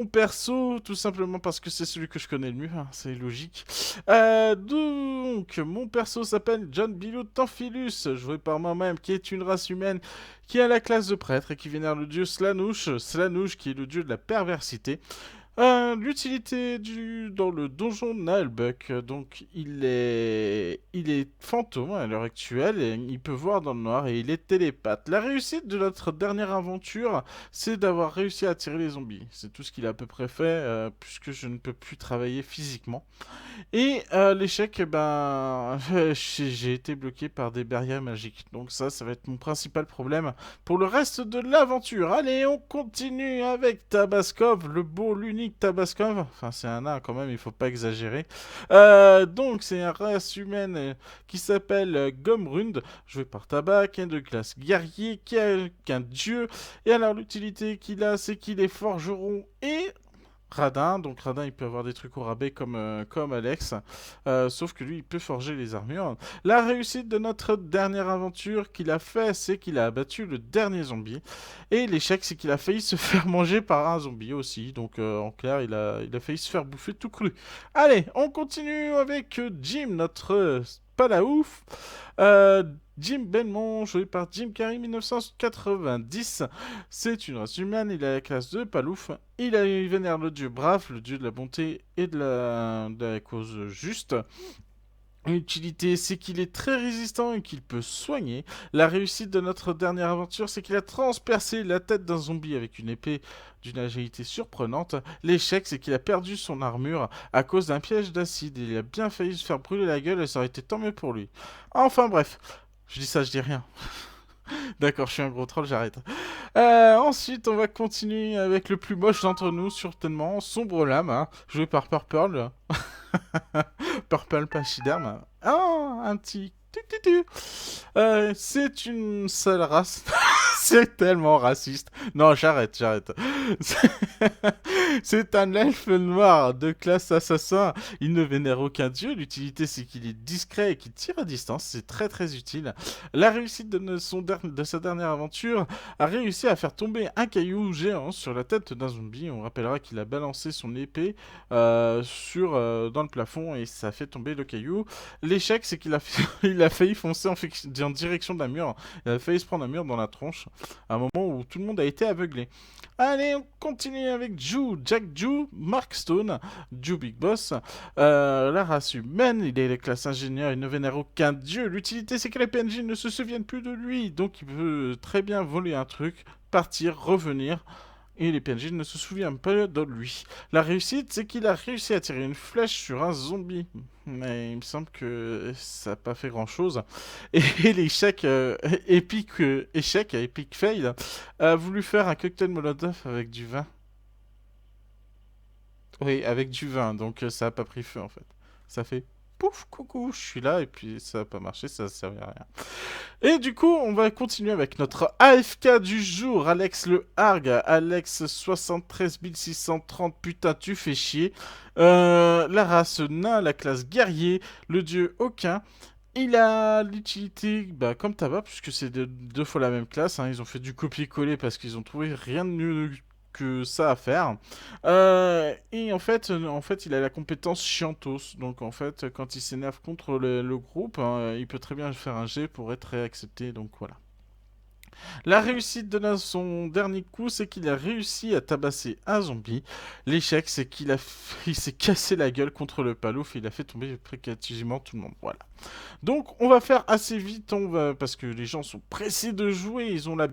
Mon perso, tout simplement parce que c'est celui que je connais le mieux, hein, c'est logique. Donc, mon perso s'appelle John Bilou Tamphilus, joué par moi-même, qui est une race humaine qui a la classe de prêtre et qui vénère le dieu Slanush, Slanush qui est le dieu de la perversité. L'utilité dans le donjon Nalbuck, donc il est fantôme à l'heure actuelle, et il peut voir dans le noir et il est télépathe. La réussite de notre dernière aventure, c'est d'avoir réussi à attirer les zombies. C'est tout ce qu'il a à peu près fait, puisque je ne peux plus travailler physiquement. Et l'échec, eh ben, j'ai été bloqué par des barrières magiques. Donc ça va être mon principal problème pour le reste de l'aventure. Allez, on continue avec Tabaskov, le beau, l'unique Tabaskov. Enfin, c'est un nain quand même, il faut pas exagérer. Donc, c'est une race humaine qui s'appelle Gomrund, joué par Tabac, qui est de classe guerrier, qui est qu'un dieu. Et alors, l'utilité qu'il a, c'est qu'il est forgeron et radin. Donc radin, il peut avoir des trucs au rabais comme Alex. Sauf que lui, il peut forger les armures. La réussite de notre dernière aventure qu'il a fait, c'est qu'il a abattu le dernier zombie. Et l'échec, c'est qu'il a failli se faire manger par un zombie aussi. Donc en clair, il a failli se faire bouffer tout cru. Allez, on continue avec Jim, notre pas la ouf. Euh, Jim Belmont, joué par Jim Carrey 1990. C'est une race humaine, il a la classe de Palouf. Il vénère le dieu brave, le dieu de la bonté et de la cause juste. L'utilité, c'est qu'il est très résistant et qu'il peut soigner. La réussite de notre dernière aventure, c'est qu'il a transpercé la tête d'un zombie avec une épée d'une agilité surprenante. L'échec, c'est qu'il a perdu son armure à cause d'un piège d'acide. Il a bien failli se faire brûler la gueule et ça aurait été tant mieux pour lui. Enfin bref, je dis ça, je dis rien. D'accord, je suis un gros troll, j'arrête. Ensuite, on va continuer avec le plus moche d'entre nous, certainement, Sombre Lame, hein, joué par Purple. Purple Pachyderme. Ah, un petit... C'est une seule race. C'est tellement raciste. Non, j'arrête. C'est un elfe noir de classe assassin. Il ne vénère aucun dieu. L'utilité, c'est qu'il est discret et qu'il tire à distance. C'est très très utile. La réussite de sa dernière aventure a réussi à faire tomber un caillou géant sur la tête d'un zombie. On rappellera qu'il a balancé son épée dans le plafond et ça a fait tomber le caillou. L'échec, c'est qu'il a, il a failli foncer en direction d'un mur. Il a failli se prendre un mur dans la tronche à un moment où tout le monde a été aveuglé. Allez, on continue avec Jack Ju, Mark Stone, Ju Big Boss. La race humaine, il est la classe ingénieur, il ne vénère aucun dieu. L'utilité, c'est que les PNJ ne se souviennent plus de lui, donc il peut très bien voler un truc, partir, revenir. Et les PNJ ne se souviennent pas de lui. La réussite, c'est qu'il a réussi à tirer une flèche sur un zombie. Mais il me semble que ça n'a pas fait grand chose. Et l'échec épic fail, a voulu faire un cocktail Molotov avec du vin. Oui, avec du vin, donc ça n'a pas pris feu en fait. Ça fait pouf, coucou, je suis là, et puis ça n'a pas marché, ça ne servait à rien. Et du coup, on va continuer avec notre AFK du jour, Alex le Harg, Alex 73 630, putain, tu fais chier. La race nain, la classe guerrier, le dieu aucun. Il a l'utilité, bah, comme Tabac, puisque c'est deux fois la même classe. Hein, ils ont fait du copier-coller parce qu'ils ont trouvé rien de mieux que ça à faire. Et en fait, il a la compétence Chiantos. Donc, en fait, quand il s'énerve contre le groupe, hein, il peut très bien faire un G pour être réaccepté. Donc, voilà. La réussite de son dernier coup, c'est qu'il a réussi à tabasser un zombie. L'échec, c'est il s'est cassé la gueule contre le palouf et il a fait tomber quasiment tout le monde. Voilà. Donc, on va faire assez vite, parce que les gens sont pressés de jouer, ils ont la...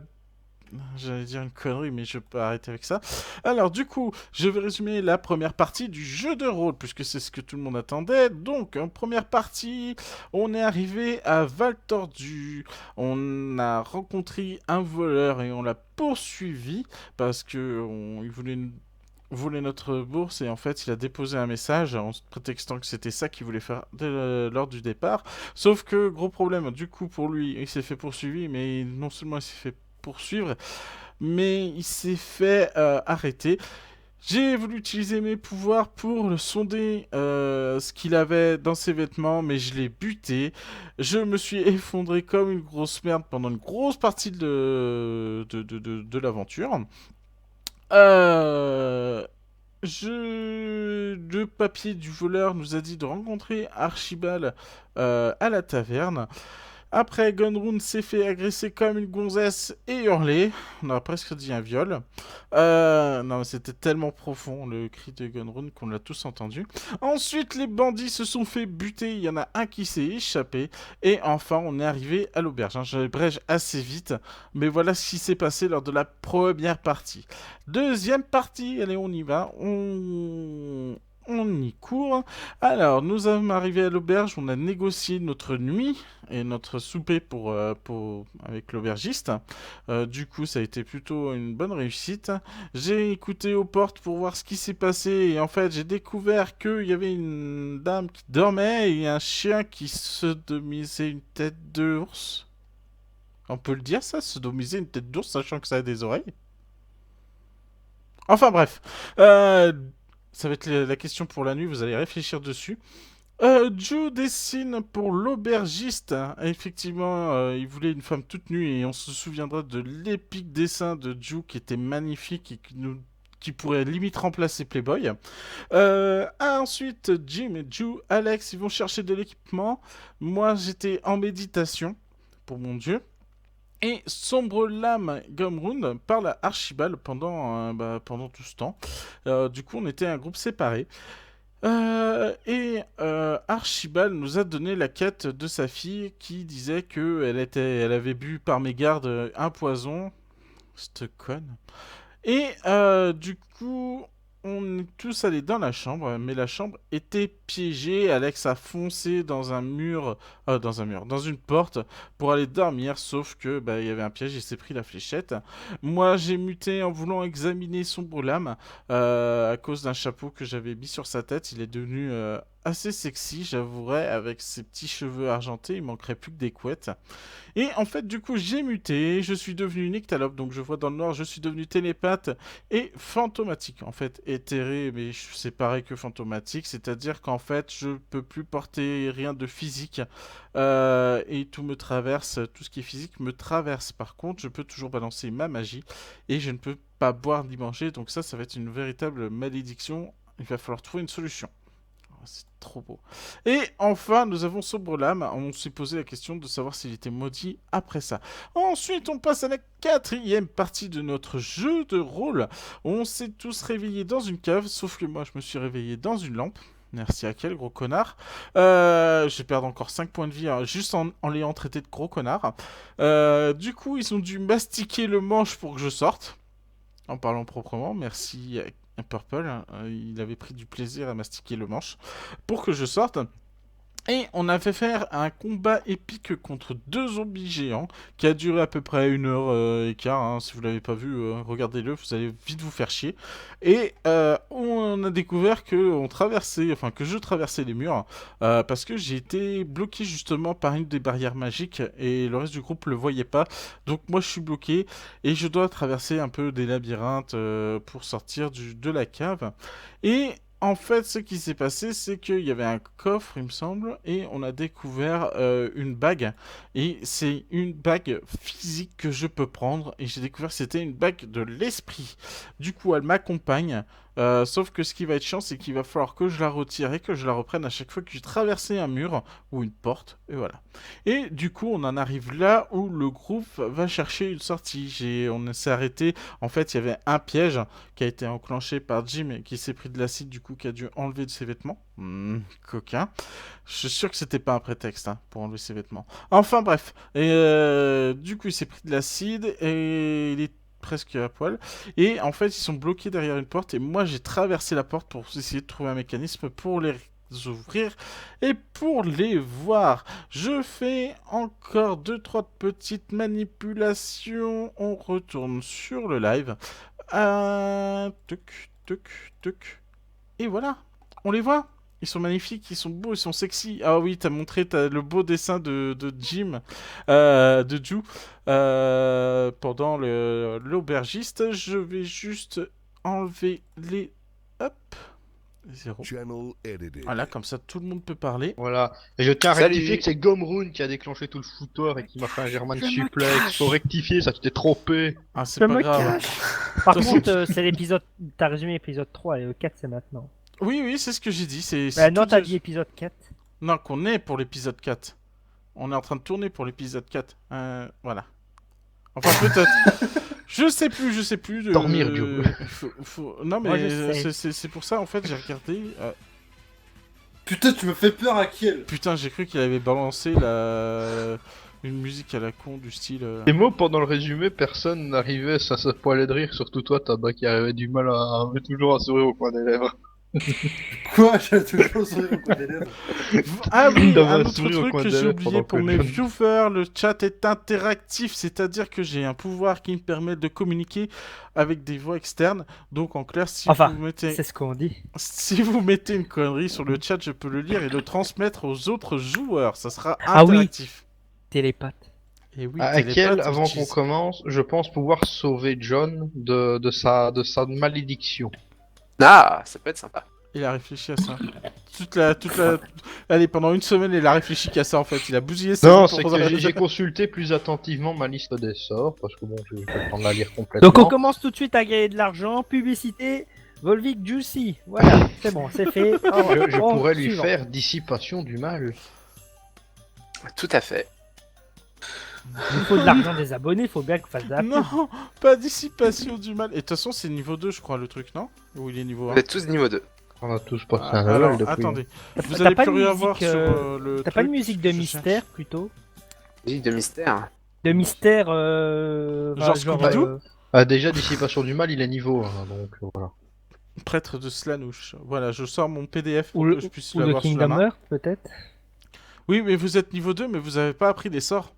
J'allais dire une connerie, mais je peux arrêter avec ça. Alors, du coup, je vais résumer la première partie du jeu de rôle, puisque c'est ce que tout le monde attendait. Donc, en première partie, on est arrivé à Val Tordu. On a rencontré un voleur et on l'a poursuivi, parce que il voulait notre bourse et en fait il a déposé un message en prétextant que c'était ça qu'il voulait faire lors du départ. Sauf que gros problème, du coup pour lui il s'est fait poursuivre, mais non seulement il s'est fait poursuivre, mais il s'est fait arrêter. J'ai voulu utiliser mes pouvoirs pour le sonder ce qu'il avait dans ses vêtements, mais je l'ai buté. Je me suis effondré comme une grosse merde pendant une grosse partie de l'aventure. Euh, Le papier du voleur nous a dit de rencontrer Archibald à la taverne. Après, Gunrun s'est fait agresser comme une gonzesse et hurler. On aurait presque dit un viol. Non, mais c'était tellement profond le cri de Gunrun qu'on l'a tous entendu. Ensuite, les bandits se sont fait buter. Il y en a un qui s'est échappé. Et enfin, on est arrivé à l'auberge. J'abrège assez vite. Mais voilà ce qui s'est passé lors de la première partie. Deuxième partie, allez, on y va. On y court. Alors, nous sommes arrivés à l'auberge, on a négocié notre nuit et notre souper avec l'aubergiste. Du coup, ça a été plutôt une bonne réussite. J'ai écouté aux portes pour voir ce qui s'est passé et en fait, j'ai découvert qu'il y avait une dame qui dormait et un chien qui sodomisait une tête d'ours. On peut le dire ça, sodomiser une tête d'ours sachant que ça a des oreilles? Enfin bref. Ça va être la question pour la nuit, vous allez réfléchir dessus. Joe dessine pour l'aubergiste. Effectivement, il voulait une femme toute nue et on se souviendra de l'épique dessin de Joe qui était magnifique et qui pourrait limite remplacer Playboy. Ensuite, Jim et Joe, Alex, ils vont chercher de l'équipement. Moi, j'étais en méditation, pour mon dieu. Et Sombre Lame Gumrun parle à Archibald pendant tout ce temps. Du coup, on était un groupe séparé. Archibald nous a donné la quête de sa fille qui disait elle avait bu par mégarde un poison. Cette conne. Du coup, on est tous allés dans la chambre, mais la chambre était piégée. Alex a foncé dans une porte pour aller dormir, sauf que il y avait un piège, il s'est pris la fléchette. Moi, j'ai muté en voulant examiner son brûlame à cause d'un chapeau que j'avais mis sur sa tête. Il est devenu assez sexy, j'avouerais, avec ses petits cheveux argentés. Il manquerait plus que des couettes. Et en fait, du coup, j'ai muté, je suis devenu nyctalope, donc je vois dans le noir, je suis devenu télépathe et fantomatique. En fait, éthéré, mais c'est pareil que fantomatique, c'est-à-dire qu'en fait, je peux plus porter rien de physique et tout me traverse, tout ce qui est physique me traverse. Par contre, je peux toujours balancer ma magie et je ne peux pas boire ni manger, donc ça va être une véritable malédiction. Il va falloir trouver une solution. C'est trop beau. Et enfin, nous avons Sombre Lame. On s'est posé la question de savoir s'il était maudit après ça. Ensuite, on passe à la quatrième partie de notre jeu de rôle. On s'est tous réveillés dans une cave, sauf que moi, je me suis réveillé dans une lampe. Merci à quel gros connard. Je vais perdre encore 5 points de vie juste en l'ayant traité de gros connard. Du coup, ils ont dû mastiquer le manche pour que je sorte. En parlant proprement, merci Purple, il avait pris du plaisir à mastiquer le manche pour que je sorte. Et on a fait faire un combat épique contre 2 zombies géants qui a duré à peu près 1 heure et quart. Hein. Si vous l'avez pas vu, regardez-le, vous allez vite vous faire chier. Et on a découvert que je traversais les murs parce que j'ai été bloqué justement par une des barrières magiques et le reste du groupe le voyait pas. Donc moi je suis bloqué et je dois traverser un peu des labyrinthes pour sortir de la cave. Et en fait, ce qui s'est passé, c'est qu'il y avait un coffre, il me semble, et on a découvert une bague. Et c'est une bague physique que je peux prendre. Et j'ai découvert que c'était une bague de l'esprit. Du coup, elle m'accompagne. Sauf que ce qui va être chiant, c'est qu'il va falloir que je la retire et que je la reprenne à chaque fois que je traversais un mur ou une porte. Et voilà. Et du coup, on en arrive là où le groupe va chercher une sortie. On s'est arrêté. En fait, il y avait un piège qui a été enclenché par Jim et qui s'est pris de l'acide, du coup, qui a dû enlever de ses vêtements. Coquin. Je suis sûr que c'était pas un prétexte pour enlever ses vêtements. Enfin, bref. Et du coup, il s'est pris de l'acide et il est presque à poil. Et en fait, ils sont bloqués derrière une porte. Et moi, j'ai traversé la porte pour essayer de trouver un mécanisme pour les ouvrir et pour les voir. Je fais encore 2-3 petites manipulations. On retourne sur le live. Tuc, tuc, tuc. Et voilà, on les voit. Ils sont magnifiques, ils sont beaux, ils sont sexy. Ah oui, t'as le beau dessin de Jim, de Ju, pendant l'aubergiste. Je vais juste enlever les... Hop. 0. Channel edited. Voilà, comme ça tout le monde peut parler. Voilà. Et je tiens à Salut. rectifier que c'est Gomrun qui a déclenché tout le foutoir et qui m'a fait un German Je me suplex. cache. Faut rectifier, ça tu t'es trompé. Ah, c'est Je pas me grave. cache. Par De toute façon, contre, c'est l'épisode. T'as résumé l'épisode 3 et le 4 c'est maintenant. Oui, oui, c'est ce que j'ai dit. Bah, non, tout t'as de- dit épisode 4. Non, qu'on est pour l'épisode 4. On est en train de tourner pour l'épisode 4. Voilà. Enfin, peut-être. Je sais plus. Dormir, Joe. Non, mais Moi, je sais. c'est pour ça, en fait, j'ai regardé. Putain, tu me fais peur, Akiel. Putain, j'ai cru qu'il avait balancé une musique à la con du style. Les mots pendant le résumé, personne n'arrivait, ça se poilait de rire, surtout toi, Tabac, qui avait du mal avait toujours à sourire au coin des lèvres. Quoi? J'ai toujours sourire au coin des lèvres. Ah oui, T'avais un un autre sourire au truc coin que des j'ai lèvres oublié pendant pour que mes je- viewers, le chat est interactif, c'est-à-dire que j'ai un pouvoir qui me permet de communiquer avec des voix externes. Donc en clair, si Enfin, vous mettez C'est ce qu'on dit. si vous mettez une connerie sur le chat, je peux le lire et le transmettre aux autres joueurs. Ça sera Ah oui. interactif. Télépathe. Et oui, À télépathe, Akel, avant qu'on j'utilise- commence, je pense pouvoir sauver John de sa malédiction. Ah, ça peut être sympa. Il a réfléchi à ça. Allez, pendant une semaine, il a réfléchi qu'à ça en fait. Il a bousillé sa Non, vie c'est pour- que j'ai consulté plus attentivement ma liste des sorts, parce que bon, j'ai pas le temps de la lire complètement. Donc on commence tout de suite à gagner de l'argent. Publicité. Volvic Juicy. Voilà, c'est bon, c'est fait. Je Oh, pourrais lui suivant. faire dissipation du mal. Tout à fait. Il faut de l'argent des abonnés, il faut bien qu'on fasse de la pub. Non, pas dissipation du mal. Et de toute façon, c'est niveau 2, je crois, le truc, non? Ou il est niveau 1? Vous êtes tous niveau 2. On a tous passé Ah, un alors, level depuis. attendez. Vous T'as allez pas plus de rien musique, voir sur le T'as pas de truc musique que de je mystère plutôt? Musique de mystère. De mystère. Genre Scooby-Doo Ah, déjà, dissipation du mal, il est niveau 1, donc voilà. cherche. Prêtre de Slanouche. Voilà, je sors mon PDF pour Ou, que je puisse ou de l'avoir sous la Kingdom main. Hearts peut-être? Oui, mais vous êtes niveau 2, mais vous avez pas appris les sorts.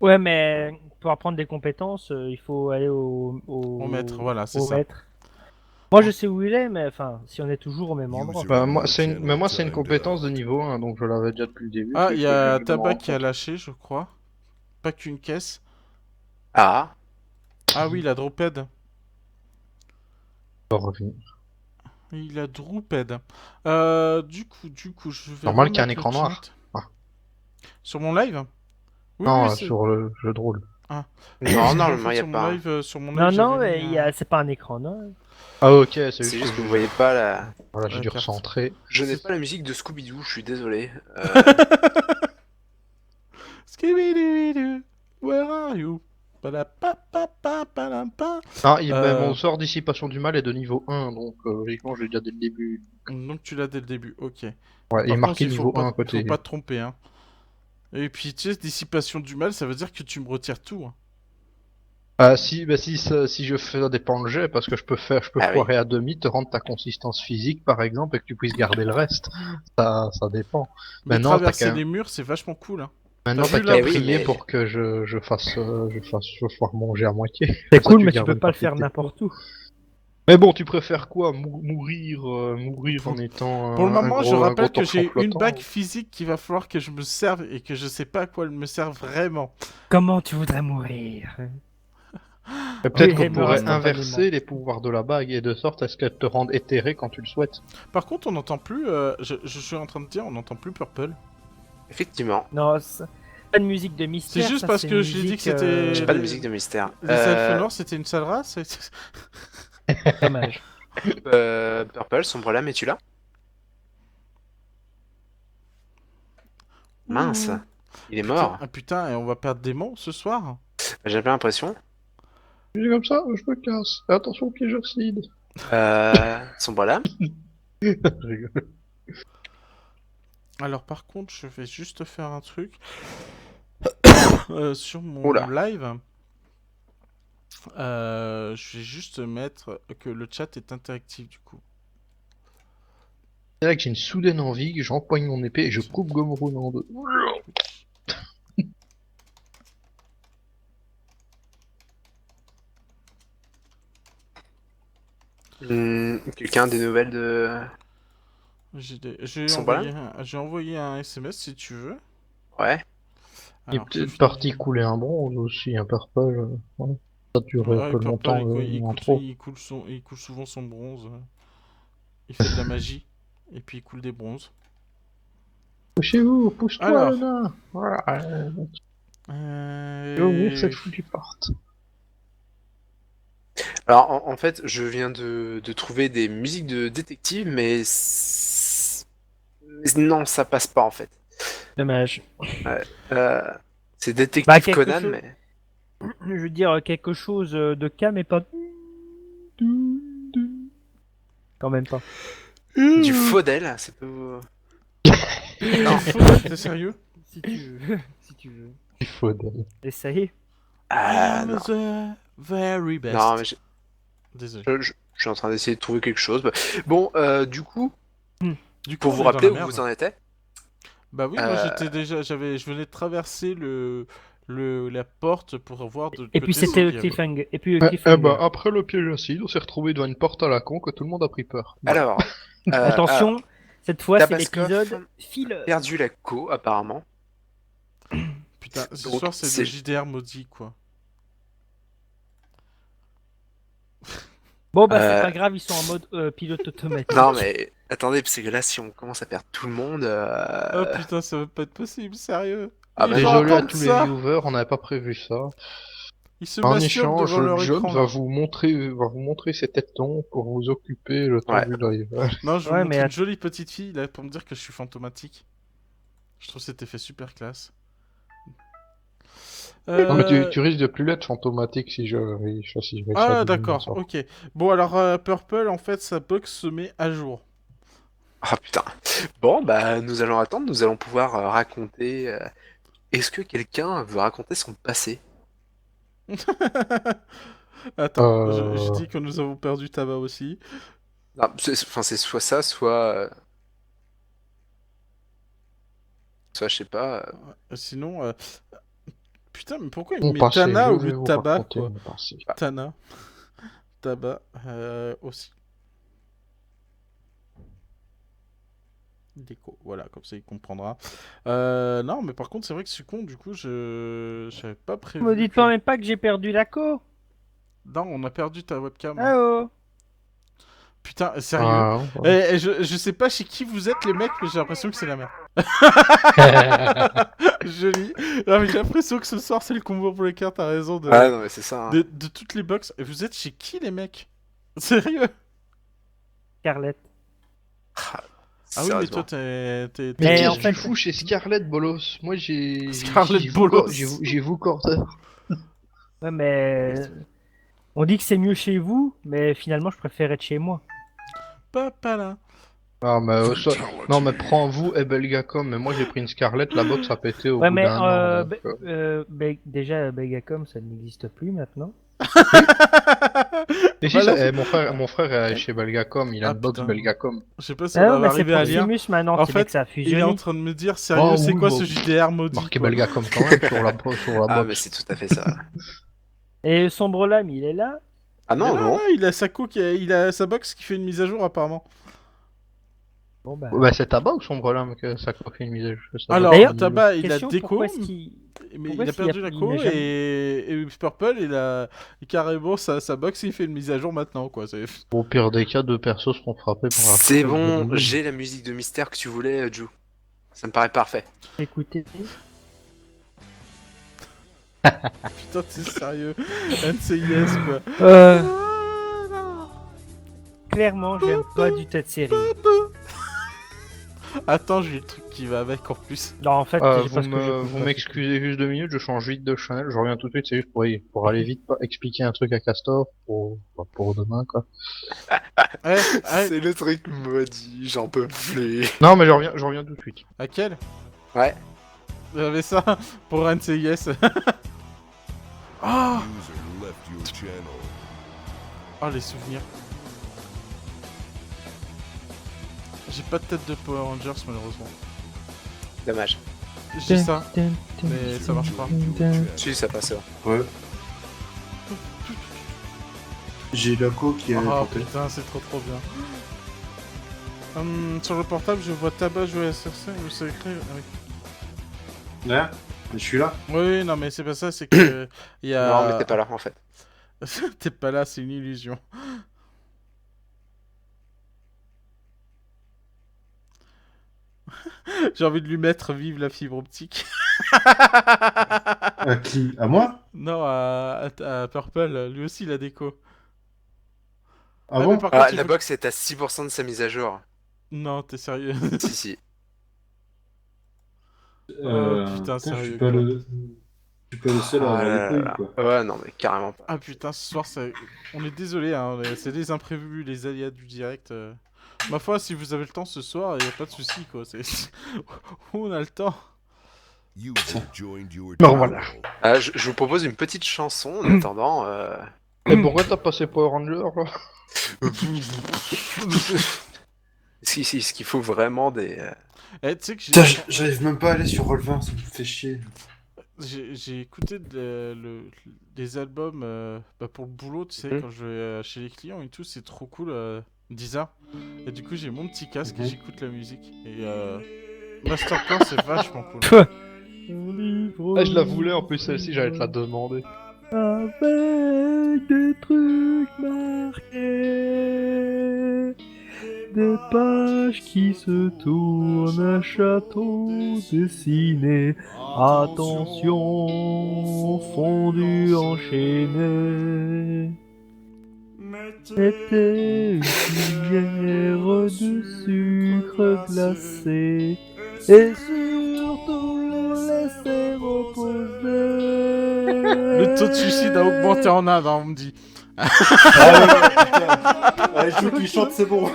Ouais, mais pour apprendre des compétences, il faut aller au maître, voilà, c'est au ça. maître. Moi je sais où il est, mais enfin, si on est toujours au même endroit. User. Bah, moi, c'est une compétence de niveau 1, donc je l'avais déjà depuis le début. Ah, puis il y faut a que je me Tabac rende qui a compte. lâché, je crois. Pas qu'une caisse. Ah, Ah oui, la Droped. Je vais revenir. Il a Droped. Du coup, je vais. Normal qu'il y ait un remettre écran le noir. chat. Ah. Sur mon live? Oui, Non, oui, c'est- sur le jeu de rôle. non, En normalement, fait, il n'y a sur mon pas. live, sur mon Non, live, non, j'avais mais mis un- c'est pas un écran, non. Ah, ok, c'est C'est juste juste que que vous voyez pas la. voilà, j'ai la dû carte. recentrer. Je n'ai pas la musique de Scooby-Doo, je suis désolé. Skibidi-doo, where are you? Palapapapapalapa. Ah, Euh. mon sort dissipation du mal est de niveau 1, donc logiquement, je l'ai déjà dès le début. Donc tu l'as dès le début, ok. Ouais, il est Par marqué contre, il niveau faut 1 à pas, côté. faut pas te tromper, hein. Et puis, tu sais, dissipation du mal, ça veut dire que tu me retires tout. Hein. Ah, si je fais ça dépend le jet, parce que je peux Ah oui. foirer à demi, te rendre ta consistance physique, par exemple, et que tu puisses garder le reste. Ça dépend. Mais Maintenant, t'as traverser qu'à- les murs, c'est vachement cool. Hein. Maintenant, T'as t'as vu, qu'à là, oui, prier mais- pour que je foire mon jet à moitié. C'est Comme ça, cool, mais tu gardes peux une pas le partie faire de tes n'importe où. Mais bon, tu préfères quoi? Mourir en étant Pour le moment, je rappelle que un j'ai torchon une flottant. bague physique qu'il va falloir que je me serve et que je sais pas à quoi elle me sert vraiment. Comment tu voudrais mourir? Mais peut-être Oui, qu'on elle meurt pourrait instantanément. inverser les pouvoirs de la bague et de sorte à ce qu'elle te rende éthéré quand tu le souhaites. Par contre, on n'entend plus. Je suis en train de dire, on n'entend plus Purple. Effectivement. Non, pas de musique de mystère. C'est juste ça, parce une que je l'ai dit que musique, c'était- J'ai pas de musique de mystère. Les elfes noirs, c'était une sale race. Dommage. Purple, sombre lame, es-tu là? Mince, il est mort. Ah putain, et on va perdre des monts ce soir. J'avais l'impression. Je dis comme ça, je me casse. Attention piégocide. Sombre lame. Je rigole. Alors par contre, je vais juste faire un truc sur mon Oula. live. Je vais juste mettre que le chat est interactif du coup. C'est là que j'ai une soudaine envie, que j'empoigne mon épée et je coupe Gomrun en deux. Quelqu'un a des nouvelles de. J'ai Sont j'ai envoyé un SMS si tu veux. Ouais. Il est Alors, peut-être parti couler un bronze aussi, un purple. Ouais. Ça durait ouais, un peu Purple, longtemps il en trop. il coule souvent son bronze. Il fait de la magie. Et puis il coule des bronzes. Poussez-vous, pousse-toi, Alors. le nain. Voilà. Je vais ouvrir cette foutue porte. Alors, en fait, je viens de trouver des musiques de détective, mais non, ça passe pas en fait. Dommage. Euh, C'est Détective Bah, quelque Conan, chose- mais Je veux dire quelque chose de calme et pas. Quand même pas. du Faudel, c'est peu. Non, t'es sérieux? Si tu veux. Si tu veux. Il faut d'aller. Essaye. Ah I am non. the very best. Non, mais Désolé. je suis en train d'essayer de trouver quelque chose. Bon, du coup, Du coup, pour on vous est dans rappeler la où merde. vous en étiez. Bah oui, moi Euh, j'étais déjà, je venais de traverser la porte pour voir de l'autre Et puis côté ce c'était le qu'il y avait. cliffhanger. Et puis le Eh cliffhanger. bah, après le piège acide, on s'est retrouvé devant une porte à la con que tout le monde a pris peur. Alors, Attention, cette fois c'est Tabaskov l'épisode filler. perdu la co apparemment. Putain, ce Donc, soir c'est c'est- le JDR maudit quoi. Bon bah c'est Euh, pas grave, ils sont en mode pilote automatique. Non mais attendez, parce que là, si on commence à perdre tout le monde, Oh putain, ça va pas être possible, sérieux. Ah Les bah gens Désolé à attendent tous ça. les viewers, on n'avait pas prévu ça. Ils se En masturbent échange, devant leur John écran. va là. vous montrer ses tétons pour vous occuper le temps Ouais. du live. Non, je vous Ouais, montre mais une att- jolie petite fille là pour me dire que je suis fantomatique. Je trouve cet effet super classe. Non mais tu risques de plus l'être fantomatique si je réussis à Ah deviner d'accord, ça. ok. Bon alors Purple en fait sa box se met à jour. ah putain. Bon bah nous allons attendre, nous allons pouvoir raconter. Est-ce que quelqu'un veut raconter son passé? Attends, Euh. je dis que nous avons perdu Tabac aussi. Non, enfin c'est soit ça, soit je sais pas. Sinon, putain, mais pourquoi il Mon met passé, Tana je au vais lieu de vous Tabac raconter quoi? mon passé. Tana, Tabac aussi. Déco, voilà, comme ça il comprendra. Non, mais par contre, c'est vrai que je suis con, du coup, j'avais pas prévu. Me dites que- pas même pas que j'ai perdu la co. Non, on a perdu ta webcam. Ah oh. Putain, sérieux? Ah, ouais. Je sais pas chez qui vous êtes les mecs, mais j'ai l'impression que c'est la merde. Joli. Non, mais j'ai l'impression que ce soir c'est le combo pour les cartes, t'as raison. Ah non mais c'est ça. Hein. De toutes les box. Et vous êtes chez qui les mecs? Sérieux? Scarlett. Ah oui, mais Sérieusement. toi t'es. Mais Mais en qu'est-ce que fait- tu fous chez Scarlett Bolos? Moi j'ai... Scarlett j'ai Bolos. J'ai vous Corder. Ouais mais on dit que c'est mieux chez vous, mais finalement je préfère être chez moi. Papa là. Ah mais non mais prends vous et Belgacom, mais moi j'ai pris une Scarlett, la box a pété au Ouais bout mais d'un an. Donc, déjà Begacom ça n'existe plus maintenant. Et si, Voilà. ça- mon frère est chez Belgacom, il a Ah, une box putain. Belgacom. Je sais pas si Ah on non, va mais c'est arriver à lire. Proximus maintenant, En c'est fait, vrai que ça a Il est fusionné. en train de me dire, sérieux, Oh, c'est oui, quoi bon. ce JDR maudit Marqué quoi. Belgacom quand même sur la Ah mais box. c'est tout à fait ça. Et Sombre Lame, il est là. Ah Mais non non, non. non, il a sa il a sa box qui fait une mise à jour apparemment. Bon bah. Bah c'est tabac ou sombre là que ça a fait une mise à jour. ça Alors, va. D'ailleurs, Tabac, il a question, déco, pourquoi est-ce qu'il... mais pourquoi il a s'il y a- perdu la il co n'a jamais- et Purple, il a carrément sa box, il fait une mise à jour maintenant quoi. Au pire des cas, deux persos seront frappés par la C'est foudre bon, de Doom. j'ai la musique de mystère que tu voulais, Ju. Ça me paraît parfait. Écoutez, Putain, t'es sérieux. NCIS quoi. clairement, j'aime pas du tout cette série. Attends, j'ai le truc qui va avec en plus. Non, en fait, Vous c'est parce que j'écoute vous pas. m'excusez juste 2 minutes, je change vite de channel, je reviens tout de suite, c'est juste pour aller vite pas expliquer un truc à Castor pour demain quoi. Ouais, ouais, C'est le truc maudit, j'en peux plus. Non mais je reviens tout de suite. à quel? Ouais. J'avais ça pour NCIS. Oh, oh, les souvenirs. J'ai pas de tête de Power Rangers malheureusement. Dommage. J'ai ça, mais ça marche pas. Si, ça passe. Ouais. J'ai la co qui est Oh portée. putain, c'est trop bien. Sur le portable, je vois Tabac jouer à SRC ou secret avec... Ouais, je suis là. Oui, non, mais c'est pas ça, c'est que. Il y a... Non, mais t'es pas là en fait. T'es pas là, c'est une illusion. J'ai envie de lui mettre vive la fibre optique. À qui? À moi? Non, à Purple, lui aussi, la déco. Ah mais bon? par Ah, contre, il la faut- box est à 6% de sa mise à jour. Non, t'es sérieux? Si, si. Oh, putain, Je sérieux, suis pas quoi. je suis pas le seul à Ah avoir là des là couilles, là. quoi. Ouais, non, mais carrément pas. Ah putain, ce soir, on est désolé, hein, c'est les imprévus, les aléas du direct. Ma foi, si vous avez le temps ce soir, y a pas de souci, quoi. On a le temps. Non, voilà. Ah, je vous propose une petite chanson en attendant. Et pourquoi t'as passé Power Ranger là? Est-ce qu'il faut vraiment des. Eh, tu sais que Putain, j'arrive même pas à aller sur Roll20, ça me fait chier. j'ai écouté des albums pour le boulot, tu sais, Mhm. quand je vais chez les clients et tout, c'est trop cool, Deezer. Et du coup, j'ai mon petit casque et Mhm. j'écoute la musique. Et Masterclass, c'est vachement cool. Ah, je la voulais en plus celle-ci, j'allais te la demander. Avec des trucs marqués, des pages qui se tournent, un château dessiné. Attention, fondu enchaîné. Mettez une cuillère de sucre glacé et surtout laissez reposer. Le taux de suicide a augmenté en Inde, hein, on me dit. Ah ouais, putain. Allez, je veux qu'il chante, c'est bon.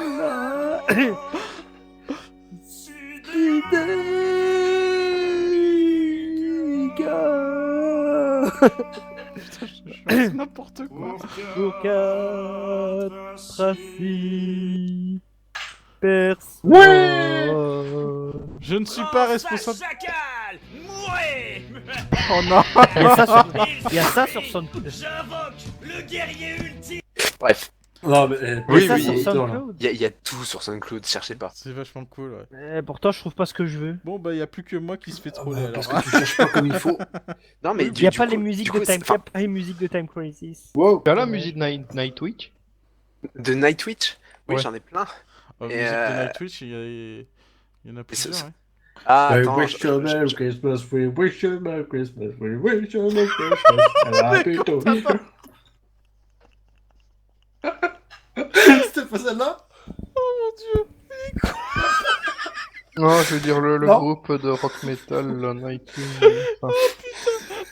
Putain, je fais n'importe quoi. Pour quatre assis, personne. Je ne suis pas responsable. Chacal, mourez. Oh non. Il y a ça sur SoundCloud. J'invoque le guerrier ultime. Bref, Non, mais. Oui, ça oui, sur il- SoundCloud. il y a tout sur SoundCloud, cherchez pas. C'est vachement cool, ouais. Pourtant, je trouve pas ce que je veux. Bon, bah, y a plus que moi qui se fait troller alors. Parce que tu cherches pas comme il faut. Non, mais Il y a pas coup- les musiques du de coup, Time, c'est- enfin, y a pas les musiques de Time Crisis. Wow. T'as la musique Nightwish? de Nightwish. Oui, Ouais. j'en ai plein. Musique Et, de Nightwish, il y en a ce- plusieurs, ouais. Ah, We attends. wish you a Merry Christmas, we wish you a Merry Christmas, we wish you a Merry Christmas. and a Happy New Year. C'était pas celle-là? Non, je veux dire le Non. groupe de rock metal, le Nightwish. Enfin,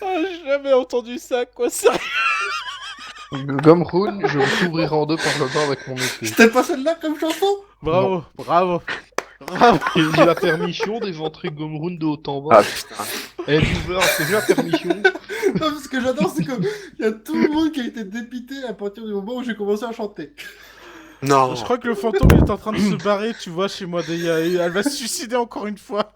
Ah, j'ai jamais entendu ça, quoi, sérieux. Gumroon, je vais t'ouvrir en deux par le bas avec mon épée. C'était pas celle-là comme chanson? Bravo, bravo. Bravo. J'ai la permission d'éventrer Gumroon de haut en Ah bas. putain. Eh, Dover, est-ce que j'ai la permission? Non, ce que j'adore, c'est qu'il y a tout le monde qui a été dépité à partir du moment où j'ai commencé à chanter. Non. Je crois que le fantôme il est en train de se barrer, tu vois, chez moi. Elle va se suicider encore une fois.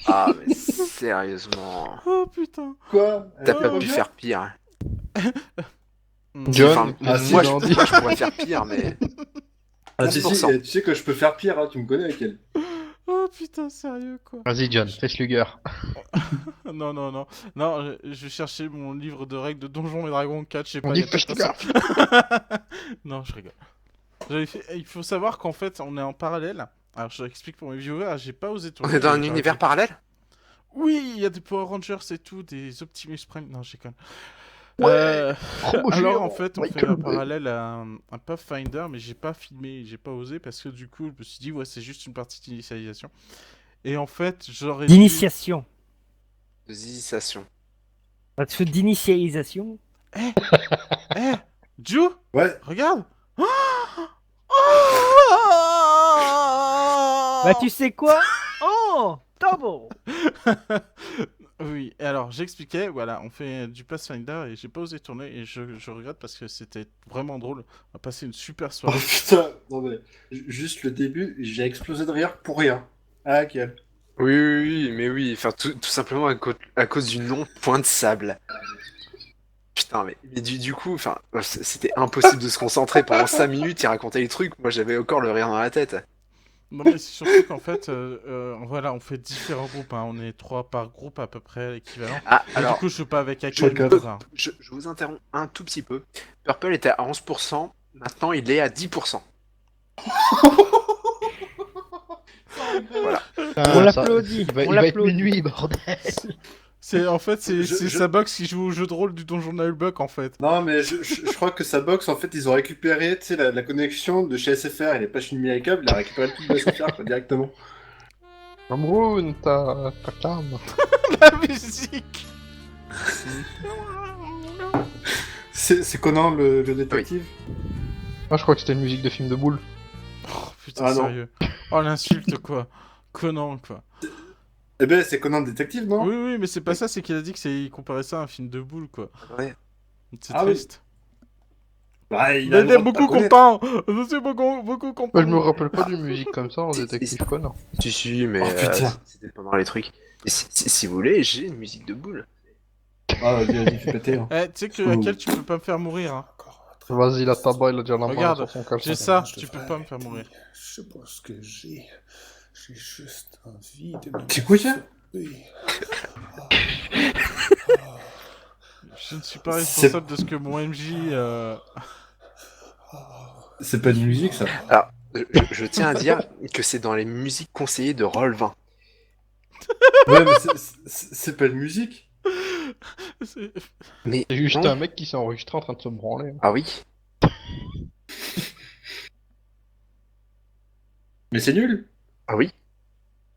Ah, mais sérieusement. Oh putain. Quoi? T'as Oh, pas mon pu Dieu. faire pire. John, Enfin, qu'est-ce moi, qu'il en dit? moi, je pourrais faire pire, mais. Ah, si, 11%. tu sais que je peux faire pire, hein, tu me connais avec elle. Oh putain, sérieux quoi. Vas-y, John, fais Slugger. Non, non, non. Non, je vais chercher mon livre de règles de Donjons et Dragons 4, je sais pas. On y dit a peut-être Slugger. pas ça. Non, je rigole. Il faut savoir qu'en fait, on est en parallèle. Alors, je explique pour mes viewers, j'ai pas osé On tourner. est dans un j'aurais univers fait- parallèle? Oui, il y a des Power Rangers et tout, des Optimus Prime. Non, je déconne. Ouais. Oh, Alors géant. en fait, on fait Michael un Bay. parallèle à un Pathfinder, mais j'ai pas filmé, j'ai pas osé parce que du coup, je me suis dit, ouais, c'est juste une partie d'initialisation. Et en fait, j'aurais dû- D'initiation. Zisation. Bah, tu fais d'initialisation. Eh, Ju, Ouais. regarde. Bah, tu sais quoi? Oh, double. Oui, et alors j'expliquais, voilà, on fait du Pathfinder et j'ai pas osé tourner et je regrette parce que c'était vraiment drôle. On a passé une super Oh soirée. putain, non mais, juste le début, j'ai explosé de rire pour rien. Ah, quel. Oui, oui, oui, mais oui, enfin, tout simplement à cause du nom Point de Sable. Putain, mais du coup, enfin, c'était impossible de se concentrer pendant 5 minutes, il racontait les trucs, moi j'avais encore le rire dans la tête. Non mais c'est surtout qu'en fait, voilà, on fait différents groupes, hein. On est 3 par groupe à peu près équivalent. Ah, Et alors, du coup, je suis pas avec Akil. Chacun. je vous interromps un tout petit peu. Purple était à 11%, maintenant il est à 10%. On l'applaudit, Il va on être l'applaudit. minuit, bordel. C'est Je- sa box qui joue au jeu de rôle du Donjon Nullbuck en fait. Non, mais je crois que sa box, en fait, ils ont récupéré, tu sais, la connexion de chez SFR, il est pas chez numéricable, il a récupéré tout de SFR, quoi, directement. Cameroun, ta calme. La musique. C'est Conan, le détective. Moi, je crois que c'était une musique de film de boule. Oh putain, Ah, non. sérieux. Oh l'insulte quoi. Conan quoi. Eh ben, c'est Conan le détective, non? Oui, oui, mais c'est pas ça, c'est qu'il a dit il comparait ça à un film de boule quoi. Ouais. C'est Ah oui. triste. Bah, il Il a le était droit de beaucoup pas connaître. content. Je suis beaucoup content. Moi, je me rappelle pas d'une musique comme ça en détective Conan. Si, mais Oh, putain. c'était pendant les trucs. Et si vous voulez, j'ai une musique de boule. Ah, vas-y, fais péter. Hein. Eh, tu sais que laquelle tu peux pas me faire mourir. Hein. Vas-y, la tabac, il a déjà la main Regarde, sur son caleçon. J'ai ça, tu peux pas me faire mourir. Je pense que j'ai juste envie de me... C'est quoi ça? Oui. Je ne suis pas responsable de ce que mon MJ. C'est pas de musique, ça. Alors, je tiens à dire que c'est dans les musiques conseillées de Roll20. Ouais, mais c'est pas de musique. c'est- Mais C'est juste non. un mec qui s'est enregistré en train de se branler. Ah oui. Mais c'est nul. Ah oui.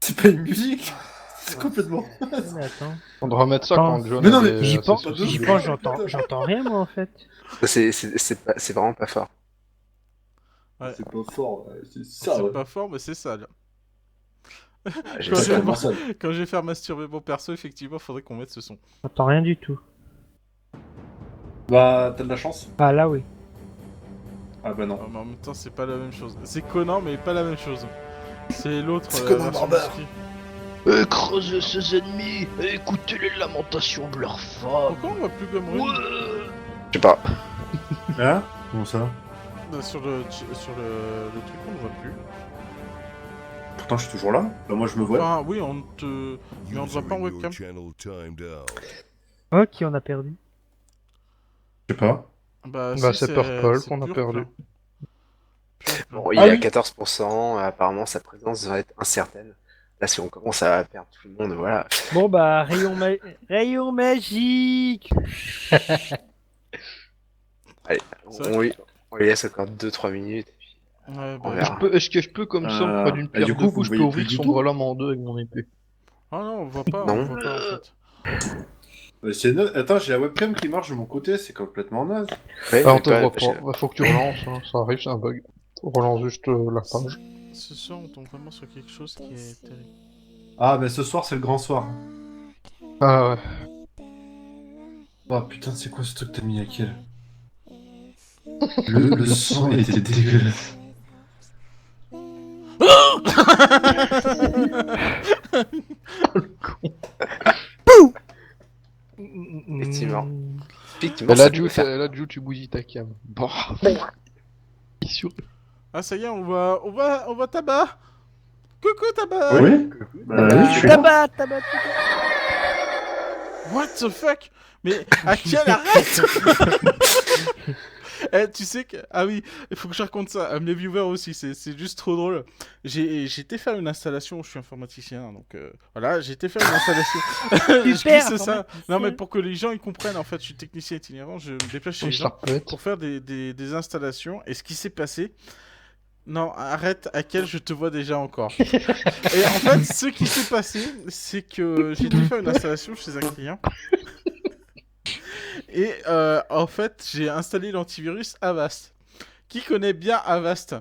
C'est pas une musique. C'est complètement. Mais attends. On devra mettre ça Attends. quand John Mais non, mais avait J'y ses pense, soucis. j'y pense, j'entends rien moi en fait. C'est vraiment pas fort. Ouais. C'est pas fort, c'est ça. C'est Ouais. pas fort, mais c'est ça. Là. J'ai Quand Ça, je c'est vais vraiment voir- ça. Quand je vais faire masturber mon perso, effectivement, faudrait qu'on mette ce son. J'entends rien du tout. Bah, t'as de la chance. Ah là oui. Ah bah non. Mais en même temps, c'est pas la même chose. C'est Conan, mais pas la même chose. C'est l'autre. C'est Conan version Barbare. musclée. Creusez ses ennemis, écoutez les lamentations de leurs femmes. Pourquoi on voit plus Gomrune Je sais pas. Hein? Comment ça? sur le truc, on ne voit plus. Pourtant, je suis toujours là. Bah, moi, je me vois. Enfin, oui, on te. Mais on ne voit pas en webcam. Oh, qui on a perdu. Je sais pas. Bah, Bah, si, c'est Purple c'est qu'on a Purple. perdu. Purple. Bon, il Ah est à oui. 14%, apparemment sa présence va être incertaine. Là, si on commence à perdre tout le monde, voilà. Bon bah rayon magique. Allez, C'est vrai on lui laisse encore 2-3 minutes. et puis Ouais, on bah... verra. Est-ce que je peux, comme ça, Euh, auprès d'une et pierre du de coup, coups, vous je peux voyez ouvrir plus du son tout brelam en deux avec mon épée? Ah non, on voit pas, Non. on voit pas en fait. Attends, j'ai la webcam qui marche de mon côté, c'est complètement naze. Ouais, Ah, on mais te voit pas. j'ai- Bah, faut que tu relances, hein. Ça arrive, c'est un bug. Relance juste la page. Ce soir, on tombe vraiment sur quelque chose qui est terrible. Ah, mais ce soir, c'est le grand soir. Ah ouais. Oh putain, c'est quoi ce truc que t'as mis à quel? Le son était dégueulasse. Effectivement. Mm. Effectivement, Et ça là, peut Ju, faire- tu bousilles ta cam. Bah. Sûr. Ah, ça y est, on va tabac. Coucou tabac. Oui? Bah oui, je suis là. Tabac, tabac, tabac. What the fuck? Mais à quel arrête? Eh, tu sais que... Ah oui, il faut que je raconte ça à mes viewers aussi, c'est juste trop drôle. J'ai été faire une installation, je suis informaticien, donc voilà, j'ai été faire une installation. Je Super, glisse ça. informaticien. Non mais pour que les gens ils comprennent, en fait, je suis technicien itinérant, je me déplace chez les Oui, gens ça peut être. pour faire des installations. Et ce qui s'est passé... Non, arrête, à quel je te vois déjà encore. Et en fait, ce qui s'est passé, c'est que j'ai dû faire une installation chez un client. Et en fait, j'ai installé l'antivirus Avast. Qui connaît bien Avast?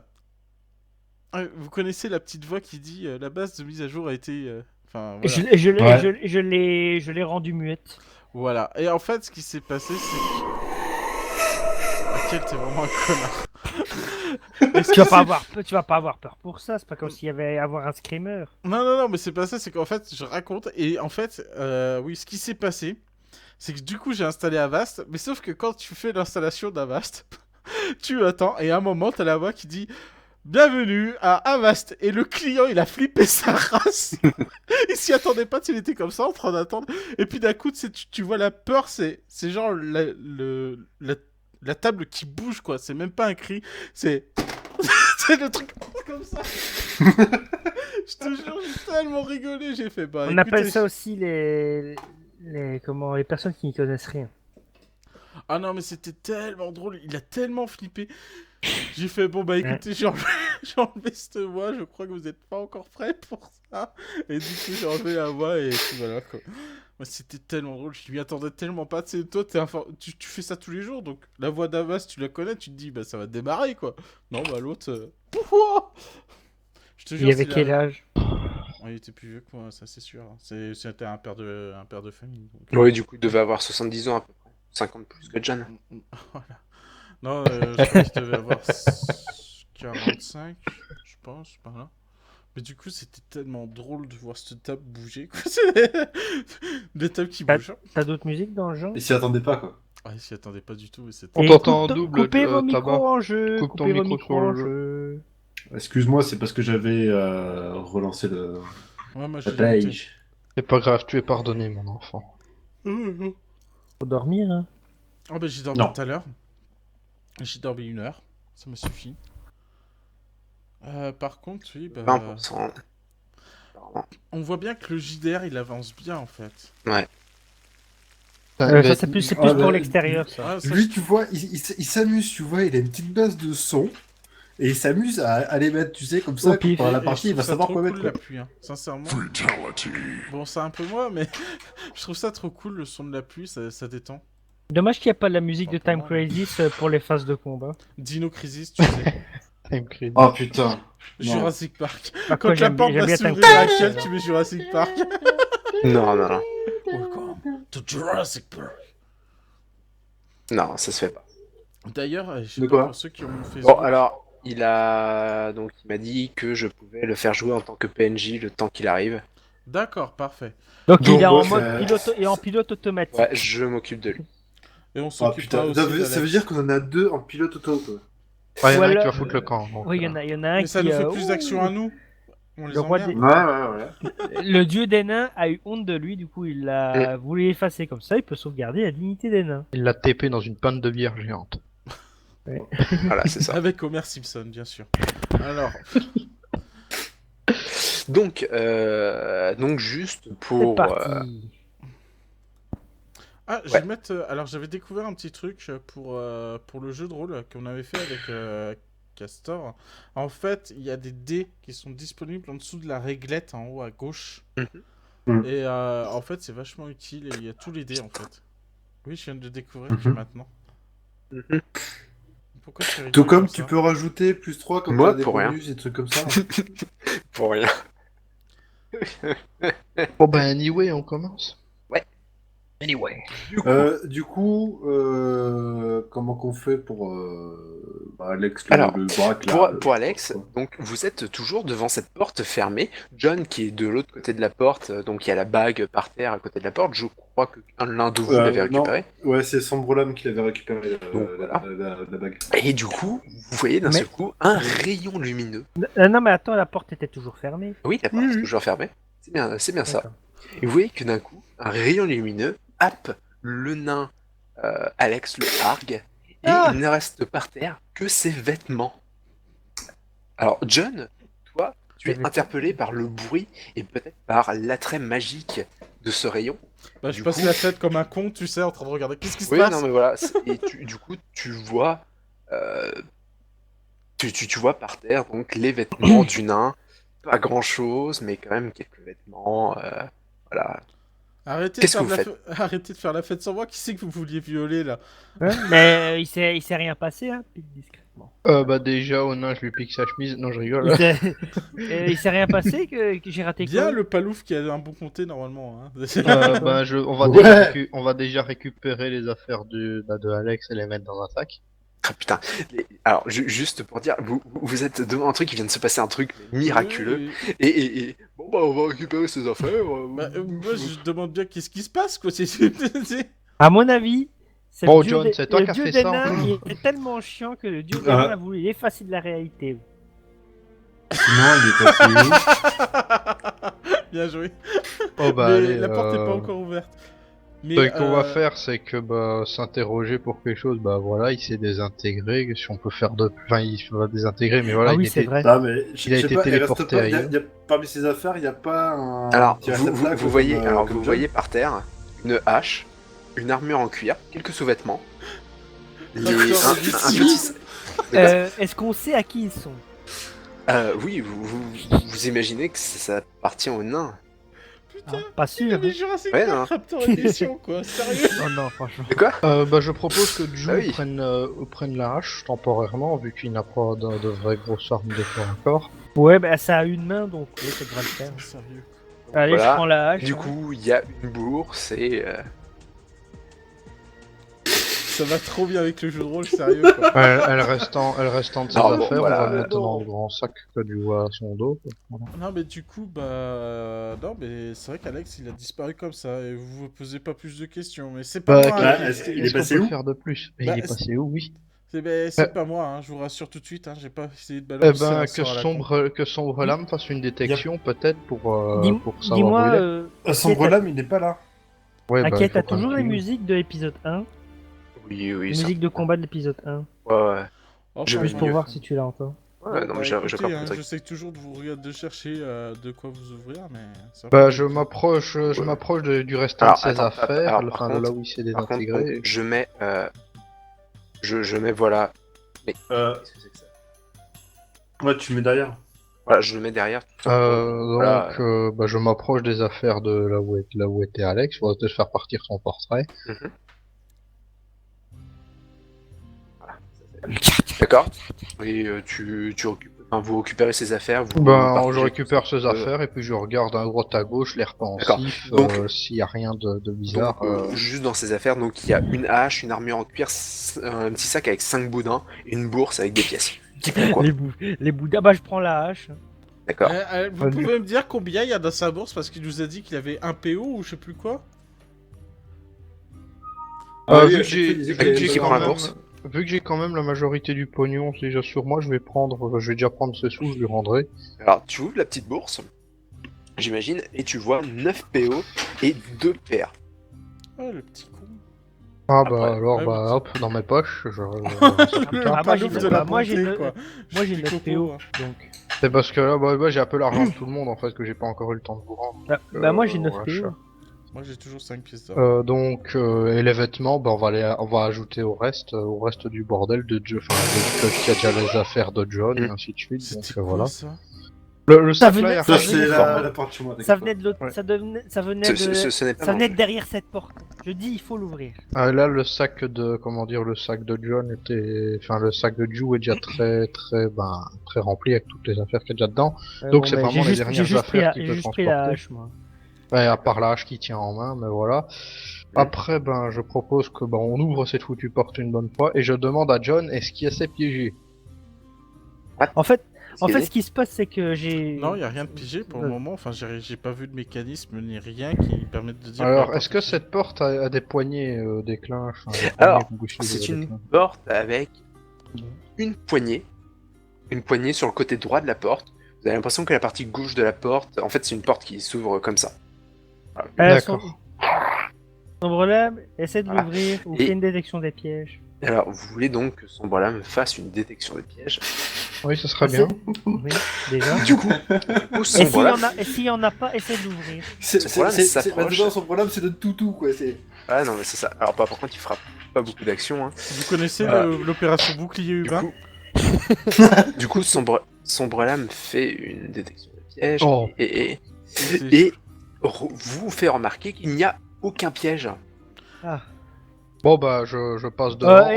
Vous connaissez la petite voix qui dit la base de mise à jour a été... Enfin, voilà. Je l'ai rendu muette. Voilà. Et en fait, ce qui s'est passé, c'est que... Quel t'es vraiment un connard. Et ce Tu vas qui pas s'est- avoir, tu vas pas avoir peur pour ça. C'est pas comme s'il y avait à avoir un screamer. Non, mais c'est pas ça, c'est qu'en fait, je raconte, et en fait, oui, ce qui s'est passé, c'est que du coup, j'ai installé Avast, mais sauf que quand tu fais l'installation d'Avast, tu attends, et à un moment, t'as la voix qui dit « Bienvenue à Avast !» Et le client, il a flippé sa race. Il s'y attendait pas, il était comme ça, en train d'attendre, et puis d'un coup, tu vois la peur, c'est genre la table qui bouge, quoi, c'est même pas un cri, c'est... c'est le truc comme ça. Je te jure, j'ai tellement rigolé, j'ai fait bah On écoutez, appelle ça aussi les personnes qui n'y connaissent rien. Ah non mais c'était tellement drôle, il a tellement flippé. J'ai fait bon bah écoutez, j'ai enlevé cette voix, je crois que vous êtes pas encore prêts pour ça. Et du coup j'ai enlevé la voix et puis voilà quoi. Moi c'était tellement drôle, je m'y attendais tellement pas. Tu sais, toi tu fais ça tous les jours, donc la voix d'Avas tu la connais, tu te dis bah ça va démarrer quoi. Non bah l'autre... Je te jure, Il avait quel âge? Il était plus vieux que moi, ça c'est sûr. C'était un père de famille. Donc... Oui, du coup, il devait avoir 70 ans à peu près. 50 plus que John. Voilà. Non, je crois qu'il devait avoir 45, je pense, par là. Mais du coup, c'était tellement drôle de voir cette table bouger, quoi. Des tables qui bougent. T'as d'autres musiques dans le genre? Ils s'y attendaient pas, quoi. Ah, ils s'y attendaient pas du tout, mais c'était... On Et t'entend en double, Coupez vos tabac. micros en jeu. Coupe ton Coupez vos micro micros sur le en jeu. Excuse-moi, c'est parce que j'avais relancé Ouais, moi, la j'ai page. C'est pas grave, tu es pardonné, mon enfant. noté. Faut dormir, hein. Oh, bah, j'ai dormi Non. tout à l'heure. J'ai dormi 1 heure. Ça m'a suffi. Par contre, oui, bah... 20%. On voit bien que le JDR, il avance bien, en fait. Ouais. Ça, c'est plus Ah, pour bah, l'extérieur, ça. Ah, ça, Lui, tu vois, il s'amuse, tu vois, il a une petite base de son. Et il s'amuse à les mettre, tu sais, comme ça, Au pif. pendant la Et partie, je il va trouve ça savoir trop quoi cool, mettre. la Quoi. pluie, hein. Sincèrement. Bon, c'est un peu moi, mais je trouve ça trop cool, le son de la pluie, ça détend. Dommage qu'il n'y a pas de la musique de Pas Time pour moi, Crisis pour les phases de combat. Dino Crisis, tu sais. Time Crisis. Oh putain. Non. Jurassic Park. Bah, Quand quoi, la j'aime porte bien va Time s'ouvrir à Crisis. gueule, tu mets Jurassic Park. Non, non, non. Welcome to Jurassic Park. Non, ça se fait pas. D'ailleurs, je sais De pas quoi pour ceux qui ont mon Facebook. Bon, alors, il m'a dit que je pouvais le faire jouer en tant que PNJ le temps qu'il arrive. D'accord, parfait. Donc il Donc, est en ouais, mode ça- pilote et en pilote automatique. Ouais, je m'occupe de lui. Et on Oh s'occupera putain, aussi ça veut d'Alex. dire qu'on en a 2 en pilote auto, quoi. Ouais, il y en a un Voilà. qui va foutre le camp. Donc, Oui, il y en a un Mais ça qui nous fait plus d'action à nous. On les Le roi emmerde. des- Ouais. Le dieu des nains a eu honte de lui, du coup il a voulu l'effacer comme ça, il peut sauvegarder la dignité des nains. Il l'a TP dans une panne de bière géante. Voilà, c'est ça. Avec Homer Simpson, bien sûr. Alors, Donc juste C'est pour... parti. je vais mettre. Alors, j'avais découvert un petit truc pour le jeu de rôle qu'on avait fait avec Castor. En fait, il y a des dés qui sont disponibles en dessous de la réglette en haut à gauche. Mhm. Et en fait, c'est vachement utile et il y a tous les dés en fait. Oui, je viens de le découvrir que maintenant. Mhm. Pourquoi tu rigoles Tout comme ça tu peux rajouter plus 3 quand Moi, t'as des pour rien. bonus et des trucs comme ça. Pour rien. Bon bah anyway, on commence. Ouais. Anyway. Du coup, comment qu'on fait pour Alex Alors, le braque là Pour Alex, donc vous êtes toujours devant cette porte fermée. John qui est de l'autre côté de la porte, donc il y a la bague par terre à côté de la porte. Je crois que l'un de vous l'avait récupéré. Non. Ouais, c'est Sombrelam qui l'avait récupéré Donc, voilà. la bague. Et du coup, vous voyez d'un seul coup un rayon lumineux. Non mais attends, la porte était toujours fermée. Oui, la porte est toujours fermée. C'est bien ça. D'accord. Et vous voyez que d'un coup, un rayon lumineux happe le nain Alex le hargue, et il ne reste par terre que ses vêtements. Alors, John, toi, tu es interpellé par le bruit et peut-être par l'attrait magique de ce rayon. Bah, je Du passe coup- la tête comme un con, tu sais, en train de regarder. Qu'est-ce qui se Oui, passe? non, mais voilà. Et du coup, tu vois, tu vois par terre donc les vêtements du nain. Pas grand-chose, mais quand même quelques vêtements. Voilà. Arrêtez, Qu'est-ce que vous Arrêtez de faire la fête sans moi. Qui c'est que vous vouliez violer là? Hein mais il s'est rien passé, hein, discrètement. Bah déjà, au nain, je lui pique sa chemise. Non, je rigole. Il s'est rien passé que j'ai raté Bien quoi. le palouf qui a un bon compté normalement. Hein. Bah, Ouais. on va déjà récupérer les affaires de Alex et les mettre dans un sac. Ah putain. Alors, juste pour dire, vous êtes devant un truc, il vient de se passer un truc miraculeux. Oui. Et bon, bah, on va récupérer ces affaires. Bah, moi je demande bien qu'est-ce qui se passe quoi. À mon avis, c'est Bon, le dieu John, des- c'est toi le qui as dieu fait des ça. nains, il est tellement chiant que le dieu des nains a voulu l'effacer de la réalité. Sinon, il est passé où? Bien joué. Oh bah Mais allez, la porte est pas encore ouverte. Mais Ce qu'on va faire, c'est que bah, s'interroger pour quelque chose, bah voilà, il s'est désintégré, si on peut faire de... Enfin, il va désintégrer, mais voilà, Ah il oui, c'est était... vrai. Non, mais Il a je sais été pas, il reste téléporté pas. ailleurs. Parmi ses affaires, il n'y a pas un. Alors, petit réceptacle vous voyez, comme vous John. voyez par terre une hache, une armure en cuir, quelques sous-vêtements, un petit... Est-ce qu'on sait à qui ils sont? Oui, vous imaginez que ça appartient aux nains. Ah, pas sûr. Mais hein. Jurassic Ouais, Park non. Raptor Edition, quoi, sérieux. Non, non, franchement. De quoi? Bah, je propose que Ju Ah oui. prenne la hache temporairement, vu qu'il n'a pas de vraies grosses armes de corps à corps. Ouais, bah ça a une main, donc oui, ça devrait le faire. Sérieux. Allez, Voilà. je prends la hache. Du hein. coup, il y a une bourse et... Ça va trop bien avec le jeu de rôle, sérieux, quoi. Elle restant de ses Alors, bon, affaires, voilà, on va le mettre dans non. le grand sac que du voit à son dos. Quoi. Voilà. Non, mais du coup, bah. Non, mais c'est vrai qu'Alex, il a disparu comme ça, et vous vous posez pas plus de questions, mais c'est pas Bah, moi. bah, hein, est-ce qu'il est Qu'est-ce qu'on passé peut où faire de plus? Bah, Il est passé où, oui. c'est pas moi, hein, je vous rassure tout de suite, hein, j'ai pas essayé de Eh balancer ben, un que sort à la con. sombre lame fasse une détection, peut-être, pour savoir Dis-moi, où il est. Sombre Lame, il n'est pas là. Ouais, bah, Inquiète, il faut t'as quand même toujours les qu'il- musiques de l'épisode 1? Oui, oui, Les ça... musiques de combat de l'épisode 1. Ouais. Enfin, J'ai Juste vu pour mieux. voir si tu l'as encore. Ouais, non, mais j'ai écoutez, pas hein, compris. j'essaie toujours de vous regarder, de chercher de quoi vous ouvrir, mais... ça va Bah, pas je être- m'approche du restant Alors, de ses attends, affaires, alors, enfin, par de là contre- où il s'est Par contre, désintégré. donc, je mets... Je mets, voilà... Mais... Qu'est-ce que c'est que ça? Ouais, tu mets derrière. Voilà, je le mets derrière. tout Donc, simplement. Voilà. bah, je m'approche des affaires de là où était Alex, on va peut-être faire partir son portrait. Mhm. D'accord. Et tu vous récupérez ses affaires. Vous Ben, partagez je récupère ses Euh, affaires et puis je regarde à droite à gauche, l'air D'accord. pensif, Donc- s'il y a rien de bizarre. Donc, juste dans ses affaires, donc il y a une hache, une armure en cuir, un petit sac avec 5 boudins, et une bourse avec des pièces. Quoi Les bouddhas, bah je prends la hache. D'accord. Vous pouvez me dire combien il y a dans sa bourse, parce qu'il nous a dit qu'il avait un PO ou je sais plus quoi. Ah oui, vu à que chaque fois, il disait qu'il vu avait que j'ai une quand prend la même, bourse. vu que j'ai quand même la majorité du pognon déjà sur moi, je vais déjà prendre ce sous, je lui rendrai. Alors, tu ouvres la petite bourse, j'imagine, et tu vois 9 PO et 2 PR. Oh, le petit con. Ah Après, bah alors, ouais, bah oui. hop, dans mes poches, je Ah, moi, j'ai Palouf neuf- de la moi, j'ai bonté, neuf- quoi. Moi j'ai Je suis 9 coco, PO, hein. donc. C'est parce que là, bah, j'ai un peu l'argent de tout le monde en fait, que j'ai pas encore eu le temps de vous rendre. Bah moi j'ai 9 ouais, PO. chat. Moi j'ai toujours 5 pièces d'or. Et les vêtements, bah, on va ajouter au reste du bordel de John, enfin, qui a déjà les affaires de John, et ainsi de suite, donc C'était quoi voilà. ça? Le Ça sac venait- là, il y a ça Ça, rien de c'est fort. la porte chez moi. Ça venait de l'autre, Ouais. ça venait Ce de, n'est pas ça venait bon. de derrière cette porte. Je dis, il faut l'ouvrir. Ah, là, le sac de John était, enfin, le sac de Ju est déjà très rempli avec toutes les affaires qu'il y a déjà dedans. Donc, c'est bah, vraiment les dernières j'ai juste pris affaires qu'il j'ai peut juste pris la transporter. hache, moi. Ouais, à part la hache qui tient en main, mais voilà. Après, je propose que, on ouvre cette foutue porte une bonne fois, et je demande à John, est-ce qu'il essaie piégé? En fait, Excusez. ce qui se passe, c'est que j'ai. Non, il y a rien de pigé pour le moment. Enfin, j'ai pas vu de mécanisme ni rien qui permette de dire. Alors, la est-ce que porte est cette porte a des poignées d'éclinches, des poignées Alors, qu'on bouche C'est les une déclinches porte avec une poignée sur le côté droit de la porte. Vous avez l'impression que la partie gauche de la porte, en fait, c'est une porte qui s'ouvre comme ça. D'accord. Sombre Lab, essaie de Voilà. l'ouvrir ou Et- fais une détection des pièges. Alors, vous voulez donc que Sombre Lame fasse une détection des pièges. Oui, ce serait bien. Oui, déjà. Du coup, Et s'il y en a pas, essaie de l'ouvrir. C'est Ce problème, ça s'approche. maintenant son problème, c'est de toutou quoi. C'est. Ah non, mais c'est ça. Alors, par contre, il fera pas beaucoup d'actions. Hein. Vous connaissez Voilà. l'opération bouclier Du humain? coup, Sombre Lame fait une détection des pièges Oh. et C'est- vous fait remarquer qu'il n'y a aucun piège. Ah. Bon, je passe devant.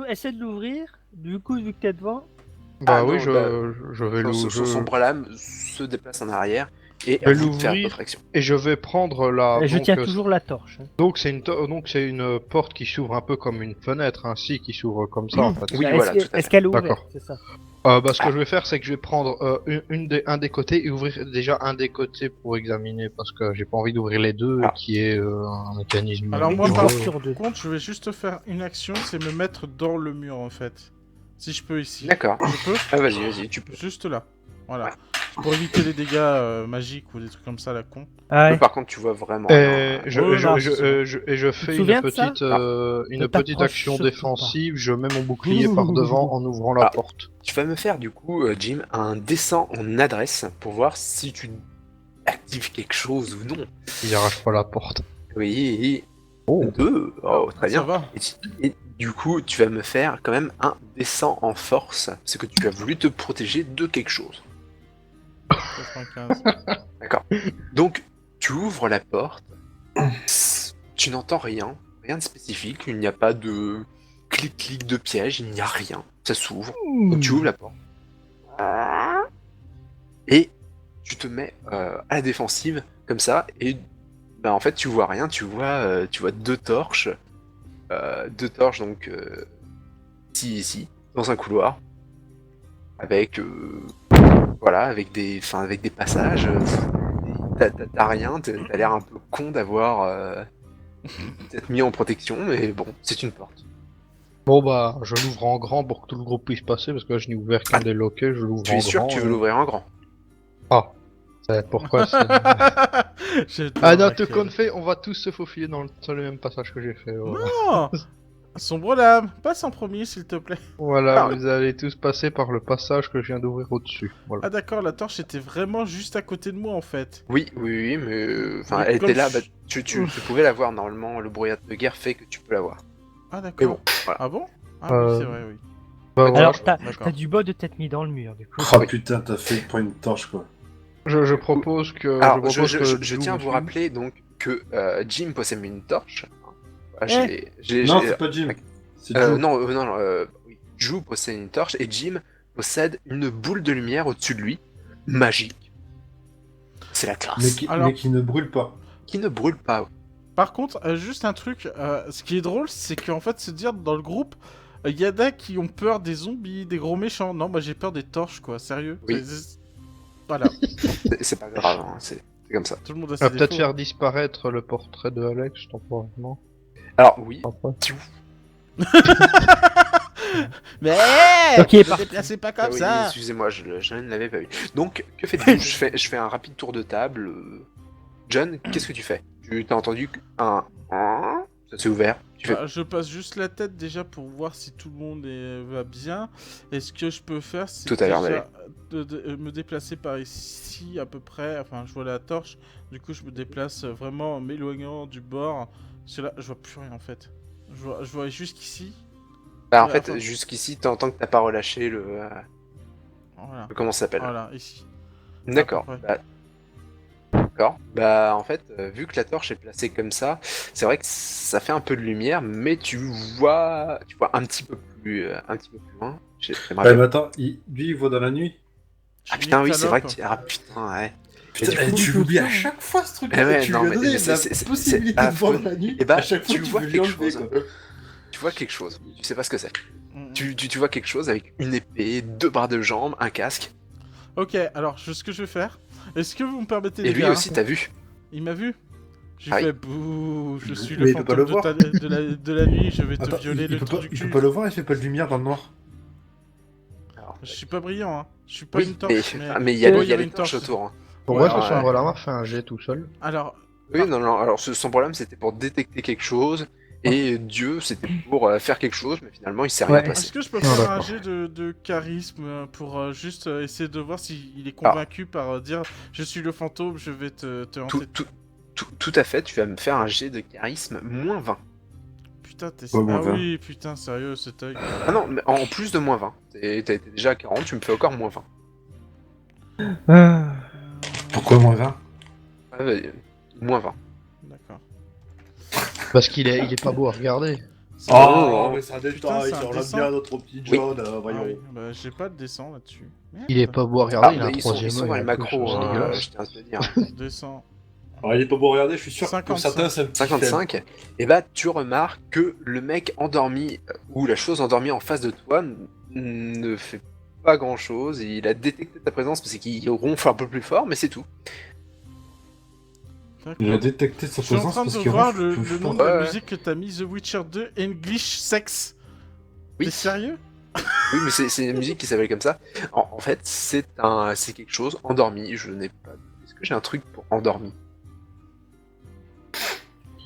Essaie de l'ouvrir. Du coup, vu que t'es devant. Bah Ah oui, non, je vais l'ouvrir. Sombre Lame se déplace en arrière et Je vais à vous de faire l'ouvrir. votre action. Et je vais prendre la. Je tiens toujours la torche. Donc c'est une porte qui s'ouvre un peu comme une fenêtre, ainsi qui s'ouvre comme ça en fait. Oui, Est-ce voilà, que- tout à fait. Est-ce qu'elle est ouverte? D'accord. C'est ça. Ce que je vais faire, c'est que je vais prendre un des côtés et ouvrir déjà un des côtés pour examiner, parce que j'ai pas envie d'ouvrir les deux, Ah. qui est un mécanisme. Alors moi, Une par porte sur deux. contre, je vais juste faire une action, c'est me mettre dans le mur en fait. Si je peux ici. D'accord. Je peux? Ah, vas-y, tu peux. Juste là. Voilà. Ouais. Pour éviter les dégâts magiques ou des trucs comme ça, la con. Ah ouais. Par contre, tu vois vraiment. Et je, Ouais, je, non, je, c'est je fais te souviens de ça une Ne petite t'approche action surtout défensive, je mets mon bouclier par devant en ouvrant la Ah. porte. Tu vas me faire du coup, Jim, un dessin en adresse pour voir si tu actives quelque chose ou non. Il arrache pas la porte. Oui. Oh. 2. Oh, très Ça bien. va. Et du coup, tu vas me faire quand même un dessin en force. C'est que tu as voulu te protéger de quelque chose. 95. D'accord. Donc, tu ouvres la porte. Tu n'entends rien. Rien de spécifique. Il n'y a pas de clic-clic de piège. Il n'y a rien. Ça s'ouvre. Donc, tu ouvres la porte. Et tu te mets à la défensive comme ça. Et bah, en fait, tu vois rien. Tu vois 2 torches. 2 torches, donc ici, dans un couloir. Avec. Voilà, avec des passages. T'as rien. T'as l'air un peu con d'avoir peut-être mis en protection. Mais bon, c'est une porte. Bon bah, je l'ouvre en grand pour que tout le groupe puisse passer, parce que là je n'ai ouvert qu'un des loquets, je l'ouvre Tu en es sûr grand. que tu veux l'ouvrir en grand? Ah, pourquoi c'est... J'adore Ah non, Raquel. tout compte fait, on va tous se faufiler sur le même passage que j'ai fait. Voilà, Non. Sombre lame, passe en premier s'il te plaît. Voilà, Ah. vous allez tous passer par le passage que je viens d'ouvrir au-dessus. Voilà. Ah d'accord, la torche était vraiment juste à côté de moi en fait. Oui, mais. Enfin, Mais elle comme était là, je- bah, tu pouvais la voir. Normalement, le brouillard de guerre fait que tu peux la voir. Ah Mais d'accord. bon, voilà. Ah bon? Ah oui, c'est vrai, oui. Bah, voilà, Alors, t'as D'accord. du bas de tête mis dans le mur, du coup. Oh putain, t'as fait pour une torche quoi. je propose que... Alors, je propose que je tiens à vous Drew rappeler donc que Jim possède une torche. Voilà, Eh. Non, c'est pas Jim. C'est Joe. Oui. Drew possède une torche et Jim possède une boule de lumière au-dessus de lui, magique. C'est la classe. Alors- Mais qui ne brûle pas. Qui ne brûle pas. Par contre, juste un truc, ce qui est drôle, c'est qu'en fait, se dire dans le groupe, y en a qui ont peur des zombies, des gros méchants. Non, moi j'ai peur des torches, quoi, sérieux. Oui. Voilà, C'est pas grave, hein, c'est comme ça. tout le monde a On ses va peut-être défauts. faire disparaître le portrait de Alex temporairement. Alors, oui, Après. Mais Ok, ne parti. déplacez pas ah comme oui, ça. excusez-moi, je ne l'avais pas vu. Donc, que faites-vous? je fais un rapide tour de table. John, qu'est-ce que tu fais? Tu t'as entendu un... Ça s'est ouvert. Tu fais... Bah, je passe juste la tête déjà pour voir si tout le monde va bien. Et ce que je peux faire, c'est Tout à l'heure, déjà me déplacer par ici à peu près. Enfin, je vois la torche. Du coup, je me déplace vraiment en m'éloignant du bord. Parce que là, je vois plus rien en fait. Je vois jusqu'ici. Bah, en Ouais, fait, enfin- jusqu'ici, t'entends que t'as pas relâché le... Voilà. Comment ça s'appelle? Voilà, ici. D'accord. à peu Bah, d'accord. Bah, en fait, vu que la torche est placée comme ça, c'est vrai que ça fait un peu de lumière, mais tu vois un petit peu plus loin. J'aimerais Ouais, bien- mais attends, lui il voit dans la nuit. Ah putain, oui, c'est vrai que tu... tu... Ah putain, ouais. Putain, du coup, tu l'oublies à chaque fois ce truc. Eh ouais, tu non, lui as mais donné c'est- la c'est- possibilité c'est de voir affreux. la nuit. Eh ben, à chaque fois tu tu vois veux lui quelque enlever, chose. quoi. Tu vois quelque chose. Tu sais pas ce que c'est. Mm. Tu vois quelque chose avec une épée, 2 barres de jambes, un casque. Ok, alors ce que je vais faire. Est-ce que vous me permettez Et les lui gars, aussi, t'as vu? Il m'a vu. J'ai Ah oui. fait bouh, je suis Mais le il peut pas fantôme le de la nuit, je vais te Attends, violer il le peut trou pas, du il cul. peut pas le voir, il fait pas de lumière dans le noir. Alors, Je suis pas brillant, hein. Je suis pas oui, une torche, mais... mais il y a, Oh, il y a les une torches torche. autour. Hein. Pour Ouais, moi, ce ouais. sombre lama fait un jet tout seul. Alors, Oui, non, alors sans problème, c'était pour détecter quelque chose. Et Dieu, c'était pour faire quelque chose, mais finalement, il s'est rien Ouais. passé. est-ce que je peux Ah, faire un d'accord. jet de charisme pour juste essayer de voir s'il est convaincu par dire je suis le fantôme, je vais te hanter. Tout à fait, tu vas me faire un jet de charisme moins 20. Putain, t'es... Ouais, moins ah 20. oui, putain, sérieux, cet œil. Ah non, mais en plus de moins 20. T'as été déjà à 40, tu me fais encore moins 20. Ah. Pourquoi moins 20? Ah, bah, moins 20. D'accord. Parce qu'il est pas beau à regarder. C'est- Oh, mais c'est un Putain, détail, c'est un ça relève dessin. bien notre petit Oui. John, Ah voyons. oui, bah, j'ai pas de descend là-dessus. Merde. Il est pas beau à regarder, il a un mais ils sont troisième dans œil. les en macros, plus, c'est hein, dégueulasse. je tiens à te le dire. Descend. Alors il est pas beau à regarder, je suis sûr que 55. pour certains c'est un petit 55, et bah tu remarques que le mec endormi, ou la chose endormie en face de toi, ne fait pas grand chose. Il a détecté ta présence parce qu'il ronfle un peu plus fort, mais c'est tout. Il a détecté sa Je suis en présence train parce de qu'il voir ronfle le plus nom fort. de la Ouais. musique que t'as mis, The Witcher 2 English Sex. Oui. T'es sérieux? Oui, mais c'est une musique qui s'appelle comme ça. En fait, c'est quelque chose endormi. Je n'ai pas. Est-ce que j'ai un truc pour endormi?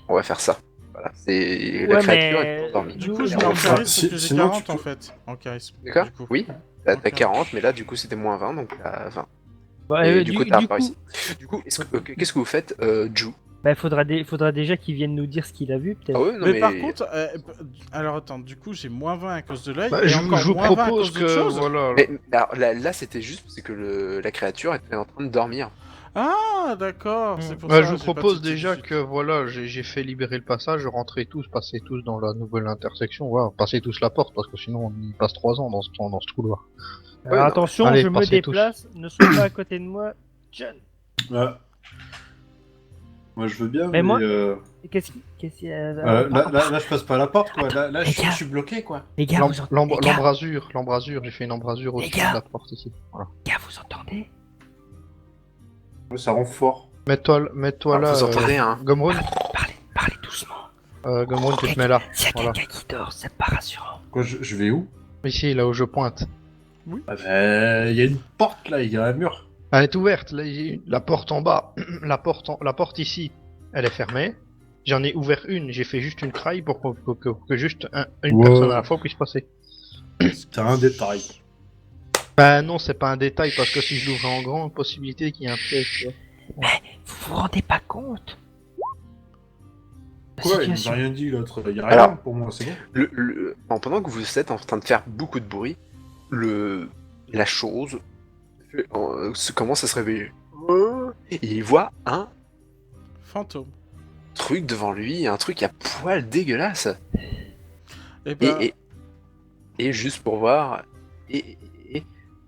On va faire ça. Voilà, c'est la Ouais, créature mais est endormie. Du nous, coup, je on mets en fait- charisme, que j'ai Sinon, 40 tu en peux- fait. En charisme. D'accord? Du coup. Oui. T'as Ok. 40, mais là, du coup, c'était moins 20, donc t'as 20. Bah, Et du coup, t'as du pas coup, réussi. Du coup, qu'est-ce que vous faites, Ju? bah, faudra déjà qu'il vienne nous dire ce qu'il a vu, Ah peut-être. ouais, non, Mais mais. par contre, alors attends, du coup j'ai moins 20 à cause de l'œil Bah, et je encore vous moins 20 à propose cause d'autre que chose. voilà. Mais alors, là, c'était juste c'est que la créature était en train de dormir. Ah d'accord, c'est pour Bah, ça. je vous j'ai pas propose tilté déjà tout de que voilà, j'ai fait libérer le passage, rentrez tous, passez tous dans la nouvelle intersection, voilà, passez tous la porte parce que sinon on y passe 3 ans dans ce couloir. Alors non. attention, Allez, je me passez déplace, ne sois pas à côté de moi. John, Ouais. Moi, je veux bien, Mais mais. moi- qu'est-ce qu'il y a Là, je passe pas la porte, quoi. Attends, Là, les je gars. suis bloqué, quoi. Les gars, vous entendez les gars, L'embrasure, j'ai fait une embrasure Les au-dessus gars. de la porte ici. Voilà. vous entendez? Ça rend fort. Mets-toi Alors, là, vous entendez, hein? Gomrun, Parlez doucement. Gomrun, tu te mets là. S'il y a Voilà. quelqu'un qui dort, c'est pas rassurant. Quoi, je vais où? Ici, là où je pointe. Ah ben, il y a une porte, là, il y a un mur. Elle est ouverte, là, la porte en bas, la porte ici, elle est fermée. J'en ai ouvert une, j'ai fait juste une craille pour que juste une Ouais. personne à la fois puisse passer. C'est un détail. Bah non, c'est pas un détail, parce que si je l'ouvre en grand, possibilité qu'il y ait un piège, tu vois. Vous vous rendez pas compte? La Quoi, il nous a situation. rien dit, l'autre. Il y a Alors- rien pour moi, c'est bon. Pendant que vous êtes en train de faire beaucoup de bruit, la chose commence à se réveiller. Et il voit un Fantôme. truc devant lui, un truc à poil dégueulasse. Et Et, bah, et juste pour voir, et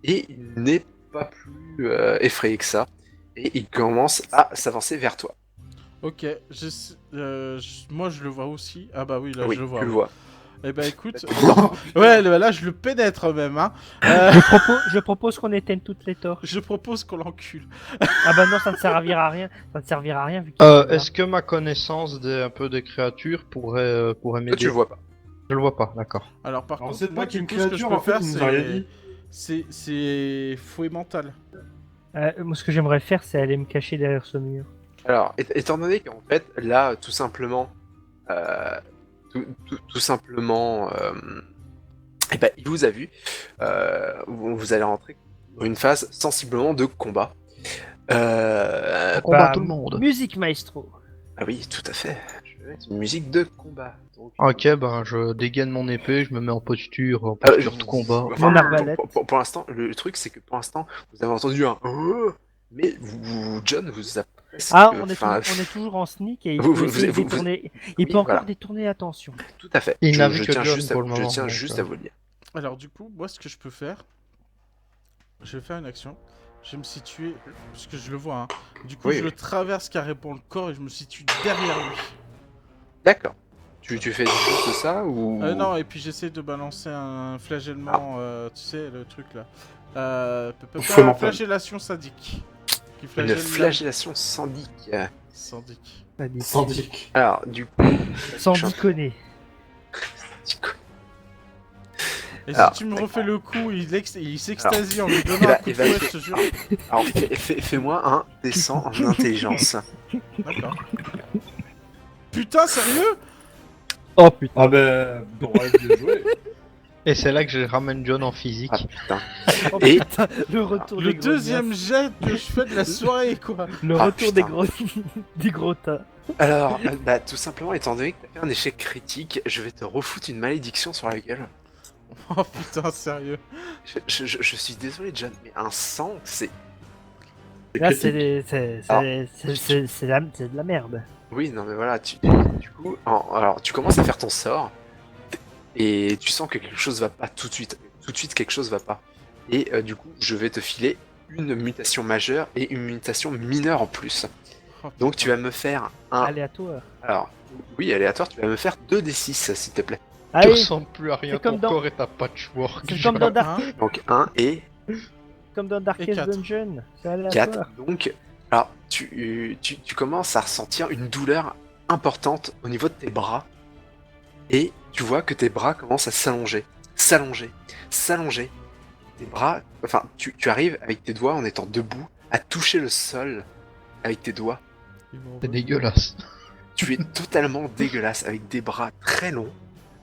il n'est pas plus effrayé que ça. Et il commence à s'avancer vers toi. ok, moi je le vois aussi. Ah bah oui, là Oui, je le vois. tu le ouais. vois. Eh bah écoute, ouais, là je le pénètre même. Hein. Je propose qu'on éteigne toutes les torches. Je propose qu'on l'encule. Ah bah non, ça ne servira à rien. Ça ne servira à rien vu qu'il est là. Est-ce que ma connaissance un peu des créatures pourrait Toi, m'aider? tu le vois pas. Je le vois pas, d'accord. Alors par Alors, contre, c'est moi pas du qu'une coup, ce que je créature, peux en fait, faire, il nous a rien dit. c'est fouet mental. Moi, ce que j'aimerais faire, c'est aller me cacher derrière ce mur. Alors, étant donné qu'en fait, là, tout simplement, tout simplement, eh ben, il vous a vu. Vous allez rentrer dans une phase sensiblement de combat. On combat tout le monde. Musique maestro. Ah oui, tout à fait. Je vais mettre une musique de combat. Donc, Ok, ben je dégaine mon épée, je me mets en posture de combat. Mon arbalète. Pour l'instant, le truc, c'est que pour l'instant, vous avez entendu un mais John vous a presque. Ah, on est enfin, toujours en sneak et il vous- peut vous- essayer de vous- détourner. oui, Il peut encore voilà. détourner attention. Tout à fait. Il n'a Je vu que tiens John juste pour le moment, Je tiens donc, juste à vous le dire. Alors du coup, moi ce que je peux faire, je vais faire une action. Je vais me situer, parce que je le vois, hein. Du coup Oui, je oui. le traverse carrément le corps et je me situe derrière lui. D'accord. Tu fais juste ça ou Non, et puis j'essaie de balancer un flagellement, tu sais, le truc là. Fouet mental. Flagellation sadique. Qui une flagelle flagellation sandique. Sadique. Sandique. Alors, du coup, Sans je- déconner. Et Alors, si tu me refais le coup, il s'extasie en lui donnant il un va- coup de il va- fouet, je te jure. alors fais-moi un descend en intelligence. D'accord. Putain, sérieux? Oh putain. Ah ben, bon, bien joué. Et c'est là que je ramène John en physique. Ah putain. Oh, Et- putain, le retour Le des deuxième jet que je fais de la soirée, quoi. Le Ah, retour des putain. gros des gros tas. Alors, bah, tout simplement, étant donné que t'as fait un échec critique, je vais te refoutre une malédiction sur la gueule. Oh putain, sérieux. Je suis désolé, John, mais un sang, c'est. Là, critique. c'est de la merde. Oui, non, mais voilà, du coup, alors, tu commences à faire ton sort, et tu sens que quelque chose va pas tout de suite. Tout de suite, quelque chose va pas. Et du coup, je vais te filer une mutation majeure et une mutation mineure en plus. Oh, Donc, tu vas me faire un. Aléatoire. Alors, oui, aléatoire, tu vas me faire 2d6, s'il te plaît. Tu Allez, ressembles plus à rien, c'est comme ton dans- corps est à patchwork. c'est comme dans Hein? Donc, 1 et comme dans Et Darkest quatre. Dungeon. C'est 4. aléatoire. Donc, alors, tu commences à ressentir une douleur importante au niveau de tes bras. Et tu vois que tes bras commencent à s'allonger. s'allonger, tes bras, enfin tu arrives avec tes doigts en étant debout à toucher le sol avec tes doigts. C'est dégueulasse. Tu es totalement dégueulasse avec des bras très longs,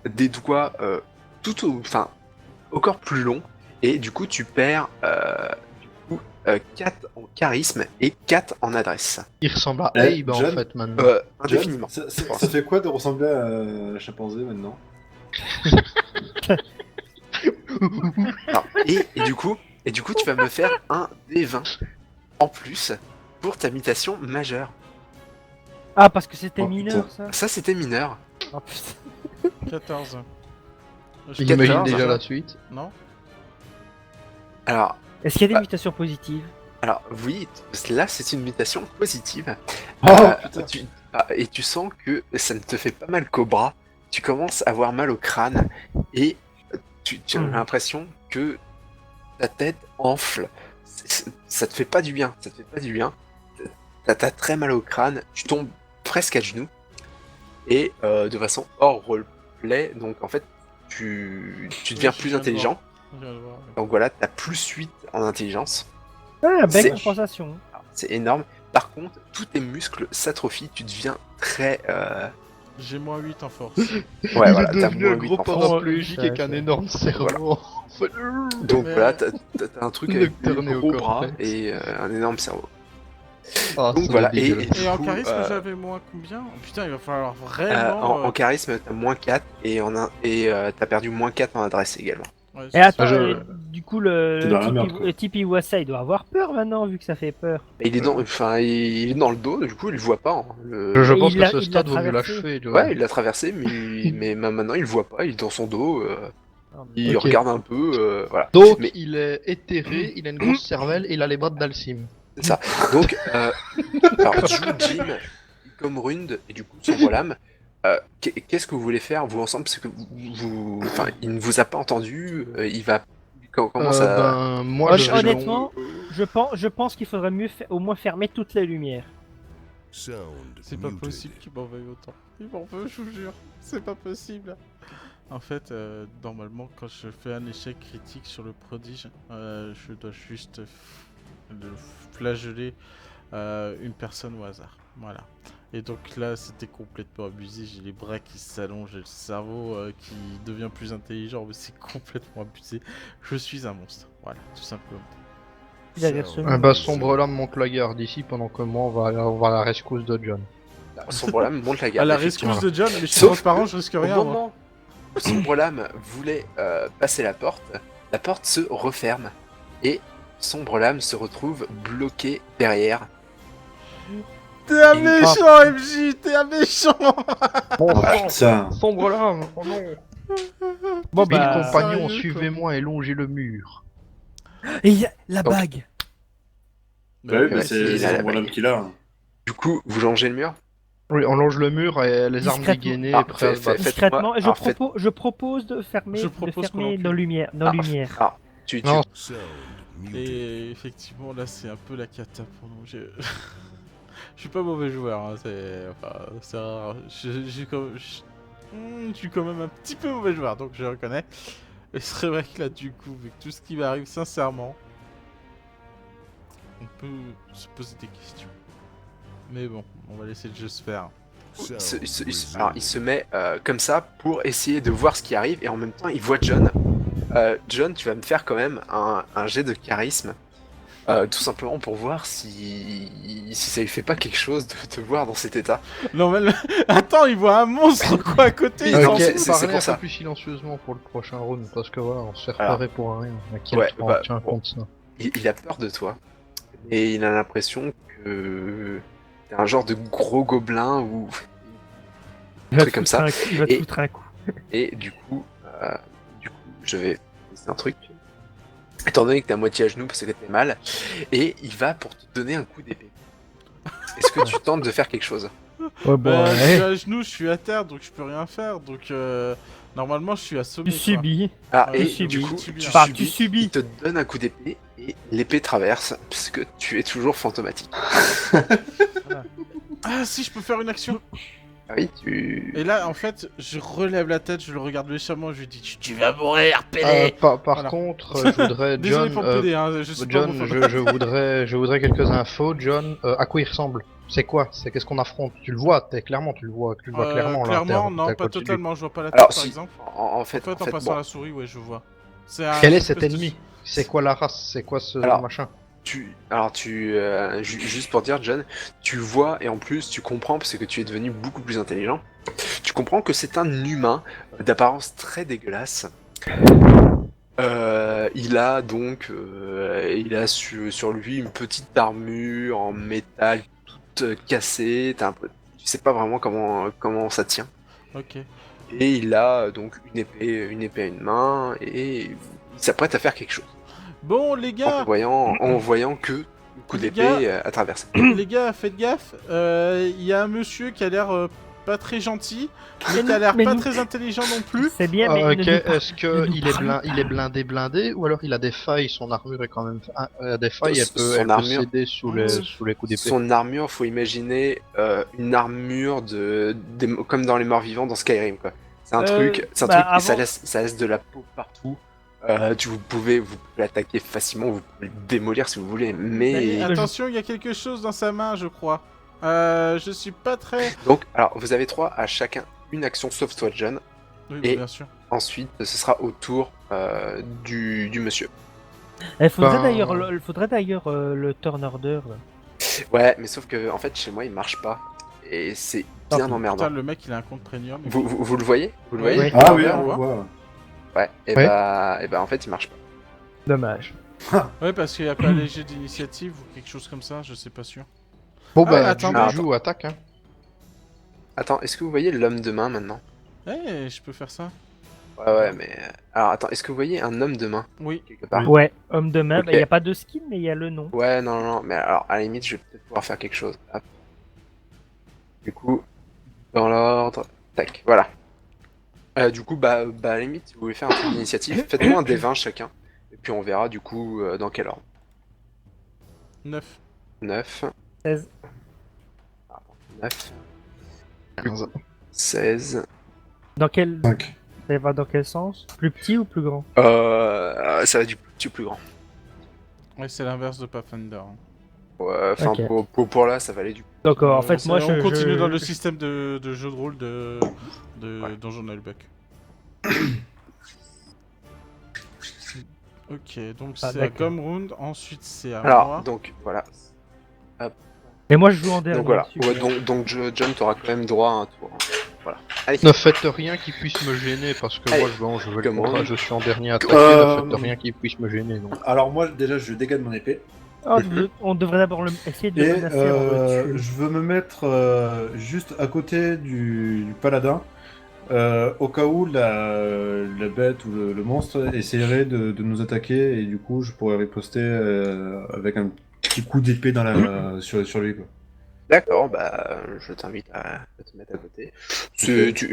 des doigts encore plus longs, et du coup tu perds 4 en charisme et 4 en adresse. Il ressemble à Eh, Abe en John fait maintenant. Indéfiniment. Ça fait quoi de ressembler à la chimpanzé maintenant? Alors, et du coup, tu vas me faire un D20 en plus pour ta mutation majeure. Ah, parce que c'était Oh, mineur, putain. ça. Ça, c'était mineur. Oh, putain. 14. Il imagine 14, déjà hein. la suite. Non. Alors, Est-ce qu'il y a des mutations positives? oui, là, c'est une mutation positive. Oh, putain. Et tu sens que ça ne te fait pas mal qu'au bras. Tu commences à avoir mal au crâne et tu as l'impression que ta tête enfle. Ça te fait pas du bien. T'as très mal au crâne. Tu tombes presque à genoux. Et de façon hors roleplay, donc en fait, tu deviens Oui, je plus viens de intelligent. Je viens de voir. Donc voilà, t'as plus 8 en intelligence. Ah, C'est- belle compensation. C'est énorme. Par contre, tous tes muscles s'atrophient. Tu deviens très. J'ai moins 8 en force. Ouais, Il voilà, est t'as devenu moins un 8 gros en force. paraplégique avec un énorme cerveau. Donc Mais- voilà, t'as un truc avec Nocturne des au gros corps, bras ouais. et un énorme cerveau. Ah, Donc ça voilà, doit être dégueulasse. Et en coup, charisme, j'avais moins combien? Oh, putain, il va falloir en vraiment. charisme, t'as moins 4 et t'as perdu moins 4 en adresse également. Ouais, Et c'est attends, ça. du coup, le C'est dans la merde, quoi. Tipeee Iwasa, il doit avoir peur maintenant, vu que ça fait peur. Et il est dans le dos, du coup il le voit pas. Hein. Je Et pense il que l'a- ce il l'a stade vaut mieux traversé. l'achever. tu vois. Ouais, il l'a traversé, mais maintenant il le voit pas, il est dans son dos, il Ok. regarde un peu, voilà. Donc, Mais- il est éthéré, il a une grosse cervelle et il a les bras de Dalsim. C'est ça. Donc, alors, Ju, Jim, comme Rund et du coup Sombre-Lame, qu'est-ce que vous voulez faire vous ensemble? Parce que enfin, il ne vous a pas entendu. Il va. Comment ça? Ben, moi, je vais Honnêtement, je pense qu'il faudrait mieux au moins fermer toutes les lumières. C'est pas possible qu'il m'en veuille autant. Il m'en veut, je vous jure. C'est pas possible. En fait, normalement, quand je fais un échec critique sur le prodige, je dois juste flageller une personne au hasard. Voilà. Et donc là, c'était complètement abusé. J'ai les bras qui s'allongent, j'ai le cerveau qui devient plus intelligent, mais c'est complètement abusé. Je suis un monstre. Voilà, tout simplement. Il a l'air semé. Ah bah, Sombre Lame monte la garde ici pendant que moi, on va à la rescousse de John. Sombre-Lame monte la À garde. la effectivement. rescousse de John, mais je suis Sauf transparent, je risque Au rien. moi. moment où Sombre-Lame voulait passer la porte se referme et Sombre-Lame se retrouve bloqué derrière. T'es un méchant, MJ, t'es un méchant. Ah, putain. Sombre Lame, oh non. Bon, Mille bah. compagnons, sérieux, suivez-moi et longez le mur. Et il y a la Donc- bague. Bah oui, ouais, bah c'est il a la c'est l'homme qu'il a. Du coup, vous longez le mur. Oui, on longe le mur et les armes Discrètement. dégainées Ah, prêtes à se fais- battre. fais- Discrètement, alors, je propose de fermer, Je propose qu'on en nos lumières. Alors, tu Non. Et effectivement, là, c'est un peu la cata pour nous. Je suis pas mauvais joueur, hein, c'est rare. Je suis quand même un petit peu mauvais joueur, donc je reconnais. Et c'est vrai que là, du coup, avec tout ce qui m'arrive, sincèrement, on peut se poser des questions. Mais bon, on va laisser le jeu se faire. Alors, il se met comme ça pour essayer de voir ce qui arrive et en même temps il voit John. John, tu vas me faire quand même un jet de charisme. Tout simplement pour voir si ça lui fait pas quelque chose de te voir dans cet état. Non, mais attends, il voit un monstre quoi à côté. il Ok, s'en Ok, fout. c'est parlez pour un ça. peu plus silencieusement pour le prochain round, parce que voilà, on se fait Alors. repérer pour rien. À quel Ouais, point bah, on tient bon. compte ça. Il a peur de toi et il a l'impression que t'es un genre de gros gobelin ou Il va truc te comme foutre ça. il va te Et- foutre un coup. et du coup je vais c'est un truc. Étant donné que t'es à moitié à genoux parce que t'es mal, et il va pour te donner un coup d'épée. Est-ce que tu tentes de faire quelque chose? Ouais, Bah, je ouais. suis à genoux, je suis à terre, donc je peux rien faire. Donc normalement, je suis assommé. Tu quoi. subis. Ah, Ah, et je du subis, coup, tu subis. tu Enfin, subis, tu subis. il te donne un coup d'épée et l'épée traverse puisque tu es toujours fantomatique. Ah, si, je peux faire une action. Ah oui, tu... Et là, en fait, je relève la tête, je le regarde méchamment, je lui dis tu vas mourir, PD. Par Voilà. contre, je voudrais, Désolé John, pour le PD, hein, je suis pas John, homophobe. je voudrais quelques infos. John, à quoi il ressemble? C'est quoi? C'est qu'est-ce qu'on affronte? Tu le vois, clairement, tu le vois clairement là. Clairement, t'es non, à pas côté de lui. totalement, je vois pas la tête Alors, par si, exemple. en fait, En passant bon, la souris, ouais, je vois. Quel est espèce cet ennemi? C'est quoi la race? C'est quoi ce Alors, machin? juste pour dire, John, tu vois et en plus tu comprends parce que tu es devenu beaucoup plus intelligent. Tu comprends que c'est un humain d'apparence très dégueulasse. Il a donc, sur lui une petite armure en métal toute cassée. Tu sais pas vraiment comment ça tient. Ok. Et il a donc une épée à une main et il s'apprête à faire quelque chose. Bon, les gars, En voyant que le coup Les d'épée a traversé. les gars, faites gaffe. Il y a un monsieur qui a l'air pas très gentil, mais qui a l'air Mais pas nous- très intelligent non plus. C'est bien, mais Ok, ne nous par- est-ce ne que nous il est parlons blindé ou alors il a des failles? Son armure est quand même, des failles, elle Son peut armure- céder sous les coups d'épée. Son armure, faut imaginer une armure comme dans les morts vivants dans Skyrim quoi. C'est un truc, et avant- ça laisse de la peau partout. Vous pouvez l'attaquer facilement, vous pouvez le démolir si vous voulez, mais Mais attention, il y a quelque chose dans sa main, je crois. Je suis pas très. donc alors vous avez 3 à chacun une action sauf toi John. Oui, Et- bien sûr. Ensuite, ce sera au tour du monsieur. Il faudrait Ben- d'ailleurs le turn order. Là. Ouais, mais sauf que en fait chez moi il marche pas et c'est Ah, bien putain, emmerdant. Putain, le mec, il a un compte premium. Vous le voyez? Vous le Ouais. voyez? Ah oui, Ouais, on on voit. Ouais. Et Ouais. bah en fait il marche pas. Dommage. Ouais, parce qu'il y a pas léger d'initiative ou quelque chose comme ça, je sais pas sûr. Bon Ah, bah, attends, joue attaque hein. Attends, est-ce que vous voyez l'homme de main maintenant? Eh, je peux faire ça? Ouais, mais alors attends, est-ce que vous voyez un homme de main Oui. quelque part? Ouais, homme de main, Ok. il n'y a pas de skin, mais il y a le nom. Ouais, non, mais alors à la limite je vais peut-être pouvoir faire quelque chose. Hop. Du coup, dans l'ordre, tac, voilà. Du coup, bah à la limite, si vous voulez faire un truc d'initiative, faites-moi un D20 chacun. Et puis on verra du coup dans quel ordre. 9. 9. 16. 9. 15. 16. Dans quel... 5. Ça va dans quel sens? Plus petit ou plus grand? Ça va du plus grand. Ouais, c'est l'inverse de Pathfinder. hein. Ouais, enfin Ok. pour là, ça va aller du Donc en fait, moi on je... continue je- dans le système de jeu de rôle de Ouais. Donjon Nullbuck. Ok, donc Ah, c'est à d'accord. Gomrund, ensuite c'est à Alors, moi. donc voilà. Et moi je joue en dernier. Donc voilà. super. Ouais, donc John, t'auras quand même droit à un tour. Voilà. Allez. Ne faites rien qui puisse me gêner parce que Allez. moi je veux le Comment contrat, je suis en dernier attaqué, Euh, ne faites rien qui puisse me gêner donc. Alors moi, déjà, je dégage mon épée. Oh, on devrait d'abord essayer de Et le menacer avant de le tuer. je veux me mettre juste à côté du paladin. Au cas où la bête ou le monstre essaierait de nous attaquer et du coup je pourrais riposter avec un petit coup d'épée sur lui quoi. D'accord, bah je t'invite à te mettre à côté.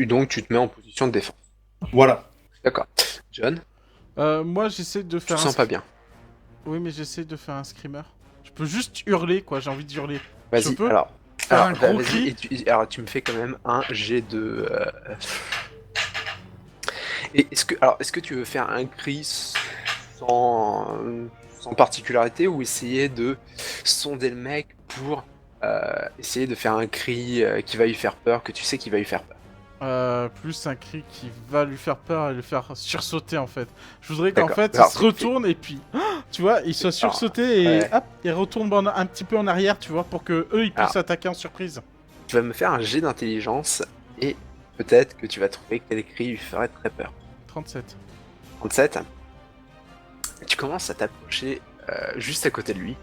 Donc tu te mets en position de défense. Voilà. D'accord. John, Moi j'essaie de tu faire te sens pas bien. Oui, mais j'essaie de faire un screamer. Je peux juste hurler, quoi, j'ai envie de hurler. Vas-y, peux alors. faire un gros vas-y, cri. alors tu me fais quand même un jet de. Et est-ce que tu veux faire un cri sans particularité ou essayer de sonder le mec pour essayer de faire un cri qui va lui faire peur, que tu sais qu'il va lui faire peur? Plus un cri qui va lui faire peur et le faire sursauter en fait. Je voudrais qu'en D'accord. fait il Alors, se retourne et puis tu vois, il soit sursauté et ouais. hop, il retombe un petit peu en arrière, tu vois, pour que eux ils puissent Alors. attaquer en surprise. Tu vas me faire un jet d'intelligence et peut-être que tu vas trouver quel cri lui ferait très peur. 37. 37. Tu commences à t'approcher juste à côté de lui.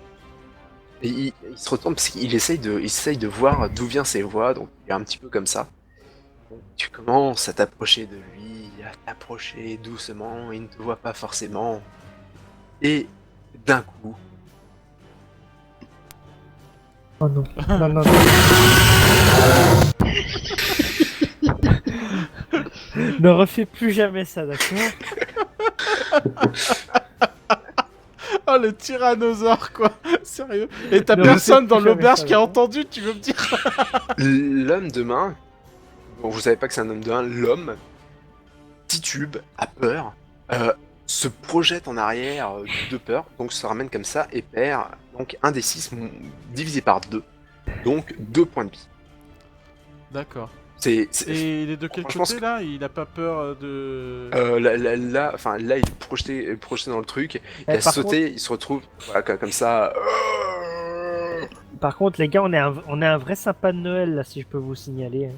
Et il se retourne parce qu'il essaye de voir d'où vient ses voix, donc il est un petit peu comme ça. Donc, tu commences à t'approcher de lui, à t'approcher doucement, il ne te voit pas forcément. Et d'un coup, Oh non. Non, non, non. Ne refais plus jamais ça, d'accord? Oh le tyrannosaure quoi. Sérieux. Et t'as Ne personne refais dans plus jamais l'auberge ça, qui a d'accord. entendu, tu veux me dire? l'homme de main bon, vous savez pas que c'est un homme de 1, l'homme titube, a peur, se projette en arrière de peur, donc se ramène comme ça et perd donc 1 des 6 divisé par 2, donc 2 points de vie. D'accord. C'est Et il est de quel Franchement, côté là? Il a pas peur de. là, il est projeté dans le truc, il a par sauté, il se retrouve voilà, comme ça. Par contre, les gars, on est un vrai sapin de Noël là, si je peux vous signaler.